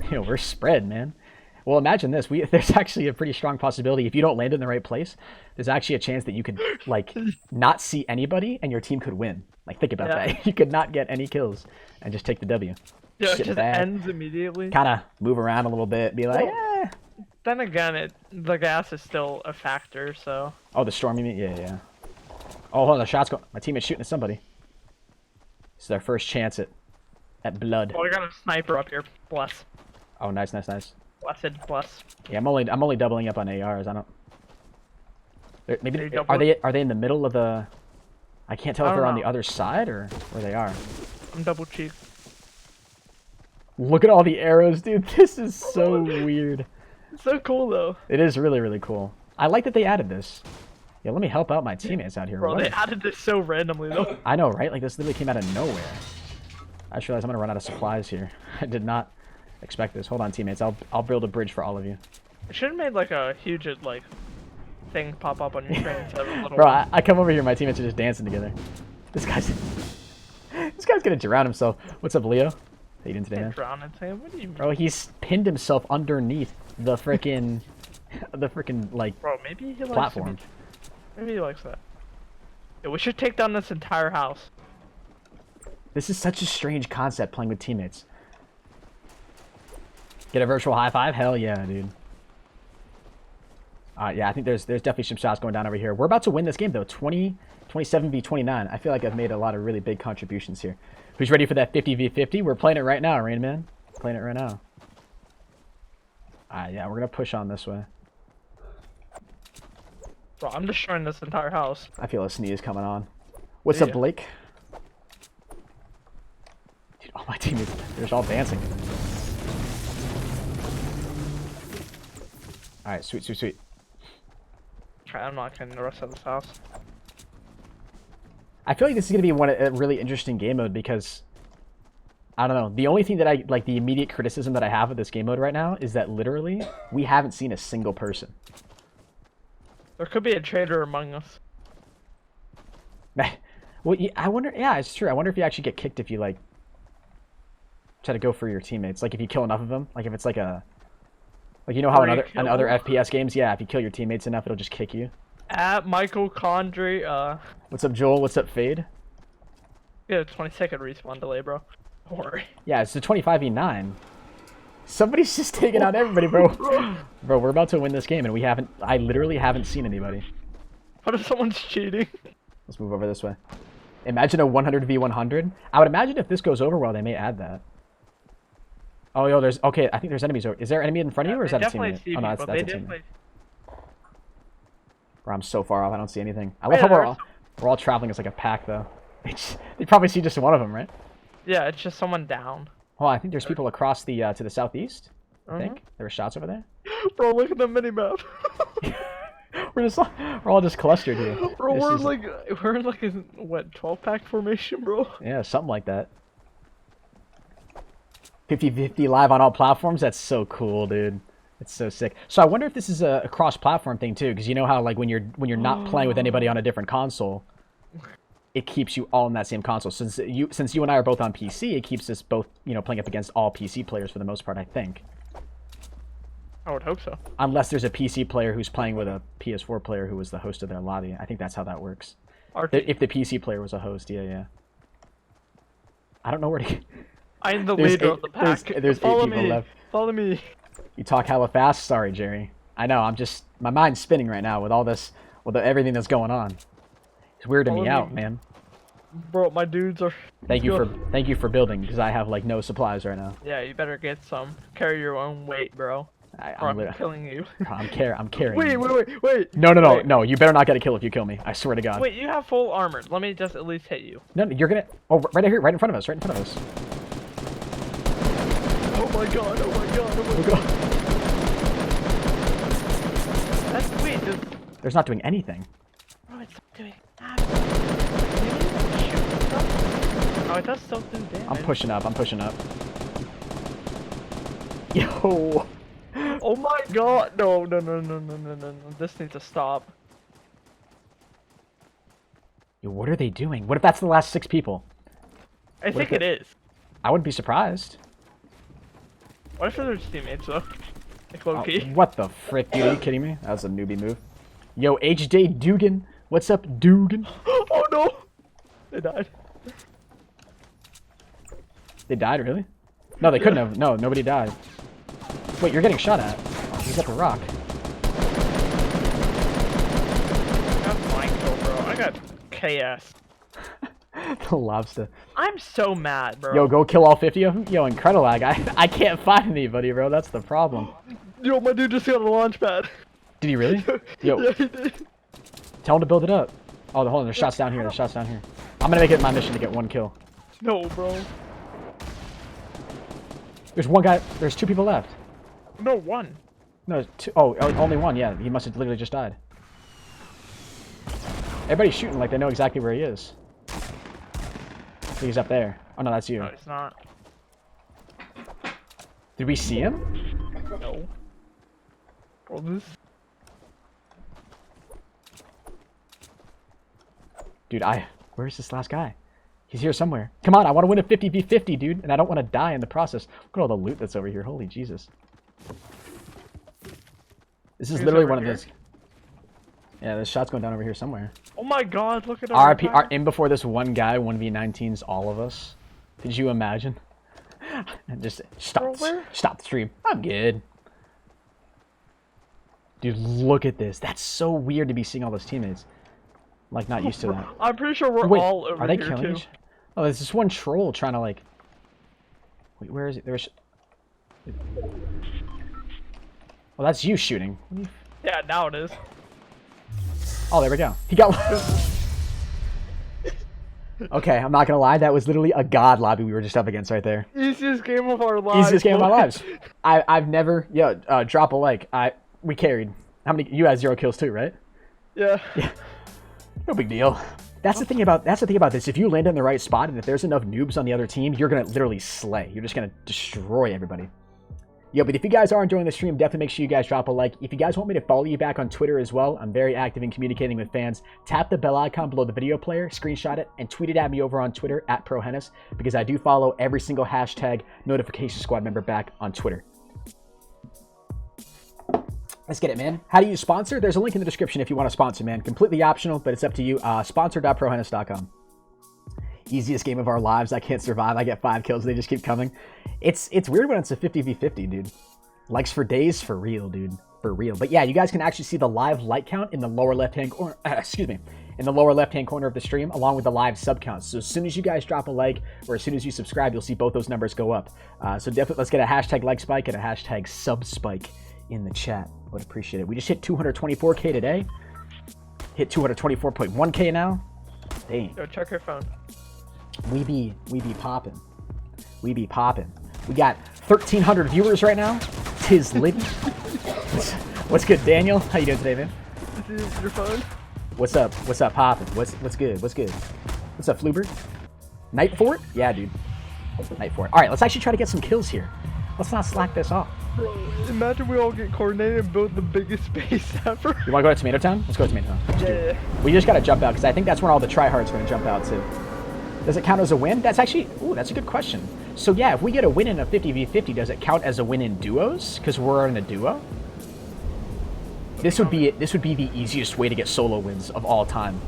You know, we're spread, man. Well, imagine this. There's actually a pretty strong possibility if you don't land in the right place, there's actually a chance that you could like not see anybody and your team could win. Like think about that. You could not get any kills and just take the W. Yeah, it just ends immediately. Kind of move around a little bit, be like, eh. Then again, the gas is still a factor, so. Oh, the storm, you mean? Yeah. Oh, hold on, the shot's going. My teammate's shooting at somebody. This is our first chance at blood. Oh, I got a sniper up here. Bless. Oh, nice. Blessed, bless. Yeah, I'm only doubling up on ARs. I don't. Maybe are they in the middle of the? I can't tell if they're on the other side or where they are. I'm double cheek. Look at all the arrows, dude. This is so weird. It's so cool, though. It is really, really cool. I like that they added this. Yeah, let me help out my teammates out here. Bro, they added this so randomly, though. I know, right? Like, this literally came out of nowhere. I just realized I'm going to run out of supplies here. I did not expect this. Hold on, teammates. I'll build a bridge for all of you. It should have made, like, a huge, like, thing pop up on your screen instead of a little Bro, I come over here. My teammates are just dancing together. This guy's going to drown himself. What's up, Leo? How you doing today, man? What do you mean? Bro, he's pinned himself underneath the frickin' like bro, maybe he likes platform. Maybe he likes that. Yeah, we should take down this entire house. This is such a strange concept playing with teammates. Get a virtual high five? Hell yeah, dude. Yeah, I think there's definitely some shots going down over here. We're about to win this game though. 27 v 29. I feel like I've made a lot of really big contributions here. Who's ready for that 50 v 50? We're playing it right now, Rain Man. Playing it right now. Yeah, we're gonna push on this way. Bro, I'm destroying this entire house. I feel a sneeze coming on. What's up, Blake? Dude, all my teammates, they're all dancing. Alright, sweet. I'm not getting the rest of this house. I feel like this is going to be a really interesting game mode because, I don't know, the only thing that the immediate criticism that I have of this game mode right now is that literally, we haven't seen a single person. There could be a traitor among us. Well, I wonder, yeah, it's true. I wonder if you actually get kicked if you, like, try to go for your teammates. Like, if you kill enough of them, like, if it's like a, like, you know how in other FPS games, yeah, if you kill your teammates enough, it'll just kick you. At Michael Condry, What's up, Joel? What's up, Fade? Yeah, 20-second respawn delay, bro. Don't worry. Yeah, it's a 25v9. Somebody's just taking out everybody, bro. Bro, we're about to win this game, and I literally haven't seen anybody. What if someone's cheating? Let's move over this way. Imagine a 100v100. I would imagine if this goes over well, they may add that. Oh, yo, okay, I think there's enemies over. Is there an enemy in front of you, or is that a teammate? Oh, no, that's a teammate. Bro, I'm so far off, I don't see anything. I love how we're all traveling as like a pack, though. They probably see just one of them, right? Yeah, it's just someone down. Oh, I think there's people across the to the southeast. I think there were shots over there. Bro, look at the minimap. we're all just clustered here. Bro, we're in like a what 12-pack formation, bro? Yeah, something like that. 50-50 live on all platforms. That's so cool, dude. It's so sick. So I wonder if this is a cross-platform thing too, because you know how like when you're not playing with anybody on a different console, it keeps you all in that same console. Since you and I are both on PC, it keeps us both playing up against all PC players for the most part. I think. I would hope so. Unless there's a PC player who's playing with a PS4 player who was the host of their lobby. I think that's how that works. If the PC player was a host, yeah. I don't know where to. I'm the leader of the pack. There's 8 people left. Follow me. You talk hella fast? Sorry, Jerry. I know. I'm just my mind's spinning right now with all this, with everything that's going on. It's weirding me out, man. Bro, my dudes are. Thank you for building, because I have like no supplies right now. Yeah, you better get some. Carry your own weight, bro. I'm killing you. I'm carrying. Wait. No. You better not get a kill if you kill me. I swear to God. Wait, you have full armor. Let me just at least hit you. No, you're gonna. Oh, right here, right in front of us, Oh my god. That's sweet. There's not doing anything. Bro, it's doing nothing. Oh, it does still do damage. I'm pushing up. Yo. Oh my god. No. This needs to stop. Yo, what are they doing? What if that's the last 6 people? I think it is. I wouldn't be surprised. What if they're teammates though? Like low key. What the frick, dude? Are you kidding me? That was a newbie move. Yo, HJ Dugan. What's up, Dugan? Oh no! They died. They died, really? No, they couldn't have. No, nobody died. Wait, you're getting shot at. Oh, he's at the rock. I got flying kill, bro. I got KS. The lobster. I'm so mad, bro. Yo, go kill all 50 of them? Yo, Incredilag, I can't find anybody, bro. That's the problem. Yo, my dude just got a launch pad. Did he really? Yo. Yeah, he did. Tell him to build it up. Oh, hold on. There's shots down here. I'm gonna make it my mission to get 1 kill. No, bro. There's 1 guy. There's 2 people left. No, 1. No, 2. Oh, only 1. Yeah, he must have literally just died. Everybody's shooting like they know exactly where he is. He's up there. Oh, no, that's you. No, it's not. Did we see him? No. Bro, this... Dude, where's this last guy? He's here somewhere. Come on, I want to win a 50v50, dude, and I don't want to die in the process. Look at all the loot that's over here. Holy Jesus. This is literally one of those... Yeah, this shot's going down over here somewhere. Oh my god, look at RIP, in before this one guy, 1v19's all of us. Did you imagine? And just stop the stream. I'm good. Dude, look at this. That's so weird to be seeing all those teammates. Like, not used to that. I'm pretty sure we're all over are they here killing too. each? Oh, there's this one troll trying to like... Wait, where is it? There's... Well, that's you shooting. Yeah, now it is. Oh, there we go. He got... Okay, I'm not gonna lie. That was literally a god lobby we were just up against right there. Easiest game of our lives. Easiest game of my lives. I've never... Yo, drop a like. We carried. How many... You had 0 kills too, right? Yeah. No big deal. That's the thing about this. If you land in the right spot and if there's enough noobs on the other team, you're gonna literally slay. You're just gonna destroy everybody. Yo, but if you guys are enjoying the stream, definitely make sure you guys drop a like. If you guys want me to follow you back on Twitter as well, I'm very active in communicating with fans. Tap the bell icon below the video player, screenshot it, and tweet it at me over on Twitter at proHype, because I do follow every single hashtag notification squad member back on Twitter. Let's get it, man. How do you sponsor? There's a link in the description if you want to sponsor, man. Completely optional, but it's up to you. Sponsor.proHype.com. Easiest game of our lives. I can't survive. I get 5 kills. They just keep coming. It's weird when it's a 50v50, dude. Likes for days, for real, dude. For real. But yeah, you guys can actually see the live like count in the lower left-hand corner. Excuse me. In the lower left-hand corner of the stream, along with the live sub count. So as soon as you guys drop a like, or as soon as you subscribe, you'll see both those numbers go up. So definitely, let's get a hashtag like spike and a hashtag sub spike in the chat. Would appreciate it. We just hit 224k today. Hit 224.1k now. Dang. Yo, check your phone. We be popping. We be popping. We got 1,300 viewers right now. Tis lit. What's good, Daniel? How you doing today, man? This is your phone. What's up? What's up, popping? What's good? What's good? What's up, Flubert? Night Fort? Yeah, dude. Night Fort. All right, let's actually try to get some kills here. Let's not slack this off. Bro, imagine we all get coordinated and build the biggest base ever. You want to go to Tomato Town? Let's go to Tomato Town. Yeah. We just got to jump out, because I think that's when all the tryhards are going to jump out, too. Does it count as a win? That's actually... Ooh, that's a good question. So, yeah, if we get a win in a 50v50, does it count as a win in duos? Because we're in a duo? This would be the easiest way to get solo wins of all time.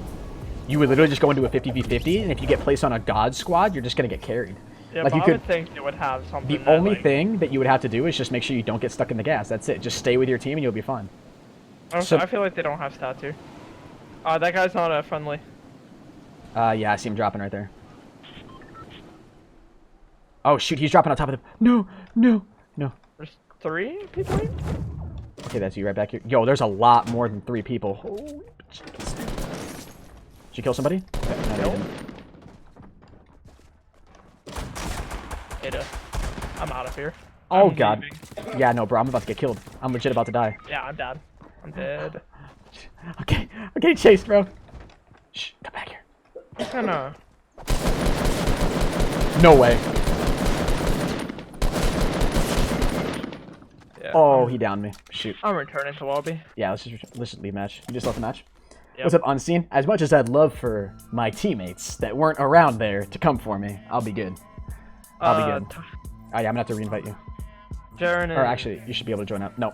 You would literally just go into a 50v50, and if you get placed on a god squad, you're just going to get carried. Yeah, Like, but you I could- would think they would have something. The only like, thing that you would have to do is just make sure you don't get stuck in the gas. That's it. Just stay with your team and you'll be fine. I feel like they don't have stats here. That guy's not friendly. Yeah, I see him dropping right there. Oh shoot, he's dropping on top of the. No. There's 3 people here? Okay, that's you right back here. Yo, there's a lot more than 3 people. Holy jeez. Did you kill somebody? Okay, no, Ada. I'm out of here. Oh I'm god. leaving. Yeah, no, bro, I'm about to get killed. I'm legit about to die. Yeah, I'm dead. I'm dead. Okay, I'm getting chased, bro. Shh, come back here. What kind of... No way. Yeah, Oh, he downed me. Shoot. I'm returning to lobby. Yeah, let's just leave match. You just left the match. Yep. What's up, Unseen? As much as I'd love for my teammates that weren't around there to come for me, I'll be good. I'll be good. Oh yeah, I'm gonna have to reinvite you. Jaren Or actually, you should be able to join up. No,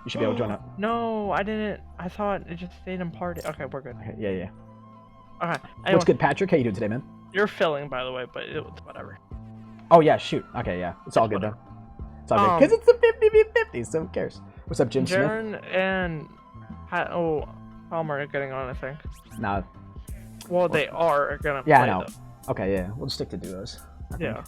you should be able to join up. No, I didn't. I thought it just stayed in party. Okay, we're good. Okay, yeah. Okay. What's good, Patrick? How you doing today, man? You're filling, by the way, but it's whatever. Oh yeah, shoot. Okay, yeah, it's all good though. It's all good because it's a 50v50, so who cares? What's up, Jim Smith? Jaren and Palmer are getting on, I think. Nah. Well, they are gonna. Yeah, play, I know. though. Okay, yeah, we'll just stick to duos. Yeah.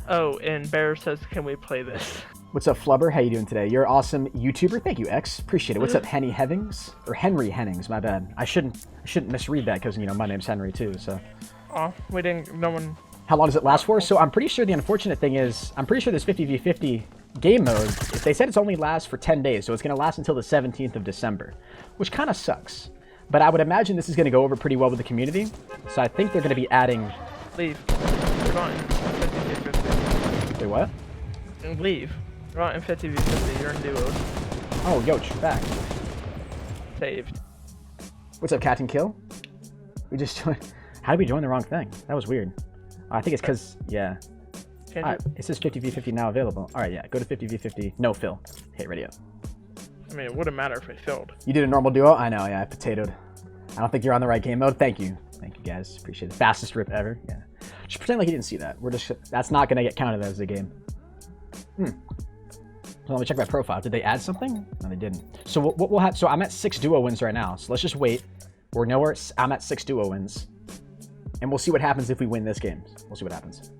Oh, and Bear says, "Can we play this?" What's up, Flubber? How you doing today? You're an awesome YouTuber. Thank you, X. Appreciate it. What's up, Henny Hevings? Or Henry Hennings, my bad. I shouldn't misread that because, you know, my name's Henry too, so. Oh, we didn't, no one... How long does it last for? So I'm pretty sure the unfortunate thing is, I'm pretty sure this 50v50 game mode, they said it's only lasts for 10 days, so it's going to last until the 17th of December, which kind of sucks. But I would imagine this is going to go over pretty well with the community, so I think they're going to be adding... Leave. You're not in 50v50. Wait, what? Leave. You're not in 50v50, you're in duos. Oh, yo, back. Saved. What's up, Captain Kill? We just joined... How did we join the wrong thing? That was weird. I think it's because, yeah. Change Alright, it says 50v50 now available. Alright, yeah, go to 50v50. No fill. Hit ready up. I mean, it wouldn't matter if it filled. You did a normal duo? I know, yeah, I potatoed. I don't think you're on the right game mode. Thank you. Thank you, guys. Appreciate it. Fastest rip ever. Yeah. Just pretend like you didn't see that. We're just... That's not going to get counted as a game. So let me check my profile. Did they add something? No, they didn't. So what we'll have... So I'm at 6 duo wins right now. So let's just wait. We're nowhere... I'm at 6 duo wins. And we'll see what happens if we win this game. We'll see what happens.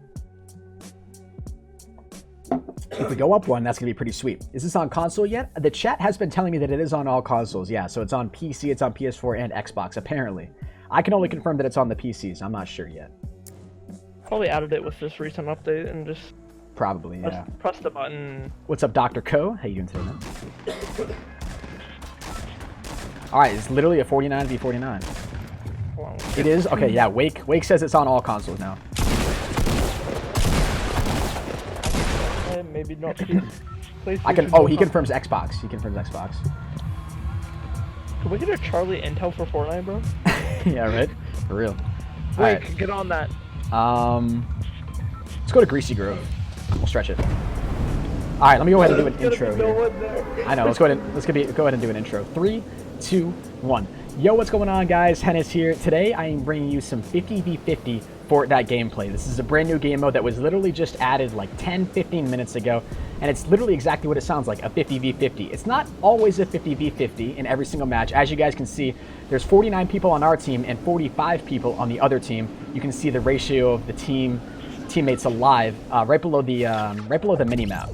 If we go up 1, that's going to be pretty sweet. Is this on console yet? The chat has been telling me that it is on all consoles. Yeah, so it's on PC, it's on PS4, and Xbox, apparently. I can only confirm that it's on the PCs. I'm not sure yet. Probably added it with this recent update and just... Probably, yeah. Press the button. What's up, Dr. Co? How you doing today, man? Alright, it's literally a 49v49. It is? Okay, yeah, Wake says it's on all consoles now. Maybe not. Please, I can. Oh, he confirms Xbox. He confirms Xbox. Can we get a Charlie Intel for Fortnite, bro? Yeah, right. For real. Wait, right. Get on that. Let's go to Greasy Grove. We'll stretch it. All right, let me go ahead and do an intro here. I know. Let's go ahead and do an intro. 3, 2, 1. Yo, what's going on, guys? Henis here. Today, I am bringing you some 50v50 Fortnite gameplay. This is a brand new game mode that was literally just added like 10-15 minutes ago, and it's literally exactly what it sounds like, a 50v50. It's not always a 50v50 in every single match. As you guys can see, there's 49 people on our team and 45 people on the other team. You can see the ratio of the teammates alive right below the mini map.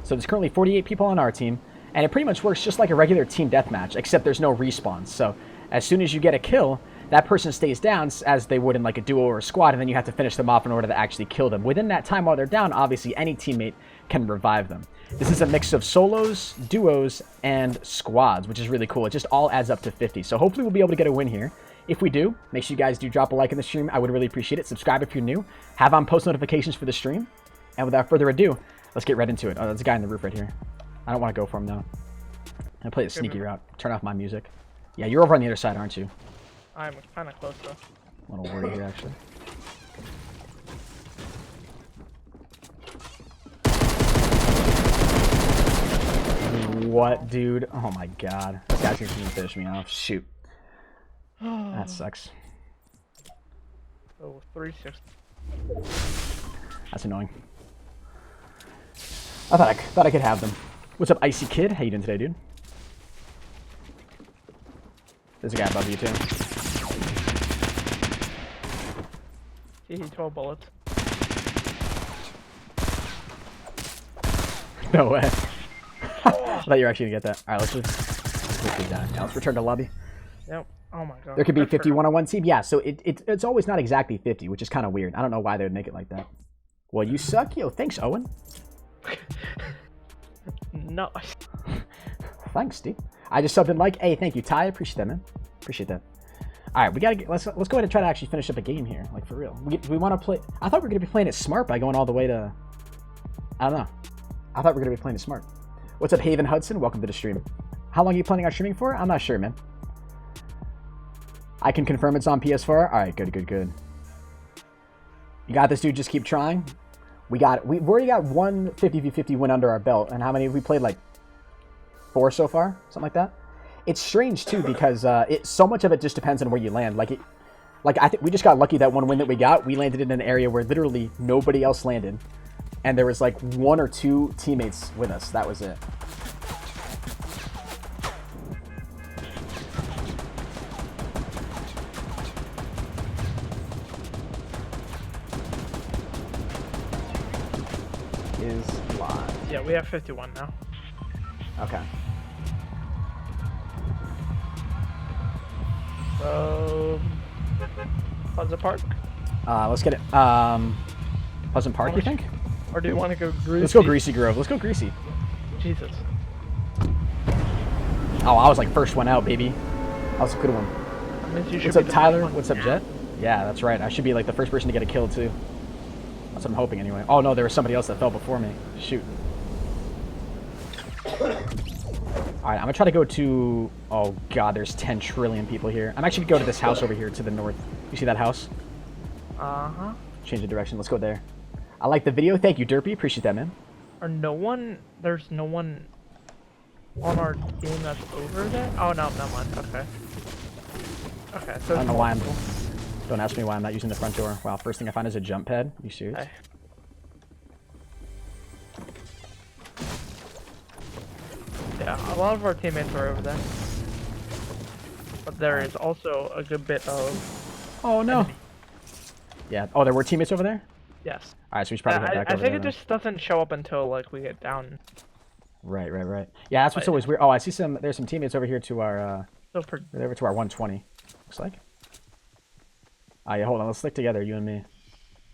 So there's currently 48 people on our team, and it pretty much works just like a regular team deathmatch, except there's no respawns. So as soon as you get a kill, that person stays down as they would in like a duo or a squad, and then you have to finish them off in order to actually kill them. Within that time while they're down, obviously any teammate can revive them. This is a mix of solos, duos, and squads, which is really cool. It just all adds up to 50. So hopefully we'll be able to get a win here. If we do, make sure you guys do drop a like in the stream. I would really appreciate it. Subscribe if you're new. Have on post notifications for the stream. And without further ado, let's get right into it. Oh, there's a guy on the roof right here. I don't want to go for him, though. I'm going to play the sneaky route. Turn off my music. Yeah, you're over on the other side, aren't you? I'm kind of close, though. A little worried here, actually. What, dude? Oh my god. This guy's gonna finish me off. Shoot. That sucks. Oh, 360. That's annoying. I thought I could have them. What's up, Icy Kid? How you doing today, dude? There's a guy above you too. See, 12 bullets. No way. I thought you were actually gonna get that. All right, let's return to lobby. Yep. Oh my god. There could be 51 on one team. Yeah, so it's always not exactly 50, which is kind of weird. I don't know why they would make it like that. Well, you suck. Yo, thanks, Owen. No. Thanks, dude. I just subbed in like, hey, thank you, Ty. Appreciate that, man. Appreciate that. All right, we gotta get, let's go ahead and try to actually finish up a game here, like for real. We want to play. I thought we were gonna be playing it smart by going all the way to. I don't know. I thought we were gonna be playing it smart. What's up, Haven Hudson? Welcome to the stream. How long are you planning on streaming for? I'm not sure, man. I can confirm it's on PS4. All right, good. You got this, dude. Just keep trying. We've already got one 50v50 win under our belt, and how many have we played? Like 4 so far, something like that. It's strange too because so much of it just depends on where you land. Like I think we just got lucky that one win that we got. We landed in an area where literally nobody else landed, and there was like 1 or 2 teammates with us. That was it. Is live. Yeah, we have 51 now. Okay. So, Pleasant Park? Let's get it. Pleasant Park, you think? Or do you want to go Greasy? Let's go Greasy Grove. Let's go Greasy. Jesus. Oh, I was like first one out, baby. That was a good one. What's up, Tyler? What's up, Jet? Yeah, that's right. I should be like the first person to get a kill, too. That's what I'm hoping, anyway. Oh, no, there was somebody else that fell before me. Shoot. Alright, I'm gonna try to go to... Oh, God, there's 10 trillion people here. I'm actually gonna go to this house over here to the north. You see that house? Uh-huh. Change the direction. Let's go there. I like the video. Thank you, Derpy. Appreciate that, man. There's no one on our team that's over there? Oh, no, never mind. Okay. Okay, so... I don't know why I'm... Don't ask me why I'm not using the front door. Wow, first thing I find is a jump pad. Are you serious? Hey. Yeah, a lot of our teammates are over there. But there is also a good bit of... Oh, no. Enemy. Yeah. Oh, there were teammates over there? Yes. Alright, so we should probably head back over I think there, it just doesn't show up until, like, we get down. Right. Yeah, that's what's always weird. Oh, I see there's some teammates over here to our, over to our 120. Looks like. Yeah, hold on. Let's stick together, you and me.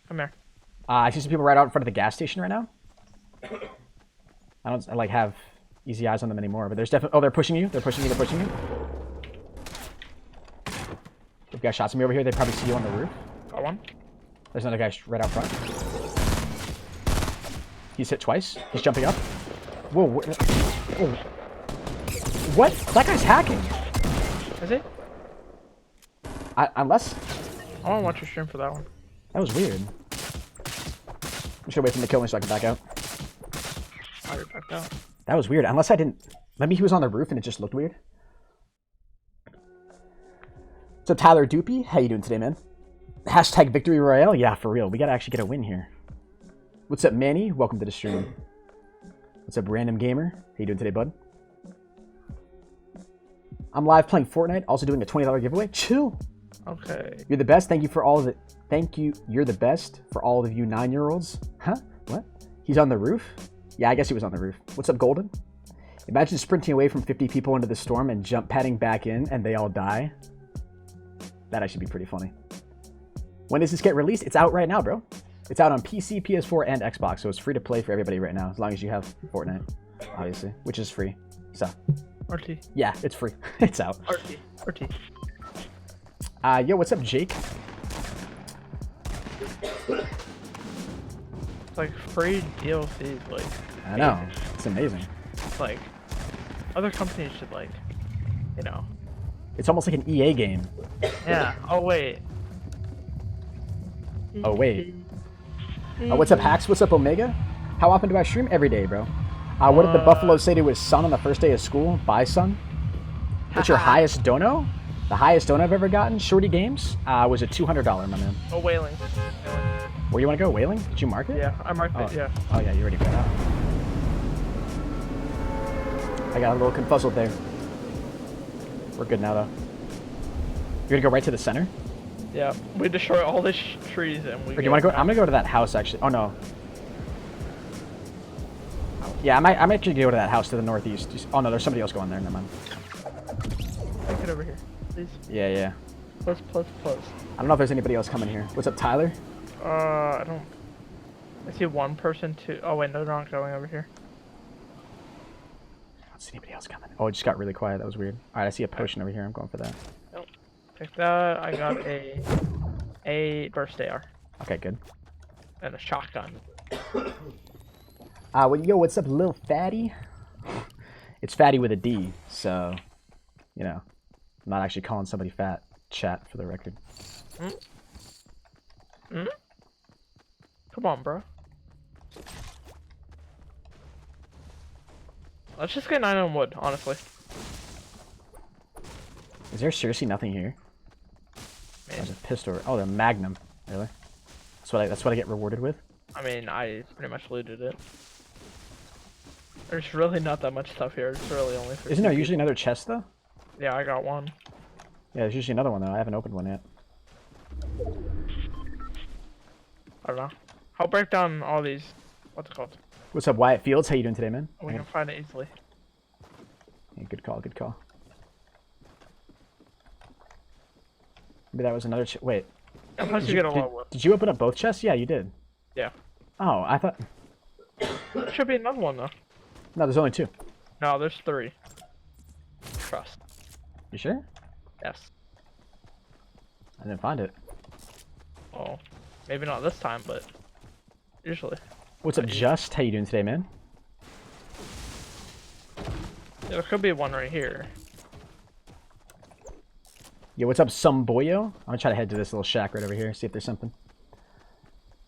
Come here. I see some people right out in front of the gas station right now. I don't, like, have easy eyes on them anymore, but there's definitely... Oh, they're pushing you. They're pushing you. We've got shots of me over here. They probably see you on the roof. Got one. There's another guy right out front. He's hit twice. He's jumping up. Whoa. Whoa. What? That guy's hacking. Is it? Unless... I want to watch your stream for that one. That was weird. I should wait for him to kill me so I can back out. I'll get back out. That was weird. Unless I didn't... Maybe he was on the roof and it just looked weird. So Tyler Doopy, how you doing today, man? Hashtag Victory Royale? Yeah, for real. We gotta actually get a win here. What's up, Manny? Welcome to the stream. What's up, Random Gamer? How you doing today, bud? I'm live playing Fortnite, also doing a $20 giveaway. Chill. Okay. You're the best. Thank you for all of it. Thank you. You're the best for all of you 9-year-olds. Huh? What? He's on the roof? Yeah, I guess he was on the roof. What's up, Golden? Imagine sprinting away from 50 people into the storm and jump padding back in and they all die. That'd actually be pretty funny. When does this get released? It's out right now, bro. It's out on PC, PS4, and Xbox, so it's free to play for everybody right now, as long as you have Fortnite, obviously, which is free. So. RT. Yeah, it's free. It's out. RT. Yo, what's up, Jake? It's like free DLCs, like. I know. It's amazing. Like, other companies should, like, you know. It's almost like an EA game. Yeah. Oh, wait. Oh, wait. What's up, Hacks? What's up, Omega? How often do I stream? Every day, bro. What did the Buffalo say to his son on the first day of school? Bye, son. What's your highest dono? The highest dono I've ever gotten, Shorty Games, was a $200, my man. Oh, whaling. Where you want to go? Whaling? Did you mark it? Yeah, I marked it, yeah. Oh yeah, you already put it out. I got a little confuzzled there. We're good now though. You're gonna go right to the center? Yeah, we destroy all the trees and we. Or do you want to go? I'm gonna go to that house actually. Oh no. Yeah, I might actually go to that house to the northeast. Oh no, there's somebody else going there. Never mind. Take it over here, please. Yeah, yeah. Plus. I don't know if there's anybody else coming here. What's up, Tyler? I don't. I see one person too. Oh wait, no, they're not going over here. I don't see anybody else coming. Oh, it just got really quiet. That was weird. All right, I see a potion over here. I'm going for that. Nope. Take that. I got a burst AR. Okay, good. And a shotgun. Well, yo, what's up, Lil Fatty? It's Fatty with a D, so, you know, I'm not actually calling somebody fat. Chat, for the record. Come on, bro. Let's just get 9 on wood, honestly. Is there seriously nothing here? Man. There's a pistol. Oh, the Magnum. Really? That's what I get rewarded with? I mean, I pretty much looted it. There's really not that much stuff here. It's really only for. Isn't there usually another chest, though? Yeah, I got one. Yeah, there's usually another one, though. I haven't opened one yet. I don't know. I'll break down all these. What's it called? What's up, Wyatt Fields? How you doing today, man? We can find it easily. Yeah, good call, good call. Maybe that was another wait. Unless you get a low one. Did you open up both chests? Yeah, you did. Yeah. Oh, I thought... There should be another one, though. No, there's only 2. No, there's 3. Trust. You sure? Yes. I didn't find it. Oh, maybe not this time, but usually. What's up, Just? How you doing today, man? Yeah, there could be one right here. Yeah, what's up, some boyo? I'm gonna try to head to this little shack right over here, see if there's something.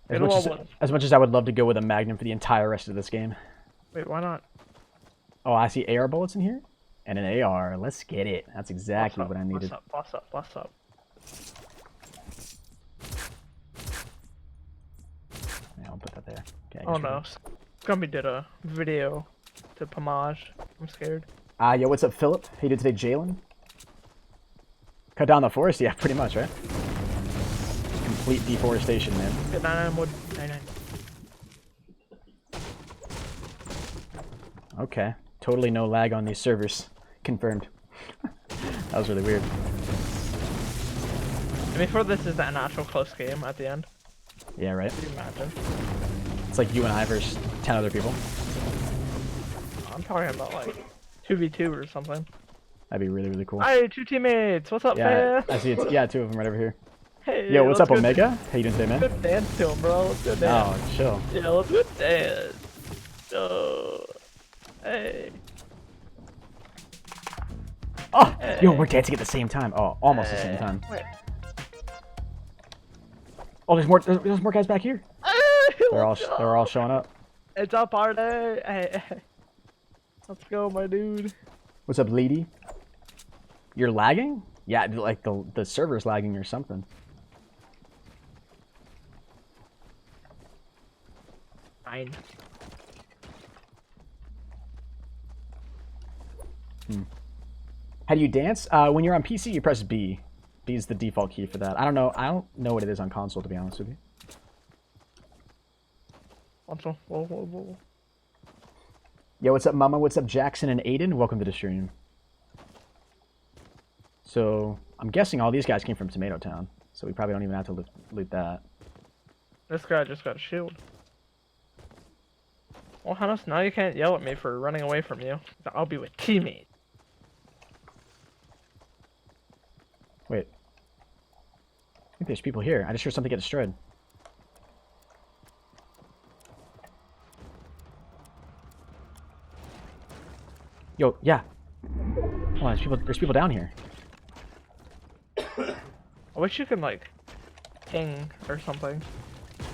As much as I would love to go with a Magnum for the entire rest of this game. Wait, why not? Oh, I see AR bullets in here? And an AR. Let's get it. That's exactly what I needed. Boss up. Yeah, I'll put that there. Okay, Oh no. Scumby did a video to Pomage. I'm scared. Yeah, what's up, Philip? How you doing today, Jalen? Cut down the forest? Yeah, pretty much, right? Complete deforestation, man. Get 9 wood. 9. Okay. Totally no lag on these servers. Confirmed. That was really weird. I mean, for this is an actual close game at the end. Yeah, right? Can you imagine? It's like you and I versus 10 other people. I'm talking about like 2v2 or something. That'd be really, really cool. Hey, 2 teammates! What's up, Yeah, man? I see it. Yeah, 2 of them right over here. Hey, Yo, what's up, go Omega? How you doing today, man? Good dance to him, bro. Let's go dance. Oh, chill. Yeah, let's go dance. Oh, hey. Oh, Hey. yo, we're dancing at the same time. Oh, almost the same time. Wait. Oh, there's more guys back here. They're all showing up. It's a party. Hey. Let's go, my dude. What's up, lady? You're lagging? Yeah, like the server's lagging or something. Fine. How do you dance? When you're on PC, you press B. B is the default key for that. I don't know what it is on console, to be honest with you. Whoa. Yo, what's up, Mama? What's up, Jackson and Aiden? Welcome to the stream. So, I'm guessing all these guys came from Tomato Town, so we probably don't even have to loot that. This guy just got a shield. Well, Hannes, now you can't yell at me for running away from you. I'll be with teammates. Wait. I think there's people here. I just heard something get destroyed. Yo, yeah. Hold on, there's people down here. I wish you could, like, ping or something.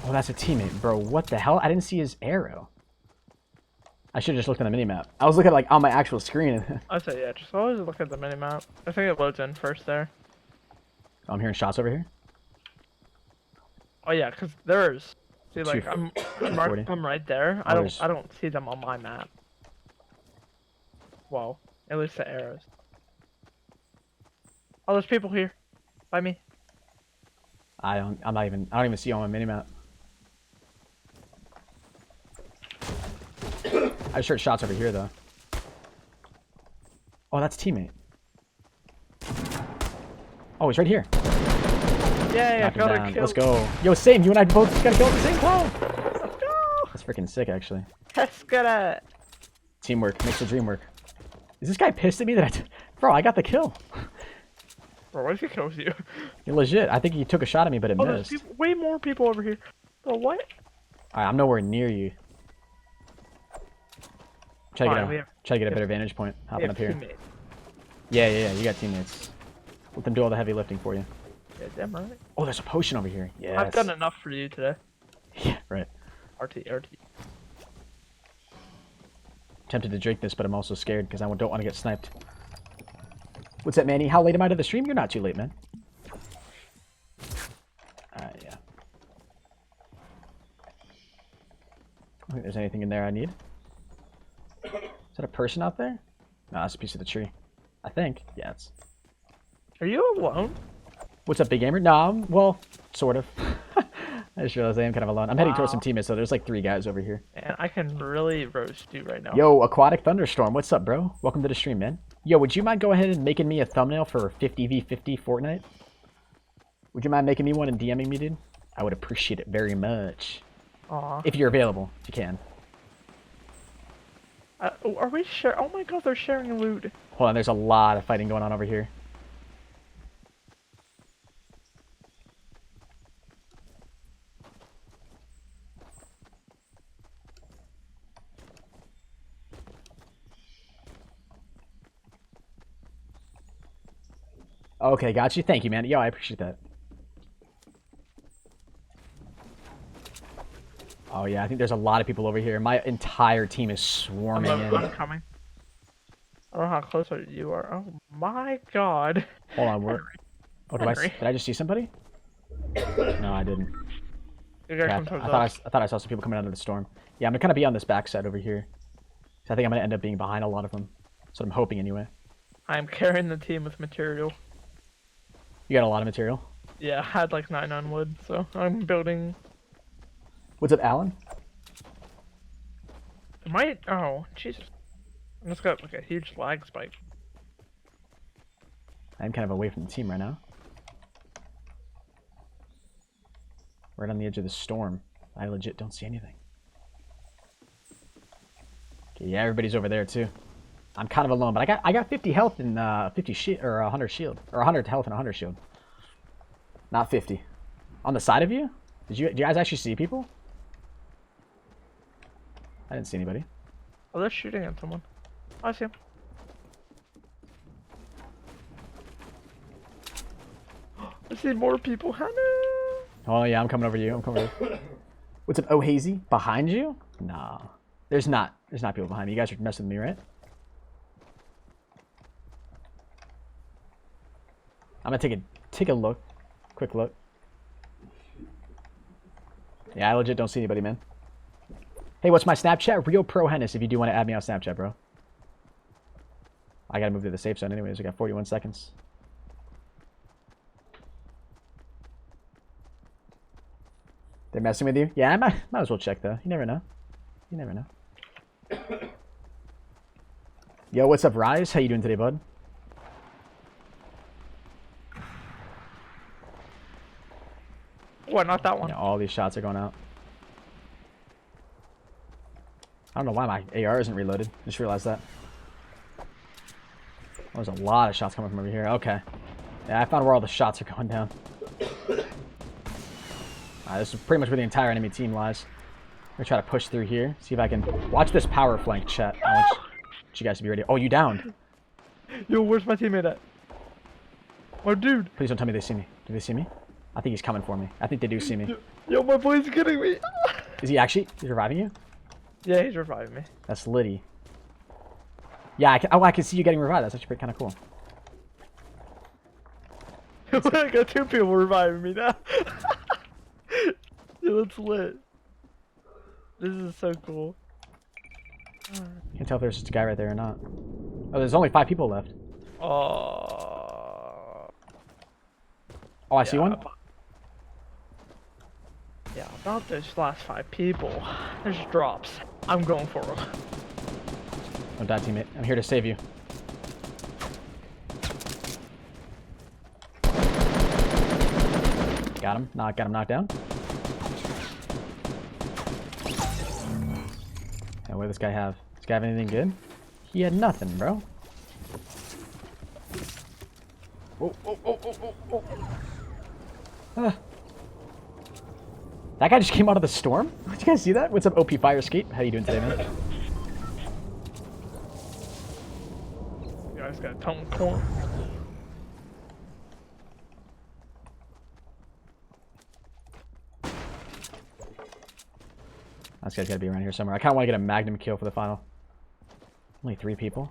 Oh, that's a teammate, bro. What the hell? I didn't see his arrow. I should have just looked at the minimap. I was looking, like, on my actual screen. I say, yeah, just always look at the minimap. I think it loads in first there. Oh, I'm hearing shots over here. Oh yeah, cause there's. See, like Two- I'm 240. I'm right there. Oh, there's- I don't see them on my map. Well, at least the arrows. Oh, there's people here. By me. I don't even see you on my minimap. I just heard shots over here though. Oh, that's a teammate. Oh, he's right here. Yeah, Knock him got down. a kill. Let's go. Yo, same. You and I both got a kill at the same time. Let's go. That's freaking sick, actually. Let's get it. Teamwork makes the dream work. Is this guy pissed at me that Bro, I got the kill. Bro, what if he kills you? You're legit. I think he took a shot at me, but it There's missed. way more people over here. Bro, what? Alright, I'm nowhere near you. Try to Fine, get a better vantage point. Hopping up here. Teammates. Yeah. You got teammates. Let them do all the heavy lifting for you. Yeah, damn right. Oh, there's a potion over here. Yes. I've done enough for you today. Yeah, right. RT. Tempted to drink this, but I'm also scared because I don't want to get sniped. What's up, Manny? How late am I to the stream? You're not too late, man. Yeah. I don't think there's anything in there I need. Is that a person out there? No, that's a piece of the tree. I think. Yeah, it's... Are you alone? What's up, big gamer? No, well, sort of. I just realized I am kind of alone. I'm heading towards some teammates, so there's like 3 guys over here. And I can really roast you right now. Yo, Aquatic Thunderstorm, what's up, bro? Welcome to the stream, man. Yo, would you mind go ahead and making me a thumbnail for 50v50 Fortnite? Would you mind making me one and DMing me, dude? I would appreciate it very much. Aw. If you're available, if you can. Are we sharing? Oh my god, they're sharing loot. Hold on, there's a lot of fighting going on over here. Okay, got you. Thank you, man. Yo, I appreciate that. Oh, yeah, I think there's a lot of people over here. My entire team is swarming in. I'm coming. I don't know how close you are. Oh my god. Hold on, we're... Oh, did Henry. I just see somebody? No, I didn't. You guys Yeah, come towards I us. thought I saw some people coming out of the storm. Yeah, I'm gonna kind of be on this backside over here. So I think I'm gonna end up being behind a lot of them. That's what I'm hoping anyway. I'm carrying the team with material. You got a lot of material. Yeah, I had like 9 on wood, so I'm building. What's up, Alan? Oh, Jesus. I just got like a huge lag spike. I'm kind of away from the team right now. Right on the edge of the storm. I legit don't see anything. Okay, yeah, everybody's over there too. I'm kind of alone, but I got 50 health and 50 shield or 100 shield or 100 health and 100 shield. Not 50. On the side of you? Did you guys actually see people? I didn't see anybody. Oh, they're shooting at someone. I see him. I see more people. Hannah. Oh yeah, I'm coming over to you. I'm coming over. What's up, Oh Hazy? Behind you? Nah. There's not people behind me. You guys are messing with me, right? I'm gonna take a look. Quick look. Yeah, I legit don't see anybody, man. Hey, what's my Snapchat? Real proHype if you do want to add me on Snapchat, bro. I gotta move to the safe zone anyways. We got 41 seconds. They're messing with you? Yeah, I might as well check though. You never know. You never know. Yo, what's up, Rise? How you doing today, bud? What? Not that one. Yeah, all these shots are going out. I don't know why my AR isn't reloaded. Just realized that. There's a lot of shots coming from over here. Okay. Yeah, I found where all the shots are going down. This is pretty much where the entire enemy team lies. I'm gonna try to push through here. See if I can... Watch this power flank, chat. I want you guys to be ready. Oh, you downed. Yo, where's my teammate at? Oh, dude. Please don't tell me they see me. Do they see me? I think he's coming for me. I think they do see me. Yo, my boy's getting me. Is he actually? He's reviving you? Yeah, he's reviving me. That's Liddy. Yeah, I can see you getting revived. That's actually kind of cool. I got 2 people reviving me now. Dude, it's lit. This is so cool. Can't tell if there's just a guy right there or not. Oh, there's only 5 people left. Oh, I see one. Yeah, about those last 5 people. There's drops. I'm going for them. Don't die, teammate. I'm here to save you. Got him. Got him knocked down. Hey, what does this guy have? Does this guy have anything good? He had nothing, bro. That guy just came out of the storm? Did you guys see that? What's up, OP Fire Skate? How you doing today, man? You guys got a ton of corn. This guy's gotta be around here somewhere. I kinda wanna get a magnum kill for the final. Only 3 people.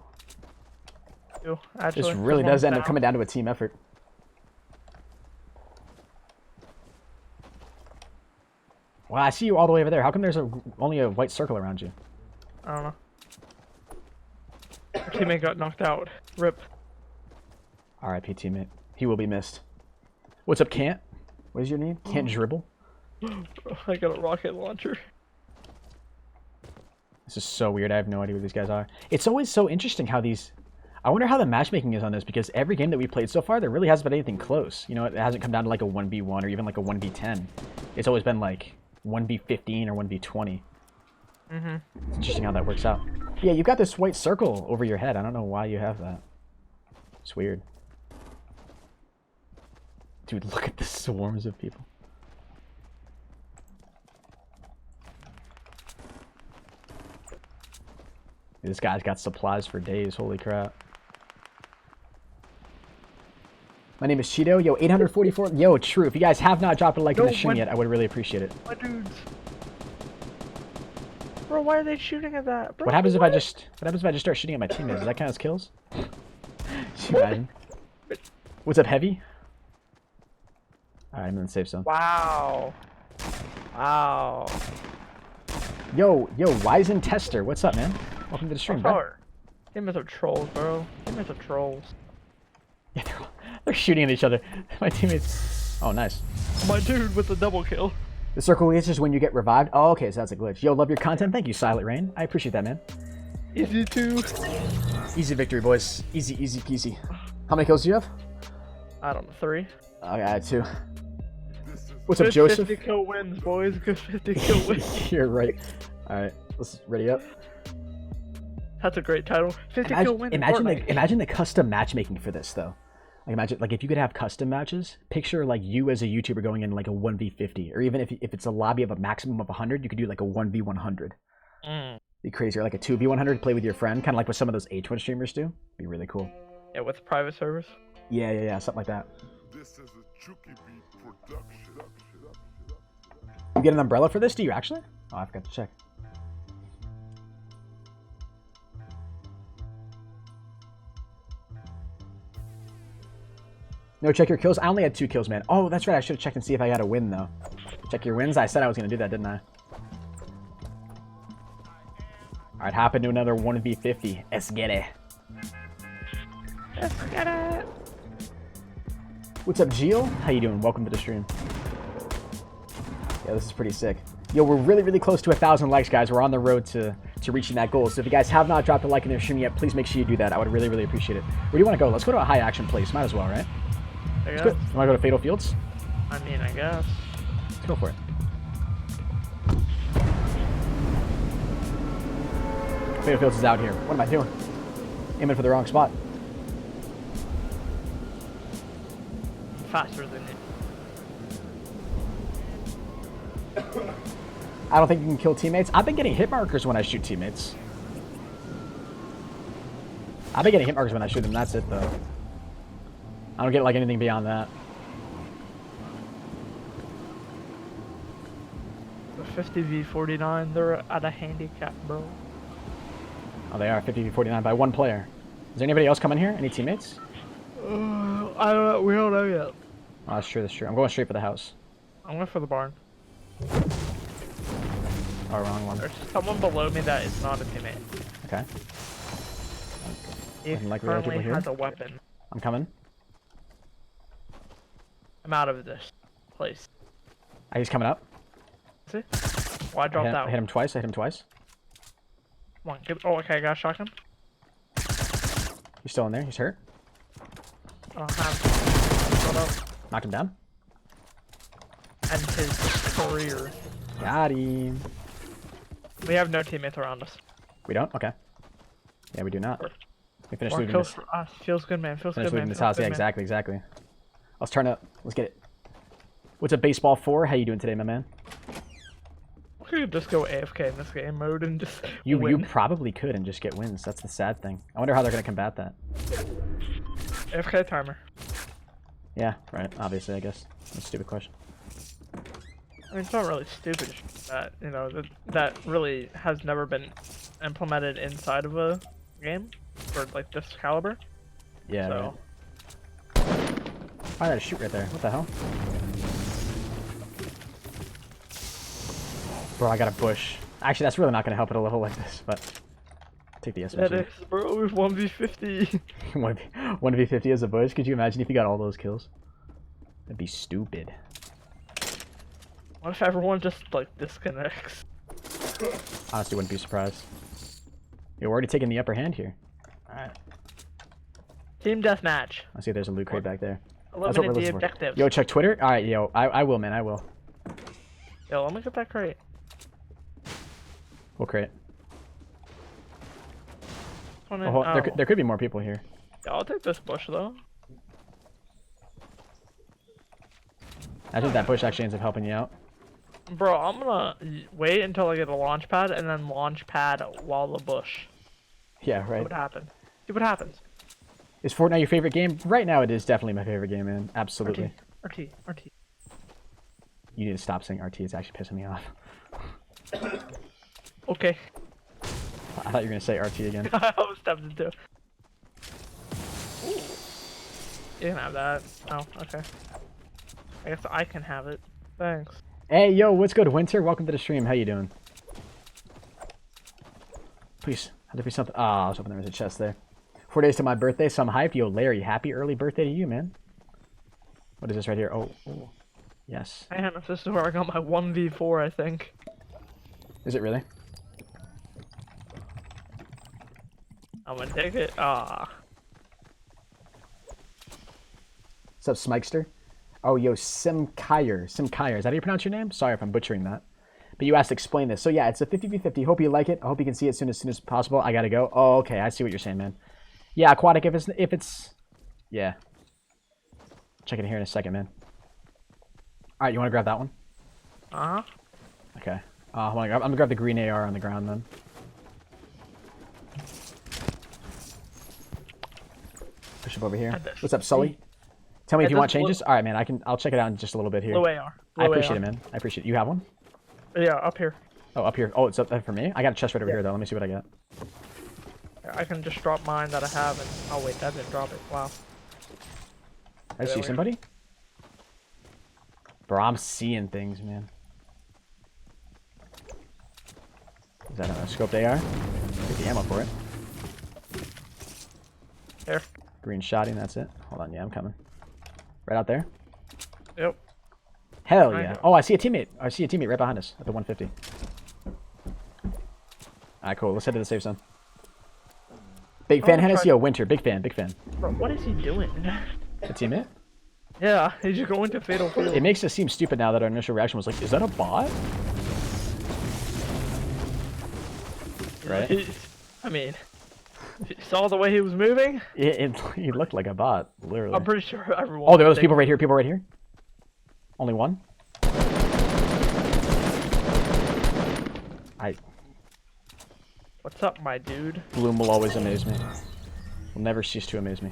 Actually, This really does end up coming down to a team effort. Wow, I see you all the way over there. How come there's only a white circle around you? I don't know. Our teammate got knocked out. RIP. RIP teammate. He will be missed. What's up, Can't? What is your name? Can't Dribble? I got a rocket launcher. This is so weird. I have no idea who these guys are. It's always so interesting how these... I wonder how the matchmaking is on this, because every game that we played so far, there really hasn't been anything close. You know, it hasn't come down to like a 1v1 or even like a 1v10. It's always been like 1v15 or 1v20. Mm-hmm. It's interesting how that works out. Yeah, you've got this white circle over your head. I don't know why you have that. It's weird. Dude, look at the swarms of people. This guy's got supplies for days. Holy crap. My name is Cheeto. Yo, 844. Yo, true. If you guys have not dropped a like in the stream yet, I would really appreciate it. My dudes. Bro, why are they shooting at that? Bro, What happens if I just start shooting at my teammates? Does that count as kills? Imagine. What's up, Heavy? Alright, I'm in the safe zone. Wow. Wow. Yo, Wizen Tester. What's up, man? Welcome to the stream, bro. Teammates are trolls, bro. Teammates are trolls. Yeah, they're shooting at each other. My teammates. Oh, nice. My dude with the double kill. The circle glitches when you get revived. Oh, okay, so that's a glitch. Yo, love your content. Thank you, Silent Rain. I appreciate that, man. Easy to. Easy victory, boys. Easy, easy peasy. How many kills do you have? I don't know, 3. I had 2. What's up, Joseph? 50 kill wins, boys. Good 50 kill wins. You're right. All right, let's ready up. That's a great title. 50 kill wins. Imagine the custom matchmaking for this, though. Like, imagine, like, if you could have custom matches, picture, like, you as a YouTuber going in, like, a 1v50. Or even if it's a lobby of a maximum of 100, you could do, like, a 1v100. Be crazy. Or, like, a 2v100, play with your friend. Kind of like what some of those H1 streamers do. Be really cool. Yeah, with private servers. Yeah, something like that. This is a Chucky Beat production. You get an umbrella for this? Do you actually? Oh, I forgot to check. No, check your kills. I only had 2 kills, man. Oh, that's right. I should have checked and see if I got a win, though. Check your wins. I said I was going to do that, didn't I? Alright, hop into another 1v50. Let's get it. Let's get it. What's up, Gio? How you doing? Welcome to the stream. Yeah, this is pretty sick. Yo, we're really, really close to 1,000 likes, guys. We're on the road to reaching that goal. So if you guys have not dropped a like in the stream yet, please make sure you do that. I would really, really appreciate it. Where do you want to go? Let's go to a high action place. Might as well, right? I guess. You want to go to Fatal Fields? I mean, I guess. Let's go for it. Fatal Fields is out here. What am I doing? Aiming for the wrong spot. Faster than it. I don't think you can kill teammates. I've been getting hit markers when I shoot teammates. I've been getting hit markers when I shoot them. That's it, though. I don't get, like, anything beyond that. The 50v49, they're at a handicap, bro. Oh, they are 50v49 by 1 player. Is there anybody else coming here? Any teammates? I don't know. We don't know yet. Oh, that's true. That's true. I'm going straight for the house. I'm going for the barn. Oh, wrong one. There's someone below me that is not a teammate. Okay. He Looking like we got currently people here. has a weapon. I'm coming. I'm out of this place. He's coming up. See? Well, I dropped out. I hit him twice. Come on, oh, okay, I got a shotgun. He's still in there. He's hurt. I don't have. Knocked him down. And his career. Got him. We have no teammates around us. We don't? Okay. Yeah, we do not. We finished More looting kills this. for us. Feels good, man. Feels Finished good, looting man. this Feels house. good, Yeah, man. exactly. Let's turn up. Let's get it. What's up, Baseball 4? How you doing today, my man? We could just go AFK in this game mode and just You win. probably could and just get wins. That's the sad thing. I wonder how they're gonna combat that. AFK timer. Yeah, right. Obviously, I guess. That's a stupid question. I mean, it's not really stupid. It's just that, you know, that really has never been implemented inside of a game for like this caliber. Yeah. So. Right. Why did I shoot right there? What the hell? Bro, I got a bush. Actually, that's really not gonna help at a level like this, but take the SMG. That is, bro. We've 1v50. 1v50 as a bush? Could you imagine if you got all those kills? That'd be stupid. What if everyone just like disconnects? Honestly, wouldn't be surprised. Yeah, we're already taking the upper hand here. Alright. Team deathmatch. I see there's a loot crate back there. That's what we're Eliminate the looking for. objectives. Yo, check Twitter? Alright, yo, I will, man, I will. Yo, let me get that crate. We'll crate. Oh, There could be more people here. Yeah, I'll take this bush though. I think that bush actually ends up helping you out. Bro, I'm gonna wait until I get a launch pad and then launch pad while the bush. Yeah, See right. what happens. See what happens. Is Fortnite your favorite game? Right now, it is definitely my favorite game, man. Absolutely. RT. You need to stop saying RT. It's actually pissing me off. Okay. I thought you were going to say RT again. I was tempted to. Ooh. You can have that. Oh, okay. I guess I can have it. Thanks. Hey, yo, what's good, Winter? Welcome to the stream. How you doing? Please, had to be something. Ah, I was hoping there was a chest there. 4 days to my birthday, some hype. Yo, Larry, happy early birthday to you, man. What is this right here? Oh, yes. Man, this is where I got my 1v4, I think. Is it really? I'm gonna take it. Ah. What's up, Smikester? Oh, yo, Simkyer. Is that how you pronounce your name? Sorry if I'm butchering that. But you asked to explain this. So yeah, it's a 50v50. Hope you like it. I hope you can see it as soon as possible. I gotta go. Oh, okay. I see what you're saying, man. Yeah, Aquatic, if it's... Yeah. Check it here in a second, man. Alright, you want to grab that one? Uh-huh. Okay. I'm gonna grab the green AR on the ground, then. Push up over here. What's up, Sully? Tell me if you want changes. All right, man. I'll check it out in just a little bit here. Low AR. I appreciate it, man. I appreciate it. You have one? Yeah, up here. Oh, up here. Oh, it's up for me. I got a chest right over here, though. Let me see what I got. I can just drop mine that I have, and oh wait, that didn't drop it. Wow. I see somebody. Bro, I'm seeing things, man. Is that a scoped AR? Get the ammo for it. There. Green shotting. That's it. Hold on. Yeah, I'm coming. Right out there. Yep. Hell yeah. Oh, I see a teammate. I see a teammate right behind us at the 150. Alright, cool. Let's head to the safe zone. Big fan, Hennis? Yo, Winter. Big fan. Bro, what is he doing? A teammate? Yeah, he's just going to fatal field. It makes us seem stupid now that our initial reaction was like, is that a bot? Right? I mean, you saw the way he was moving? He looked like a bot, literally. I'm pretty sure everyone. Oh, there are those people right here. People right here. Only one. What's up, my dude? Bloom will always amaze me. Will never cease to amaze me.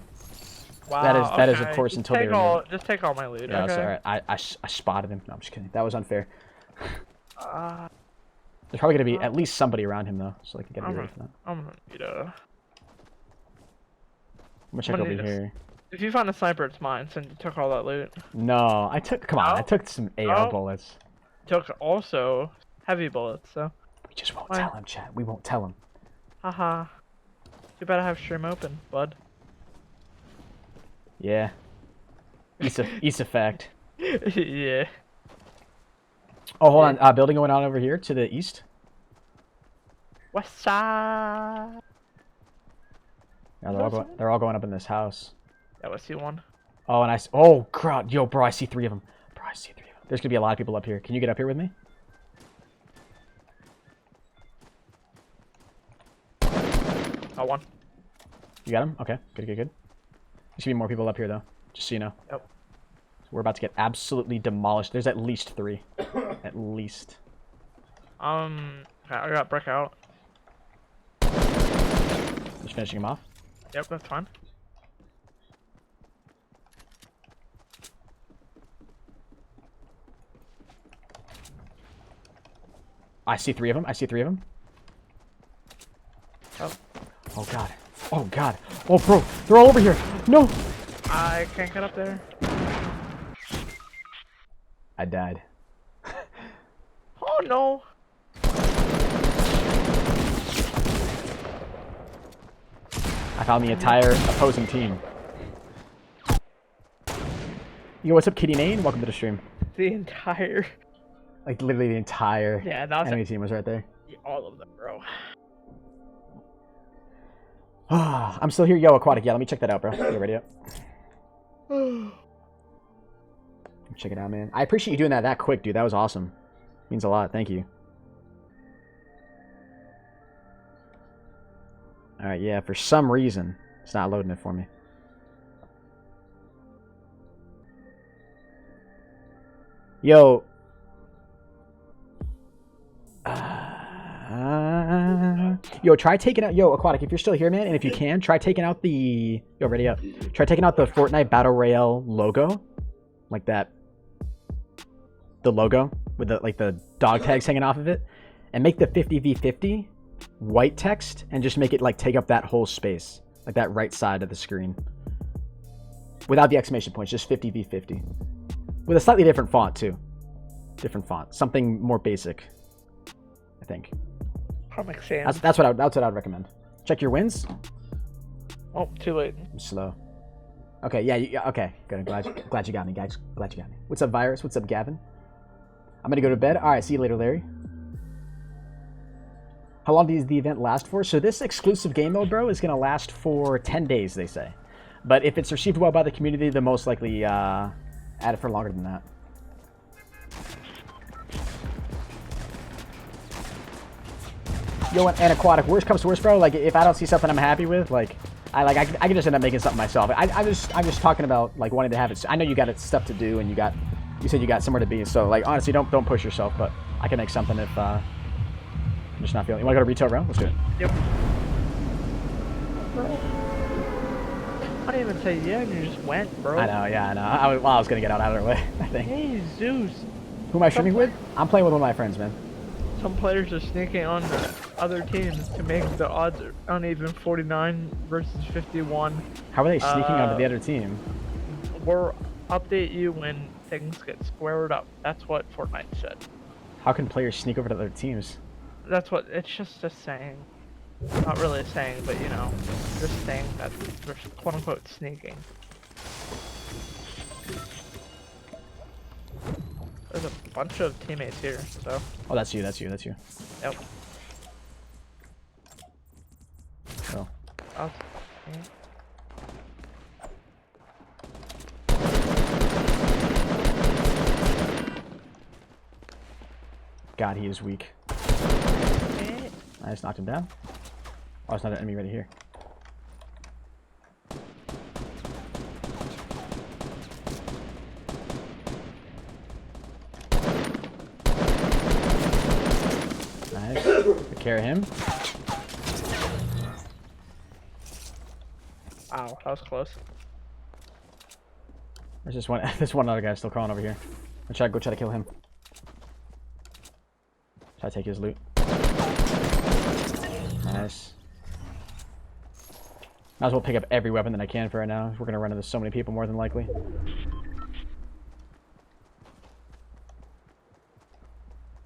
Wow. That is of course until they remove. Just take all my loot. Yeah, okay. that's alright. I spotted him. No, I'm just kidding. That was unfair. There's probably gonna be at least somebody around him though, so I can get ready for that. I'm gonna need a. I'm gonna check over here. If you find a sniper, it's mine. Since you took all that loot. No, I took. Come on, I took some AR bullets. took also heavy bullets, so. We just won't Why? tell him, chat. We won't tell him. Haha. You better have stream open, bud. Yeah. East effect. Yeah. Oh, hold on. Building going on over here to the east. West side. Yeah, they're all going up in this house. Yeah, let's see one. Oh, and oh, crap. Yo, bro, I see 3 of them. Bro, I see 3 of them. There's going to be a lot of people up here. Can you get up here with me? Got one. You got him? Okay. Good, good, good. There should be more people up here, though. Just so you know. Yep. So we're about to get absolutely demolished. There's at least 3. At least. I got brick out. Just finishing him off. Yep, that's fine. I see 3 of them. I see 3 of them. Oh. Oh, God. Oh, God. Oh, bro. They're all over here. No. I can't get up there. I died. Oh, no. I found the entire opposing team. Yo, what's up, Kitty Nane? Welcome to the stream. The entire... Like, literally the entire enemy that's team was right there. all of them, bro. I'm still here. Yo, Aquatic. Yeah, let me check that out, bro. You ready up? Check it out, man. I appreciate you doing that quick, dude. That was awesome. Means a lot. Thank you. Alright, yeah, for some reason, it's not loading it for me. Yo. Yo, try taking out... Yo, Aquatic, if you're still here, man, and if you can, try taking out the... Yo, ready up. Try taking out the Fortnite Battle Royale logo. Like that. The logo with the, like, the dog tags hanging off of it. And make the 50v50 white text and just make it, like, take up that whole space. Like that right side of the screen. Without the exclamation points, just 50v50. With a slightly different font, too. Different font. Something more basic, I think. Comic Sans. That's what I'd recommend. Check your wins. Oh, too late. I'm slow. Okay, yeah, okay. Good. Glad you got me, guys. Glad you got me. What's up, Virus? What's up, Gavin? I'm gonna go to bed. All right, see you later, Larry. How long does the event last for? So this exclusive game mode, bro, is gonna last for 10 days, they say. But if it's received well by the community, they'll most likely add it for longer than that. Yo, and Aquatic, worst comes to worst, bro. Like, if I don't see something I'm happy with, like, I can just end up making something myself. I'm just talking about, like, wanting to have it. I know you got stuff to do, and you said you got somewhere to be. So, like, honestly, don't push yourself. But I can make something if I'm just not feeling. You want to go to retail, bro? Let's do it. Yep. Bro. I didn't even say yeah, you just went, bro. I know, yeah, I know. I was gonna get out of their way, I think. Hey, Zeus. Who am I streaming with? I'm playing with one of my friends, man. Some players are sneaking on the other teams to make the odds uneven 49 versus 51. How are they sneaking onto the other team? We'll update you when things get squared up. That's what Fortnite said. How can players sneak over to other teams? That's what, it's just a saying. Not really a saying, but you know, just saying that they're quote unquote sneaking. There's a bunch of teammates here, so. Oh, that's you. Yep. Oh. Okay. God, he is weak. Okay. I just knocked him down. Oh, it's not an enemy right here. Nice. Take care of him. Wow, that was close. There's just one. There's one other guy still crawling over here. Go try to kill him. Try to take his loot. Nice. Might as well pick up every weapon that I can for right now. We're gonna run into so many people more than likely.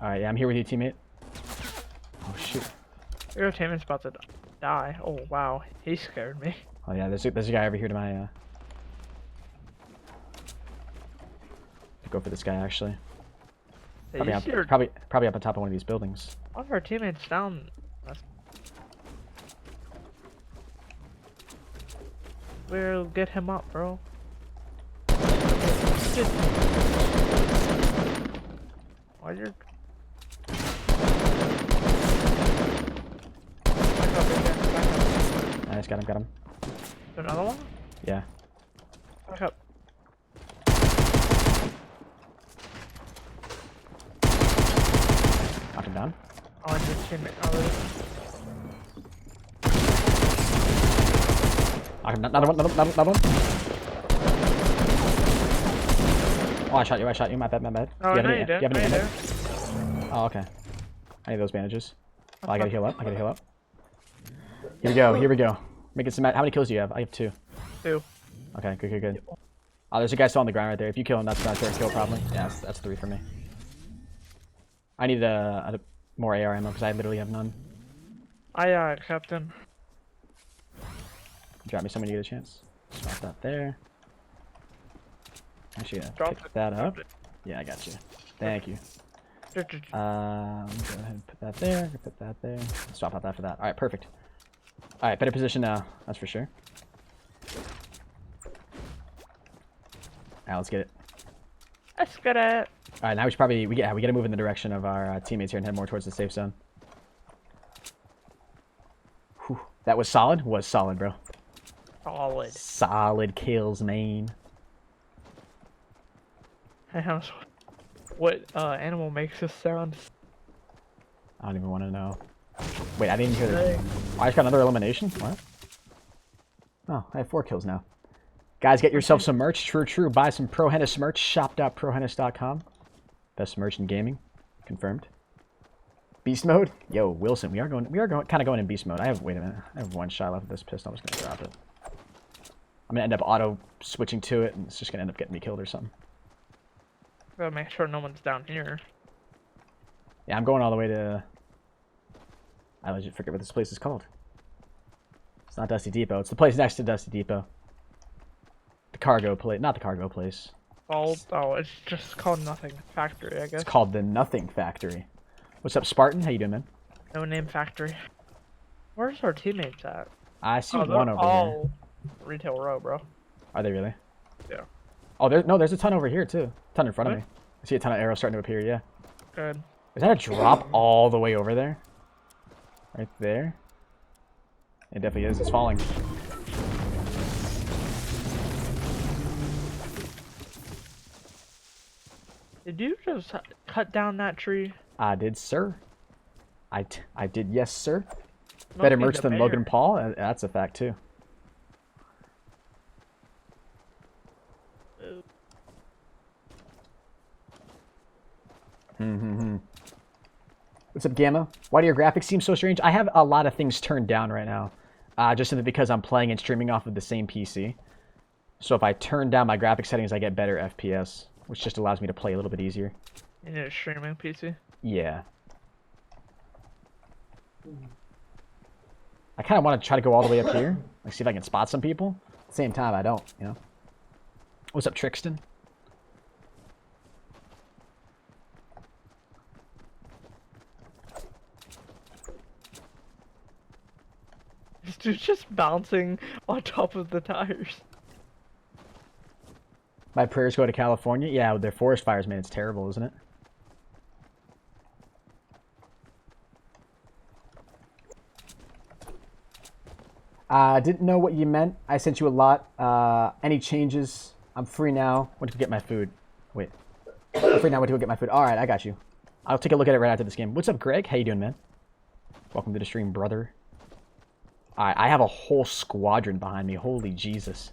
Alright, yeah, I'm here with you, teammate. Oh, shoot. Your teammate's about to die. Oh, wow. He scared me. Oh, yeah, there's a guy over here to my, go for this guy, actually. Hey, Probably up on top of one of these buildings. One of our teammates down. We'll get him up, bro. Why you're... Back up again, back up. Nice, got him. Another one? Yeah. Back up. Knock him down. Oh, I just teammate. Oh, Another one. Oh, I shot you. My bad. oh Do no, you you have did. any No, you ammo? did. Oh, okay. I need those bandages. Oh, I gotta heal up. Here we go. Making some. How many kills do you have? I have 2. 2. Okay, good. Oh, there's a guy still on the ground right there. If you kill him, that's not fair kill, probably. Yeah, that's 3 for me. I need more AR ammo because I literally have none. I kept him. Drop me some when you get a chance. Drop that there. Actually, Drop pick it, that drop up. it. Yeah, I got you. Thank you. Go ahead and put that there. Put that there. Swap out that for that. All right, perfect. All right, better position now. That's for sure. All right, let's get it. Let's get it. All right, now we should probably we gotta move in the direction of our teammates here and head more towards the safe zone. Whew. That was solid. Was solid, bro. Solid. Solid kills, main. What animal makes this sound? I don't even want to know. Wait, I didn't hear that. Oh, I just got another elimination? What? Oh, I have 4 kills now. Guys, get yourself some merch. True. Buy some ProHype merch. Shop.proHype.com. Best merch in gaming. Confirmed. Beast mode? Yo, Wilson, we are kind of going in beast mode. Wait a minute. I have 1 shot left of this pistol. I'm just going to drop it. I'm going to end up auto switching to it, and it's just going to end up getting me killed or something. Gotta make sure no one's down here. Yeah, I'm going all the way to... I legit forget what this place is called. It's not Dusty Depot. It's the place next to Dusty Depot. The cargo place. Not the cargo place. Oh, it's just called Nothing Factory, I guess. It's called the Nothing Factory. What's up, Spartan? How you doing, man? No Name Factory. Where's our teammates at? I see one over here. Retail row, bro. Are they really? Yeah. Oh, there's a ton over here, too. A ton in front of me. I see a ton of arrows starting to appear, yeah. Good. Is that a drop all the way over there? Right there? It definitely is. It's falling. Did you just cut down that tree? I did, sir. I did, yes, sir. Better merch than Logan Paul? That's a fact, too. What's up, Gamma? Why do your graphics seem so strange? I have a lot of things turned down right now. Just simply because I'm playing and streaming off of the same PC. So if I turn down my graphics settings, I get better FPS, which just allows me to play a little bit easier. You need a streaming PC? Yeah. I kind of want to try to go all the way up here. Like, see if I can spot some people. At the same time, I don't, you know? What's up, Trixton? This dude's just bouncing on top of the tires. My prayers go to California. Yeah, with their forest fires, man, it's terrible, isn't it? Didn't know what you meant. I sent you a lot. Any changes? I'm free now. Went to get my food. Wait. I'm free now. Went to go get my food. All right, I got you. I'll take a look at it right after this game. What's up, Greg? How you doing, man? Welcome to the stream, brother. All right, I have a whole squadron behind me. Holy Jesus.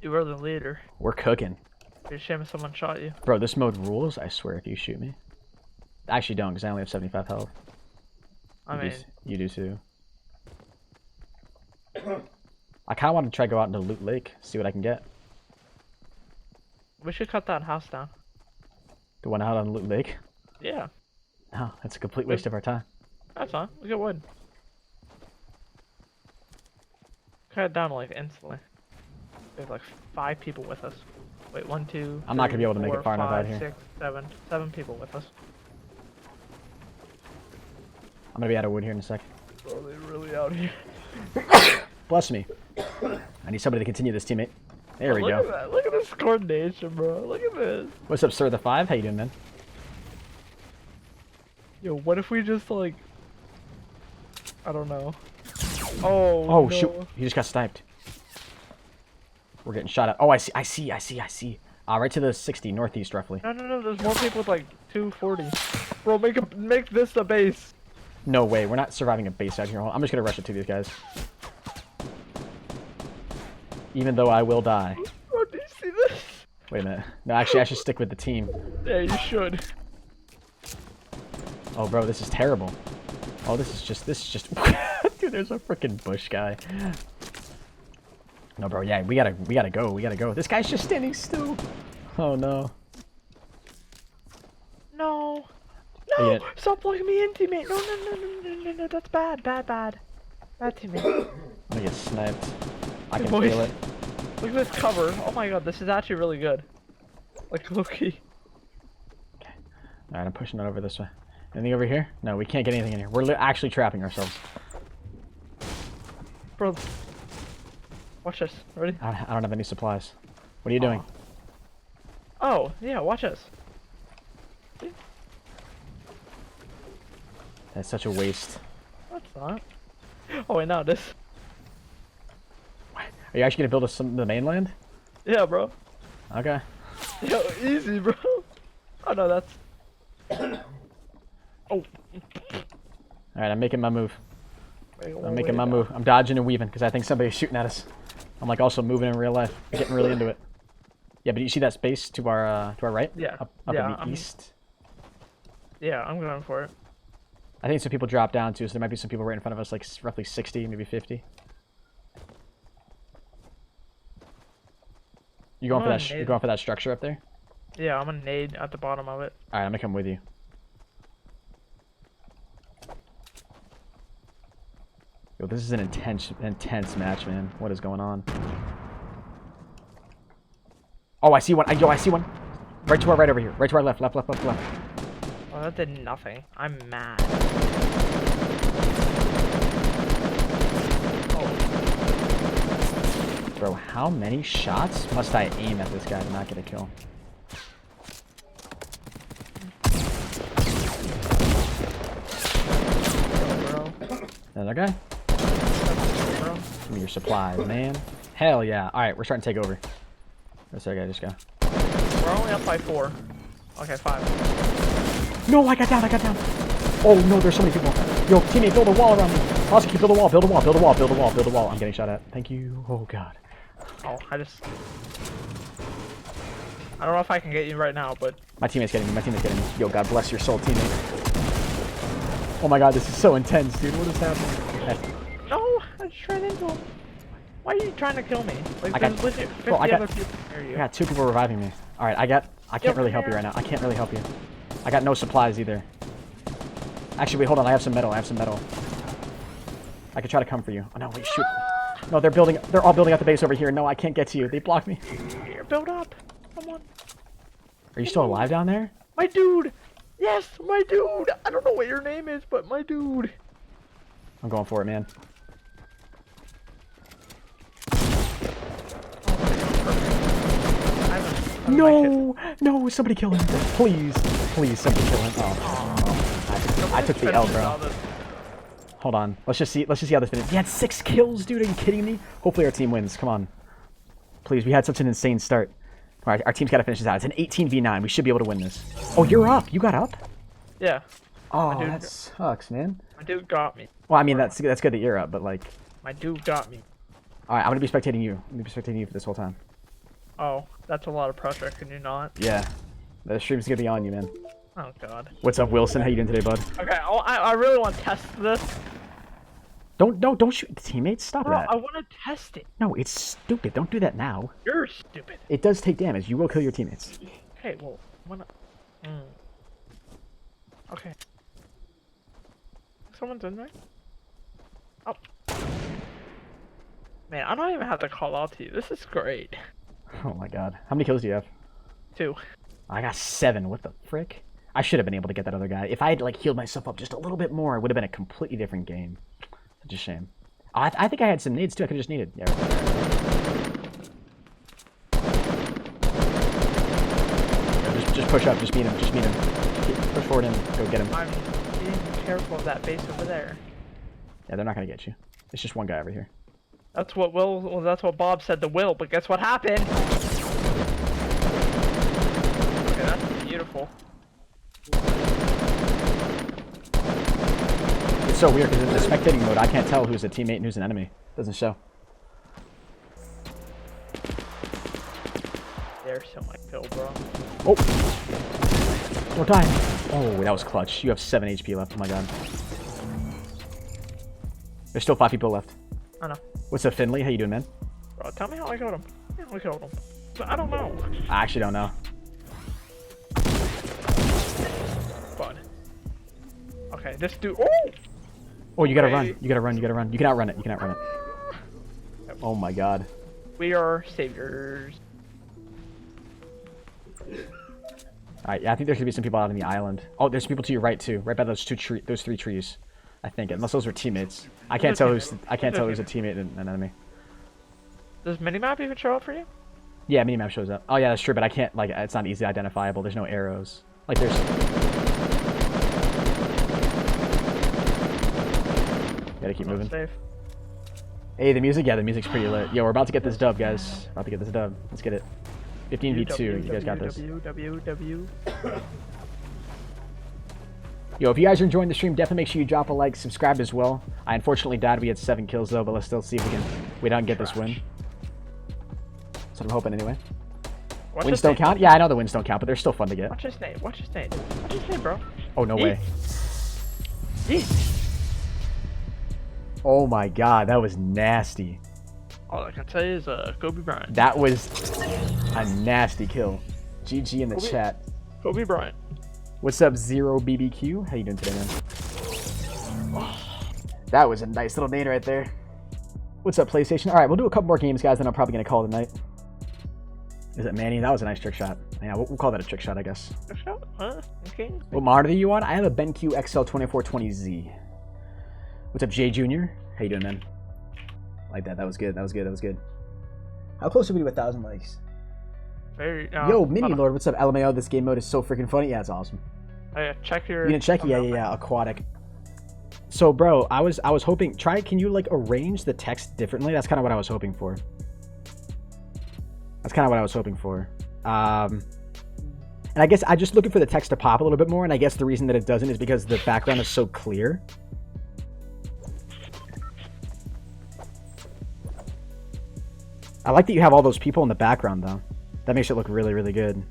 You were the leader. We're cooking. It'd be a shame if someone shot you. Bro, this mode rules. I swear if you shoot me. I actually don't, because I only have 75 health. You do too. I kind of want to try to go out into Loot Lake, see what I can get. We should cut that house down. The one out on Loot Lake? Yeah. Oh, that's a complete waste of our time. That's fine. We get wood. Cut it down like instantly. There's like 5 people with us. Wait, 1, 2. I'm not gonna be able to make it far enough out here. 6, 7 people with us. I'm gonna be out of wood here in a second. Are they really out here? Bless me. I need somebody to continue this, teammate. There we Look go. at that. Look at this coordination, bro. Look at this. What's up, Sir the 5? How you doing, man? Yo, what if we just like... I don't know. Oh, Oh, no. shoot. He just got sniped. We're getting shot at. Oh, I see. Right to the 60, northeast, roughly. No. There's more people with like 240. Bro, make this a base. No way. We're not surviving a base out here. Hold on. I'm just gonna rush it to these guys. Even though I will die. Bro, do you see this? Wait a minute. No, actually, I should stick with the team. Yeah, you should. Oh, bro, this is terrible. Oh, this is just... Dude, there's a freaking bush guy. No, bro, yeah, we gotta go. This guy's just standing still. Oh, no. No. No, No! Stop plugging me in, teammate! No, that's bad. Bad teammate. I'm gonna get sniped. I can Boys, feel it. look at this cover. Oh my god, this is actually really good. Like, low-key. Okay. Alright, I'm pushing it over this way. Anything over here? No, we can't get anything in here. We're actually trapping ourselves. Bro. Watch this. Ready? I don't have any supplies. What are you doing? Oh, yeah, watch this. That's such a waste. That's not. Oh, wait, now this. Are you actually gonna build us some of the mainland? Yeah, bro. Okay. Yo, easy, bro. Oh, no, that's... Oh. Alright, I'm making my move. Wait, I'm making my move. I'm dodging and weaving because I think somebody's shooting at us. I'm like also moving in real life. Getting really into it. Yeah, but you see that space to our right? Yeah. Up Yeah, in the east. Yeah, I'm going for it. I think some people drop down too, so there might be some people right in front of us, like roughly 60, maybe 50. You going for that? You going for that structure up there? Yeah, I'm gonna nade at the bottom of it. All right, I'm gonna come with you. Yo, this is an intense match, man. What is going on? Oh, I see one. Yo, I see one. Right to our right over here. Right to our left. Left. Oh, that did nothing. I'm mad. Bro, how many shots must I aim at this guy to not get a kill? Another guy? Give me your supplies, man. Hell yeah. Alright, we're starting to take over. Where's that guy just go? We're only up by 4. Okay, 5. No, I got down. Oh no, there's so many people. Yo, teammate, build a wall around me. Prosecute, build a wall. I'm getting shot at. Thank you. Oh god. Oh, I don't know if I can get you right now, but... My teammate's getting me. Yo, God bless your soul, teammate. Oh my god, this is so intense, dude. What is happening? No, I just ran into him. Why are you trying to kill me? Like, I got- there's legit 50 bro, other people near you. I got 2 people reviving me. Alright, I can't really help you right now. I can't really help you. I got no supplies either. Actually, wait, hold on. I have some metal. I could try to come for you. Oh no, wait, shoot. No, they're all building up the base over here. No, I can't get to you. They blocked me. Here, build up. Come on. Are you still alive down there? My dude! Yes, my dude! I don't know what your name is, but my dude. I'm going for it, man. No, somebody kill him. Please, somebody kill him. Oh, I took the L, bro. Hold on. Let's just see how this finishes. He had 6 kills, dude. Are you kidding me? Hopefully our team wins. Come on. Please, we had such an insane start. All right, our team's got to finish this out. It's an 18v9. We should be able to win this. Oh, you're up. You got up? Yeah. Oh, that sucks, man. My dude got me. Well, I mean, that's good that you're up, but like... My dude got me. All right, I'm going to be spectating you. I'm going to be spectating you for this whole time. Oh, that's a lot of pressure. Can you not? Yeah. The stream's going to be on you, man. Oh, God. What's up, Wilson? How you doing today, bud? Okay, I really want to test this. Don't shoot the teammates. Stop Bro, that. I want to test it. No, it's stupid. Don't do that now. You're stupid. It does take damage. You will kill your teammates. Okay, well, when... Okay. someone's in there. Oh. Man, I don't even have to call out to you. This is great. Oh my god. How many kills do you have? 2. I got 7. What the frick? I should have been able to get that other guy. If I had like healed myself up just a little bit more, it would have been a completely different game. Such a shame. Oh, I think I had some nades too. I could have just needed. Yeah. Yeah, just push up. Just meet him. Just meet him. Push forward and go get him. I'm being careful of that base over there. Yeah, they're not gonna get you. It's just one guy over here. That's what that's what Bob said to Will, but guess what happened? Okay, that's beautiful. It's so weird because in the spectating mode, I can't tell who's a teammate and who's an enemy. It doesn't show. There's so much kill, bro. Oh! Don't die! Oh, that was clutch. You have 7 HP left. Oh my god. There's still 5 people left. I know. What's up, Finley? How you doing, man? Bro, tell me how I killed him. How I killed him. But I don't know. I actually don't know. Fun. Okay, this dude. Oh! Oh, you gotta run. You gotta run. You gotta run. You can outrun it. You can outrun it. Oh my god. We are saviors. Alright, yeah, I think there should be some people out on the island. Oh, there's people to your right too, right by those 3 trees. I think, unless those are teammates. I can't tell who's a teammate and an enemy. Does minimap even show up for you? Yeah, minimap shows up. Oh yeah, that's true, but I can't, like, it's not easily identifiable. There's no arrows. Like, there's... Gotta keep moving. Safe. Hey, the music? Yeah, the music's pretty lit. Yo, we're about to get this dub, guys. About to get this dub. Let's get it. 15v2, you guys got this. Yo, if you guys are enjoying the stream, definitely make sure you drop a like, subscribe as well. I unfortunately died. We had 7 kills though, but let's still see if we don't get this win. That's what I'm hoping anyway. Wins don't count? Yeah, I know the wins don't count, but they're still fun to get. What's his name? What's his name? What's his name, bro? Oh, no way. Oh my god, that was nasty. All I can tell you is Kobe Bryant. That was a nasty kill. GG in the chat. Kobe Bryant. What's up, Zero BBQ? How you doing today, man? That was a nice little nade right there. What's up, PlayStation? All right, we'll do a couple more games, guys, then I'm probably going to call it a night. Is it Manny? That was a nice trick shot. Yeah, we'll call that a trick shot, I guess. Trick shot? Huh? Okay. What monitor are you on? I have a BenQ XL2420Z. What's up, Jay Jr.? How you doing, man? Like that. That was good. That was good. That was good. How close are we to 1,000 likes? Very, Yo, Mini Lord, what's up, LMAO? This game mode is so freaking funny. Yeah, it's awesome. Check your... You didn't check? Yeah. Aquatic. So, bro, I was hoping... Can you, like, arrange the text differently? That's kind of what I was hoping for. And I guess I'm just looking for the text to pop a little bit more, and I guess the reason that it doesn't is because the background is so clear. I like that you have all those people in the background, though. That makes it look really, really good.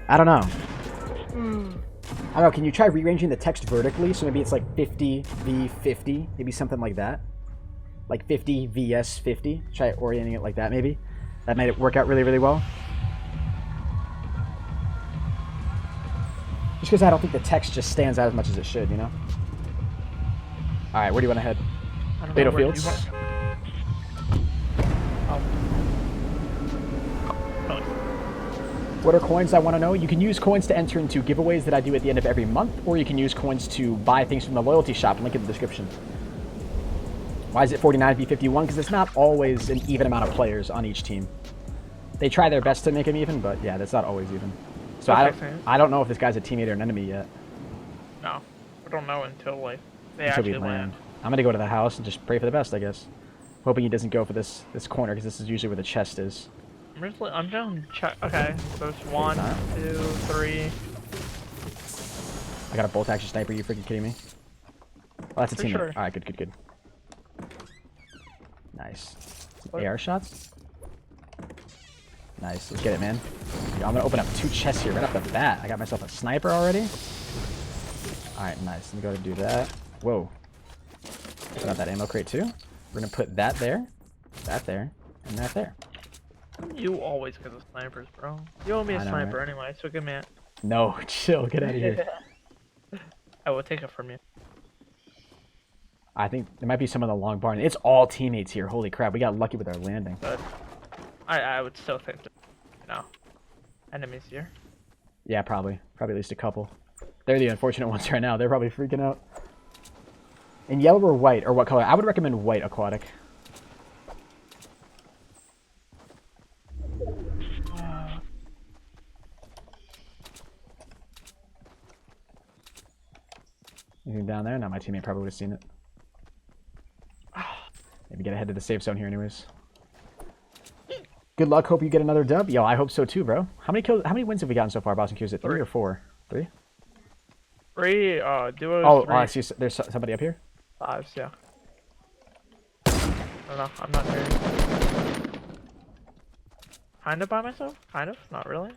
I don't know. I don't know. Can you try rearranging the text vertically? So maybe it's like 50 v 50. Maybe something like that. Like 50 vs 50. Try orienting it like that, maybe. That made it work out really, really well. Just because I don't think the text just stands out as much as it should, you know? Alright, where do you want to head? Battlefields? What are coins, I want to know? You can use coins to enter into giveaways that I do at the end of every month, or you can use coins to buy things from the loyalty shop. Link in the description. Why is it 49v51? Because it's not always an even amount of players on each team. They try their best to make them even, but yeah, that's not always even. So I don't know if this guy's a teammate or an enemy yet. No, we don't know until like they actually land. I'm gonna go to the house and just pray for the best, I guess. Hoping he doesn't go for this corner, because this is usually where the chest is. I'm down. Check. Okay, so it's 1, 2, 3. I got a bolt action sniper. You freaking kidding me? Oh, that's a teammate. Sure. All right, good. Nice. AR shots. Nice. Let's get it, man. I'm gonna open up 2 chests here right off the bat. I got myself a sniper already. All right, nice. Let me go to do that. Whoa. Open up that ammo crate too. We're gonna put that there, and that there. You always get the snipers, bro. You owe me a sniper anyway, so give me it. No, chill. Get out of here. I will take it from you. I think there might be some on the long barn. It's all teammates here. Holy crap, we got lucky with our landing. But I would still think that, enemies here. Yeah, probably. Probably at least a couple. They're the unfortunate ones right now. They're probably freaking out. In yellow or white, or what color? I would recommend white aquatic. Anything down there? No, my teammate probably would have seen it. Maybe get ahead to the safe zone here anyways. Good luck. Hope you get another dub. Yo, I hope so too, bro. How many kills? How many wins have we gotten so far, Boston Q? Is it 3 or 4? 3? 3, duos. Oh, 3. I see. There's somebody up here. 5s, yeah. I don't know. I'm not very. Kind of by myself? Kind of? Not really.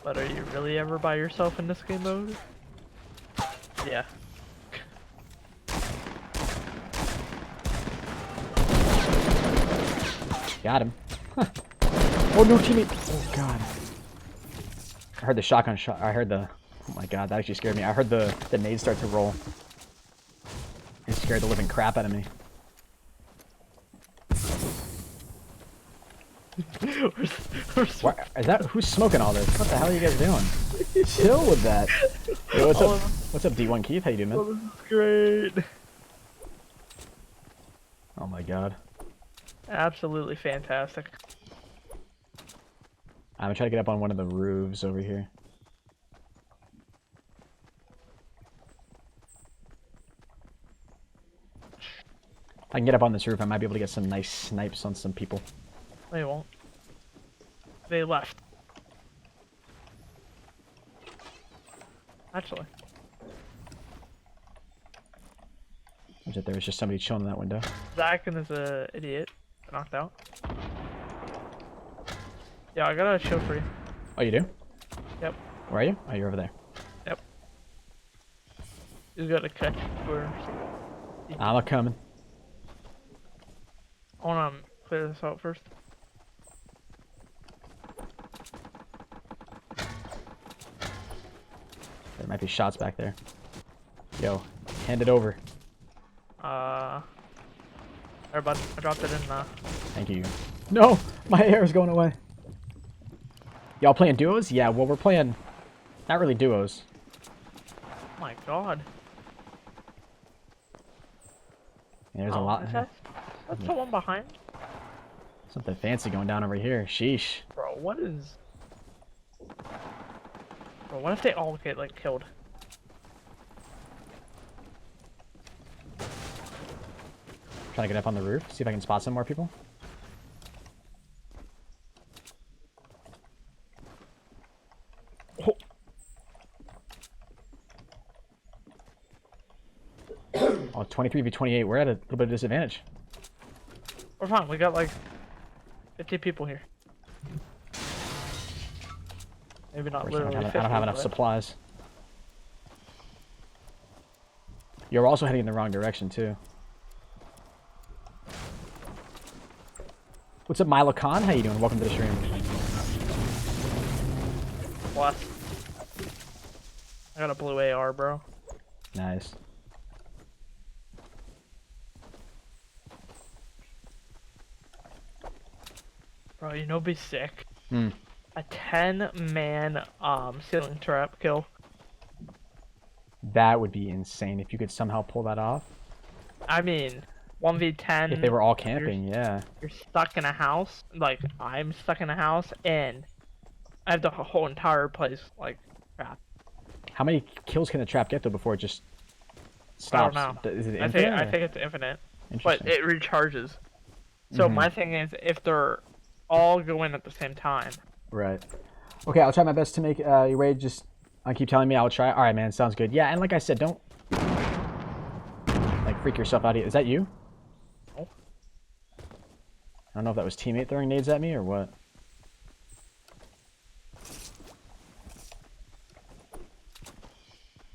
But are you really ever by yourself in this game mode? Yeah. Got him. Oh, no teammate. Oh, God. I heard the shotgun shot. I heard the... Oh, my God. That actually scared me. I heard the nade start to roll. It scared the living crap out of me. What, is that... Who's smoking all this? What the hell are you guys doing? Chill with that. Yo, what's up? What's up, D1 Keith? How you doing, man? Oh, this is great. Oh, my God. Absolutely fantastic. I'm gonna try to get up on one of the roofs over here. If I can get up on this roof, I might be able to get some nice snipes on some people. They won't. They left. Actually. I bet there was just somebody chilling in that window. Zach is a idiot. Knocked out. Yeah, I got a show for you. Oh, you do? Yep. Where are you? Oh, you're over there. Yep. You got to catch where. I'm a coming. I wanna clear this out first. There might be shots back there. Yo, hand it over. Everybody, I dropped it in. Thank you. No, my hair is going away. Y'all playing duos? Yeah, well, we're playing not really duos. Oh my God. Yeah, there's a lot. That's the one behind. Something fancy going down over here. Sheesh. Bro, what is? Bro, what if they all get like killed? Trying to get up on the roof, see if I can spot some more people. Oh. Oh, 23 v 28. We're at a little bit of disadvantage. We're fine. We got like 50 people here. Maybe not literally 50. I don't have enough supplies. You're also heading in the wrong direction too. What's up, Milo Khan? How you doing? Welcome to the stream. What? I got a blue AR, bro. Nice. Bro, you know what'd be sick? Hmm. A 10-man ceiling trap kill. That would be insane if you could somehow pull that off. I mean, 1v10. If they were all camping, yeah. You're stuck in a house. Like, I'm stuck in a house, and I have the whole entire place, like, trapped. How many kills can the trap get, though, before it just stops? I don't know. Is it I infinite? think it's infinite. But Interesting. it recharges. So my thing is, if they're all going at the same time. Right. Okay, I'll try my best to make you wait. Just keep telling me. I'll try. All right, man. Sounds good. Yeah, and like I said, don't like freak yourself out. Is that you? No. I don't know if that was teammate throwing nades at me or what.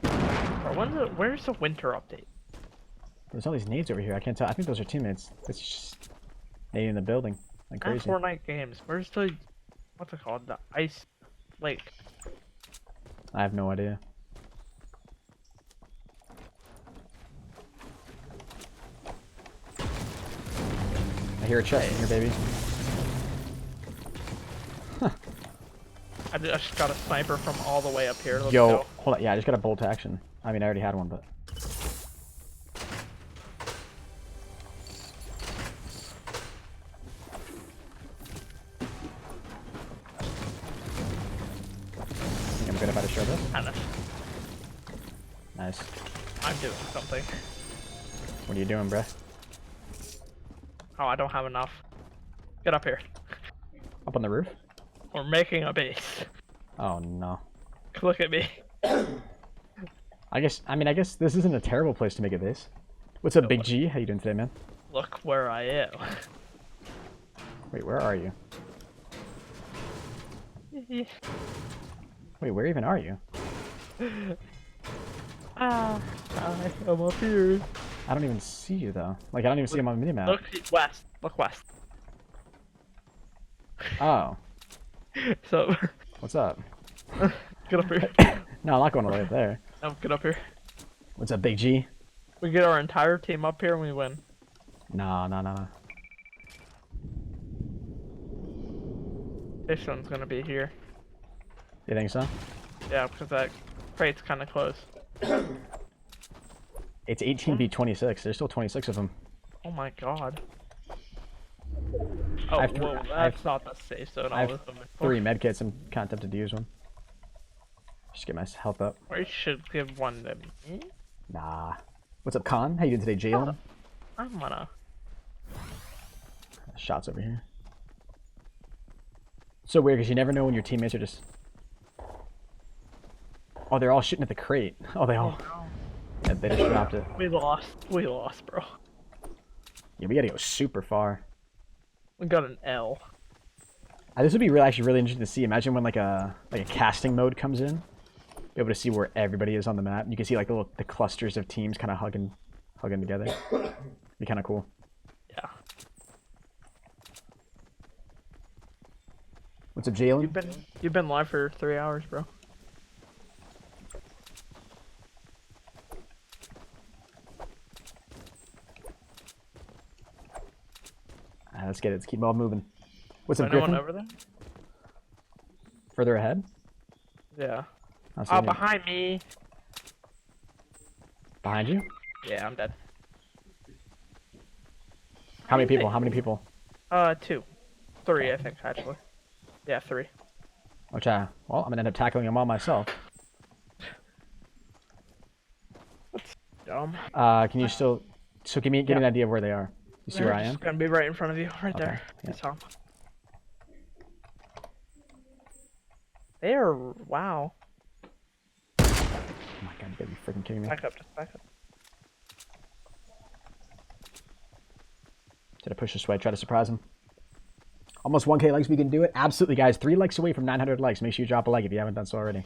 Bro, where's the winter update? There's all these nades over here. I can't tell. I think those are teammates. It's just nading in the building like crazy. Fortnite games. Where's the what's it called? The ice lake. I have no idea. I hear a chest in here, baby. Huh. I just got a sniper from all the way up here. Let's Yo, go. hold on. Yeah, I just got a bolt action. I mean, I already had one, but. I think I'm good if I just show this. Nice. I'm doing something. What are you doing, bruh? Oh, I don't have enough. Get up here. Up on the roof? We're making a base. Oh no. Look at me. I guess this isn't a terrible place to make a base. What's up, Big G? How you doing today, man? Look where I am. Wait, where are you? Wait, where even are you? I am up here. I don't even see you though. Like I don't even see him on the minimap. Look west. Look west. Oh. So. What's up? Get up here. No, I'm not going all the way up there. No, get up here. What's up, Big G? We get our entire team up here and we win. No. This one's gonna be here. You think so? Yeah, because that crate's kind of close. It's 18v26. There's still 26 of them. Oh my god. Oh, whoa, that's not the safe zone. I have 3 medkits. I'm kind of tempted to use one. Just get my health up. Or you should give one to me. Nah. What's up, Con? How you doing today, Jalen? I'm gonna. Shots over here. So weird because you never know when your teammates are just. Oh, they're all shooting at the crate. Oh, they all. Yeah, they just dropped it. We lost. We lost, bro. Yeah, we gotta go super far. We got an L. This would be actually really interesting to see. Imagine when like a casting mode comes in, be able to see where everybody is on the map. You can see like the clusters of teams kind of hugging together. Be kind of cool. Yeah. What's up, Jalen? You've been live for 3 hours, bro. Let's get it. Let's keep it all moving. What's up, Anyone Griffin? over there? Further ahead? Yeah. Oh, behind me. Behind you? Yeah, I'm dead. How many people? How many people? 2. 3, I think, actually. Yeah, 3. Which well, I'm gonna end up tackling them all myself. That's dumb. Can you still? So give me an idea of where they are. You see where I am? It's gonna be right in front of you, right there. Yeah. You saw 'em. They are, wow. Oh my god, you gotta be freaking kidding me. Back up, just back up. Did I push this way? Try to surprise him. Almost 1K likes, we can do it. Absolutely, guys. 3 likes away from 900 likes. Make sure you drop a like if you haven't done so already.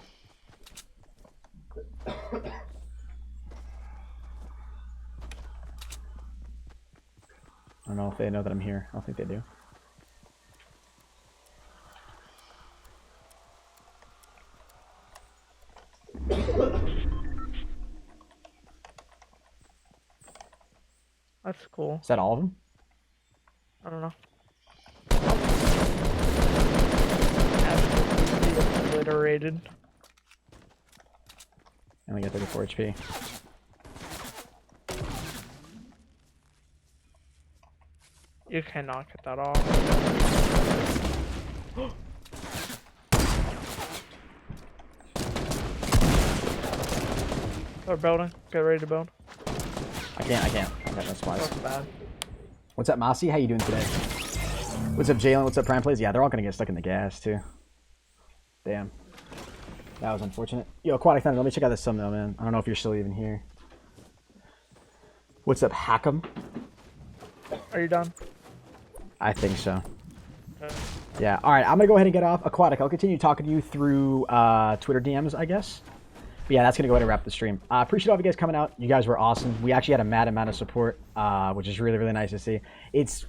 I don't know if they know that I'm here. I don't think they do. That's cool. Is that all of them? I don't know. Absolutely obliterated. I only got 34 HP. You cannot get that off. They're building. Get ready to build. I can't. I got no supplies. That's bad. What's up, Mossy? How you doing today? What's up, Jalen? What's up, Prime Plays? Yeah, they're all gonna get stuck in the gas, too. Damn. That was unfortunate. Yo, Aquatic Thunder, let me check out this thumbnail, man. I don't know if you're still even here. What's up, Hackem? Are you done? I think so. Yeah, alright, I'm gonna go ahead and get off. Aquatic, I'll continue talking to you through Twitter DMs, I guess. But yeah, that's gonna go ahead and wrap the stream. Appreciate all of you guys coming out. You guys were awesome. We actually had a mad amount of support, which is really, really nice to see. It's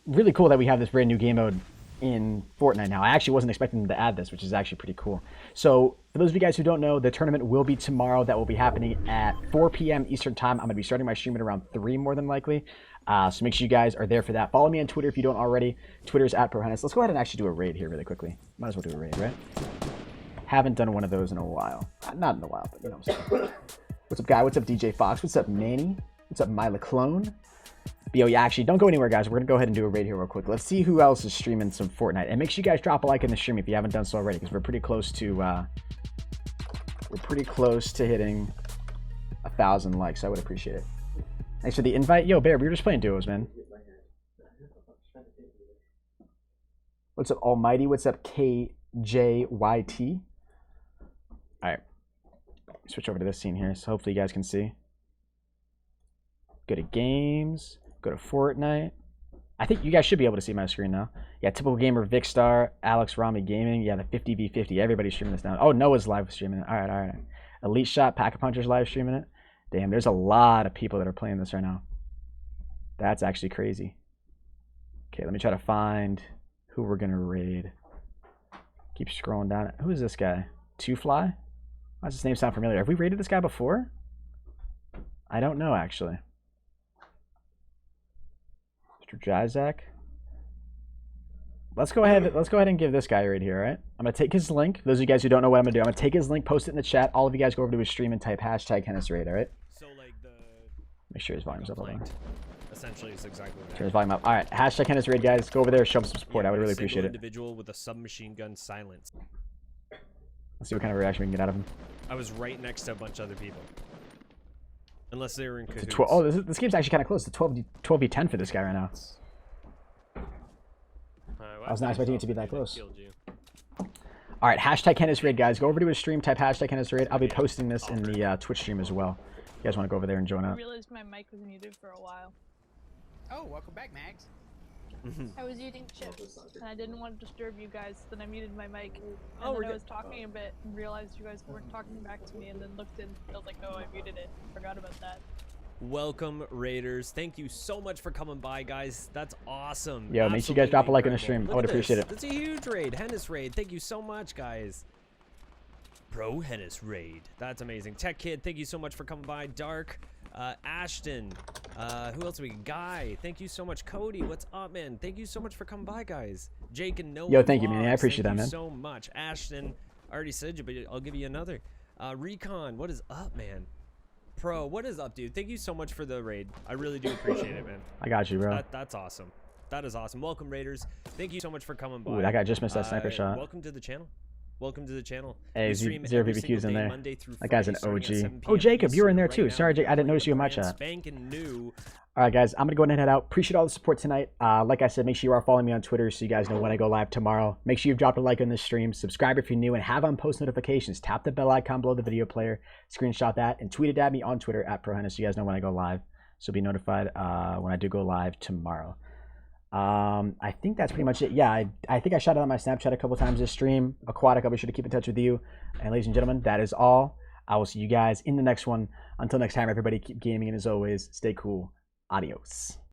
really cool that we have this brand new game mode in Fortnite now. I actually wasn't expecting them to add this, which is actually pretty cool. So for those of you guys who don't know, the tournament will be tomorrow. That will be happening at 4 p.m. Eastern time. I'm going to be starting my stream at around 3 more than likely. So make sure you guys are there for that. Follow me on Twitter if you don't already. Twitter's at proHype. Let's go ahead and actually do a raid here really quickly. Might as well do a raid, right? Haven't done one of those in a while. Not in a while, but you know what I'm saying. What's up, Guy? What's up, DJ Fox? What's up, Manny? What's up, Mila Clone? Yo, yeah, actually, don't go anywhere, guys. We're going to go ahead and do a raid here real quick. Let's see who else is streaming some Fortnite. And make sure you guys drop a like in the stream if you haven't done so already, because we're pretty close to hitting 1,000 likes. I would appreciate it. Thanks for the invite. Yo, Bear, we were just playing duos, man. What's up, Almighty? What's up, KJYT? All right. Switch over to this scene here, so hopefully you guys can see. Go to games. Go to Fortnite. I think you guys should be able to see my screen now. Yeah, Typical Gamer, Vicstar, Alex Rami Gaming. Yeah, the 50v50. Everybody's streaming this now. Oh, Noah's live streaming it. All right, all right. Elite Shot, Pack-a-Puncher's live streaming it. Damn, there's a lot of people that are playing this right now. That's actually crazy. Okay, let me try to find who we're going to raid. Keep scrolling down. Who is this guy? Two Fly? Why does his name sound familiar? Have we raided this guy before? I don't know, actually. Mr. Jizak. Let's go ahead and give this guy a raid here, all right? I'm gonna take his link. Those of you guys who don't know what I'm gonna do, I'm gonna take his link, post it in the chat. All of you guys go over to his stream and type #HenisRaid, all right? So like Make sure his volume's up. Essentially, it's exactly that. Turn his volume up. All right, #HenisRaid, guys. Go over there, show him some support. I would really appreciate it. Individual with a submachine gun silence. Let's see what kind of reaction we can get out of him. I was right next to a bunch of other people. Unless they were in cahoots. Oh, this game's actually kind of close. It's 12v10 for this guy right now. I was not expecting it to be that close. All right, #HenisRaid, guys. Go over to his stream, type #HenisRaid. I'll be posting this in the Twitch stream as well. You guys want to go over there and join up? I realized my mic was muted for a while. Oh, welcome back, Max. I was eating chips, and I didn't want to disturb you guys, then I muted my mic. And Oh, then I was talking a bit and realized you guys weren't talking back to me, and then looked in, I was like, oh, I muted it. Forgot about that. Welcome, Raiders. Thank you so much for coming by, guys. That's awesome. Yo, make sure you guys drop a like in the Absolutely stream. I would incredible. appreciate it. That's a huge raid. Hennis raid. Thank you so much, guys. Pro Hennis raid. That's amazing. Tech Kid, thank you so much for coming by. Dark, Ashton, who else we got? Guy, thank you so much. Cody, what's up, man? Thank you so much for coming by, guys. Jake and Noah. Yo, thank you, man. I appreciate that, man. Thank you so much. Ashton, I already said you, but I'll give you another. Recon, what is up, man? Pro, what is up, dude? Thank you so much for the raid. I really do appreciate it, man. I got you, bro. That's awesome. That is awesome. Welcome, Raiders. Thank you so much for coming by. Ooh, that guy just missed that sniper shot. Welcome to the channel. Welcome to the channel. Hey, Zero Zero BBQ's in there. That guy's an Friday, starting at OG. 7 Oh, Jacob, PM you're in there Eastern too. right Sorry, now. Jake, I didn't notice you in my Brand chat. Spanking new. All right, guys, I'm going to go ahead and head out. Appreciate all the support tonight. Like I said, make sure you are following me on Twitter so you guys know when I go live tomorrow. Make sure you've dropped a like on this stream. Subscribe if you're new and have on post notifications. Tap the bell icon below the video player. Screenshot that and tweet it at me on Twitter at proHype so you guys know when I go live. So be notified when I do go live tomorrow. I think that's pretty much it. Yeah, I think I shot it on my Snapchat a couple times this stream. Aquatic, I'll be sure to keep in touch with you. And ladies and gentlemen, that is all. I will see you guys in the next one. Until next time, everybody, keep gaming, and as always, stay cool. Adios.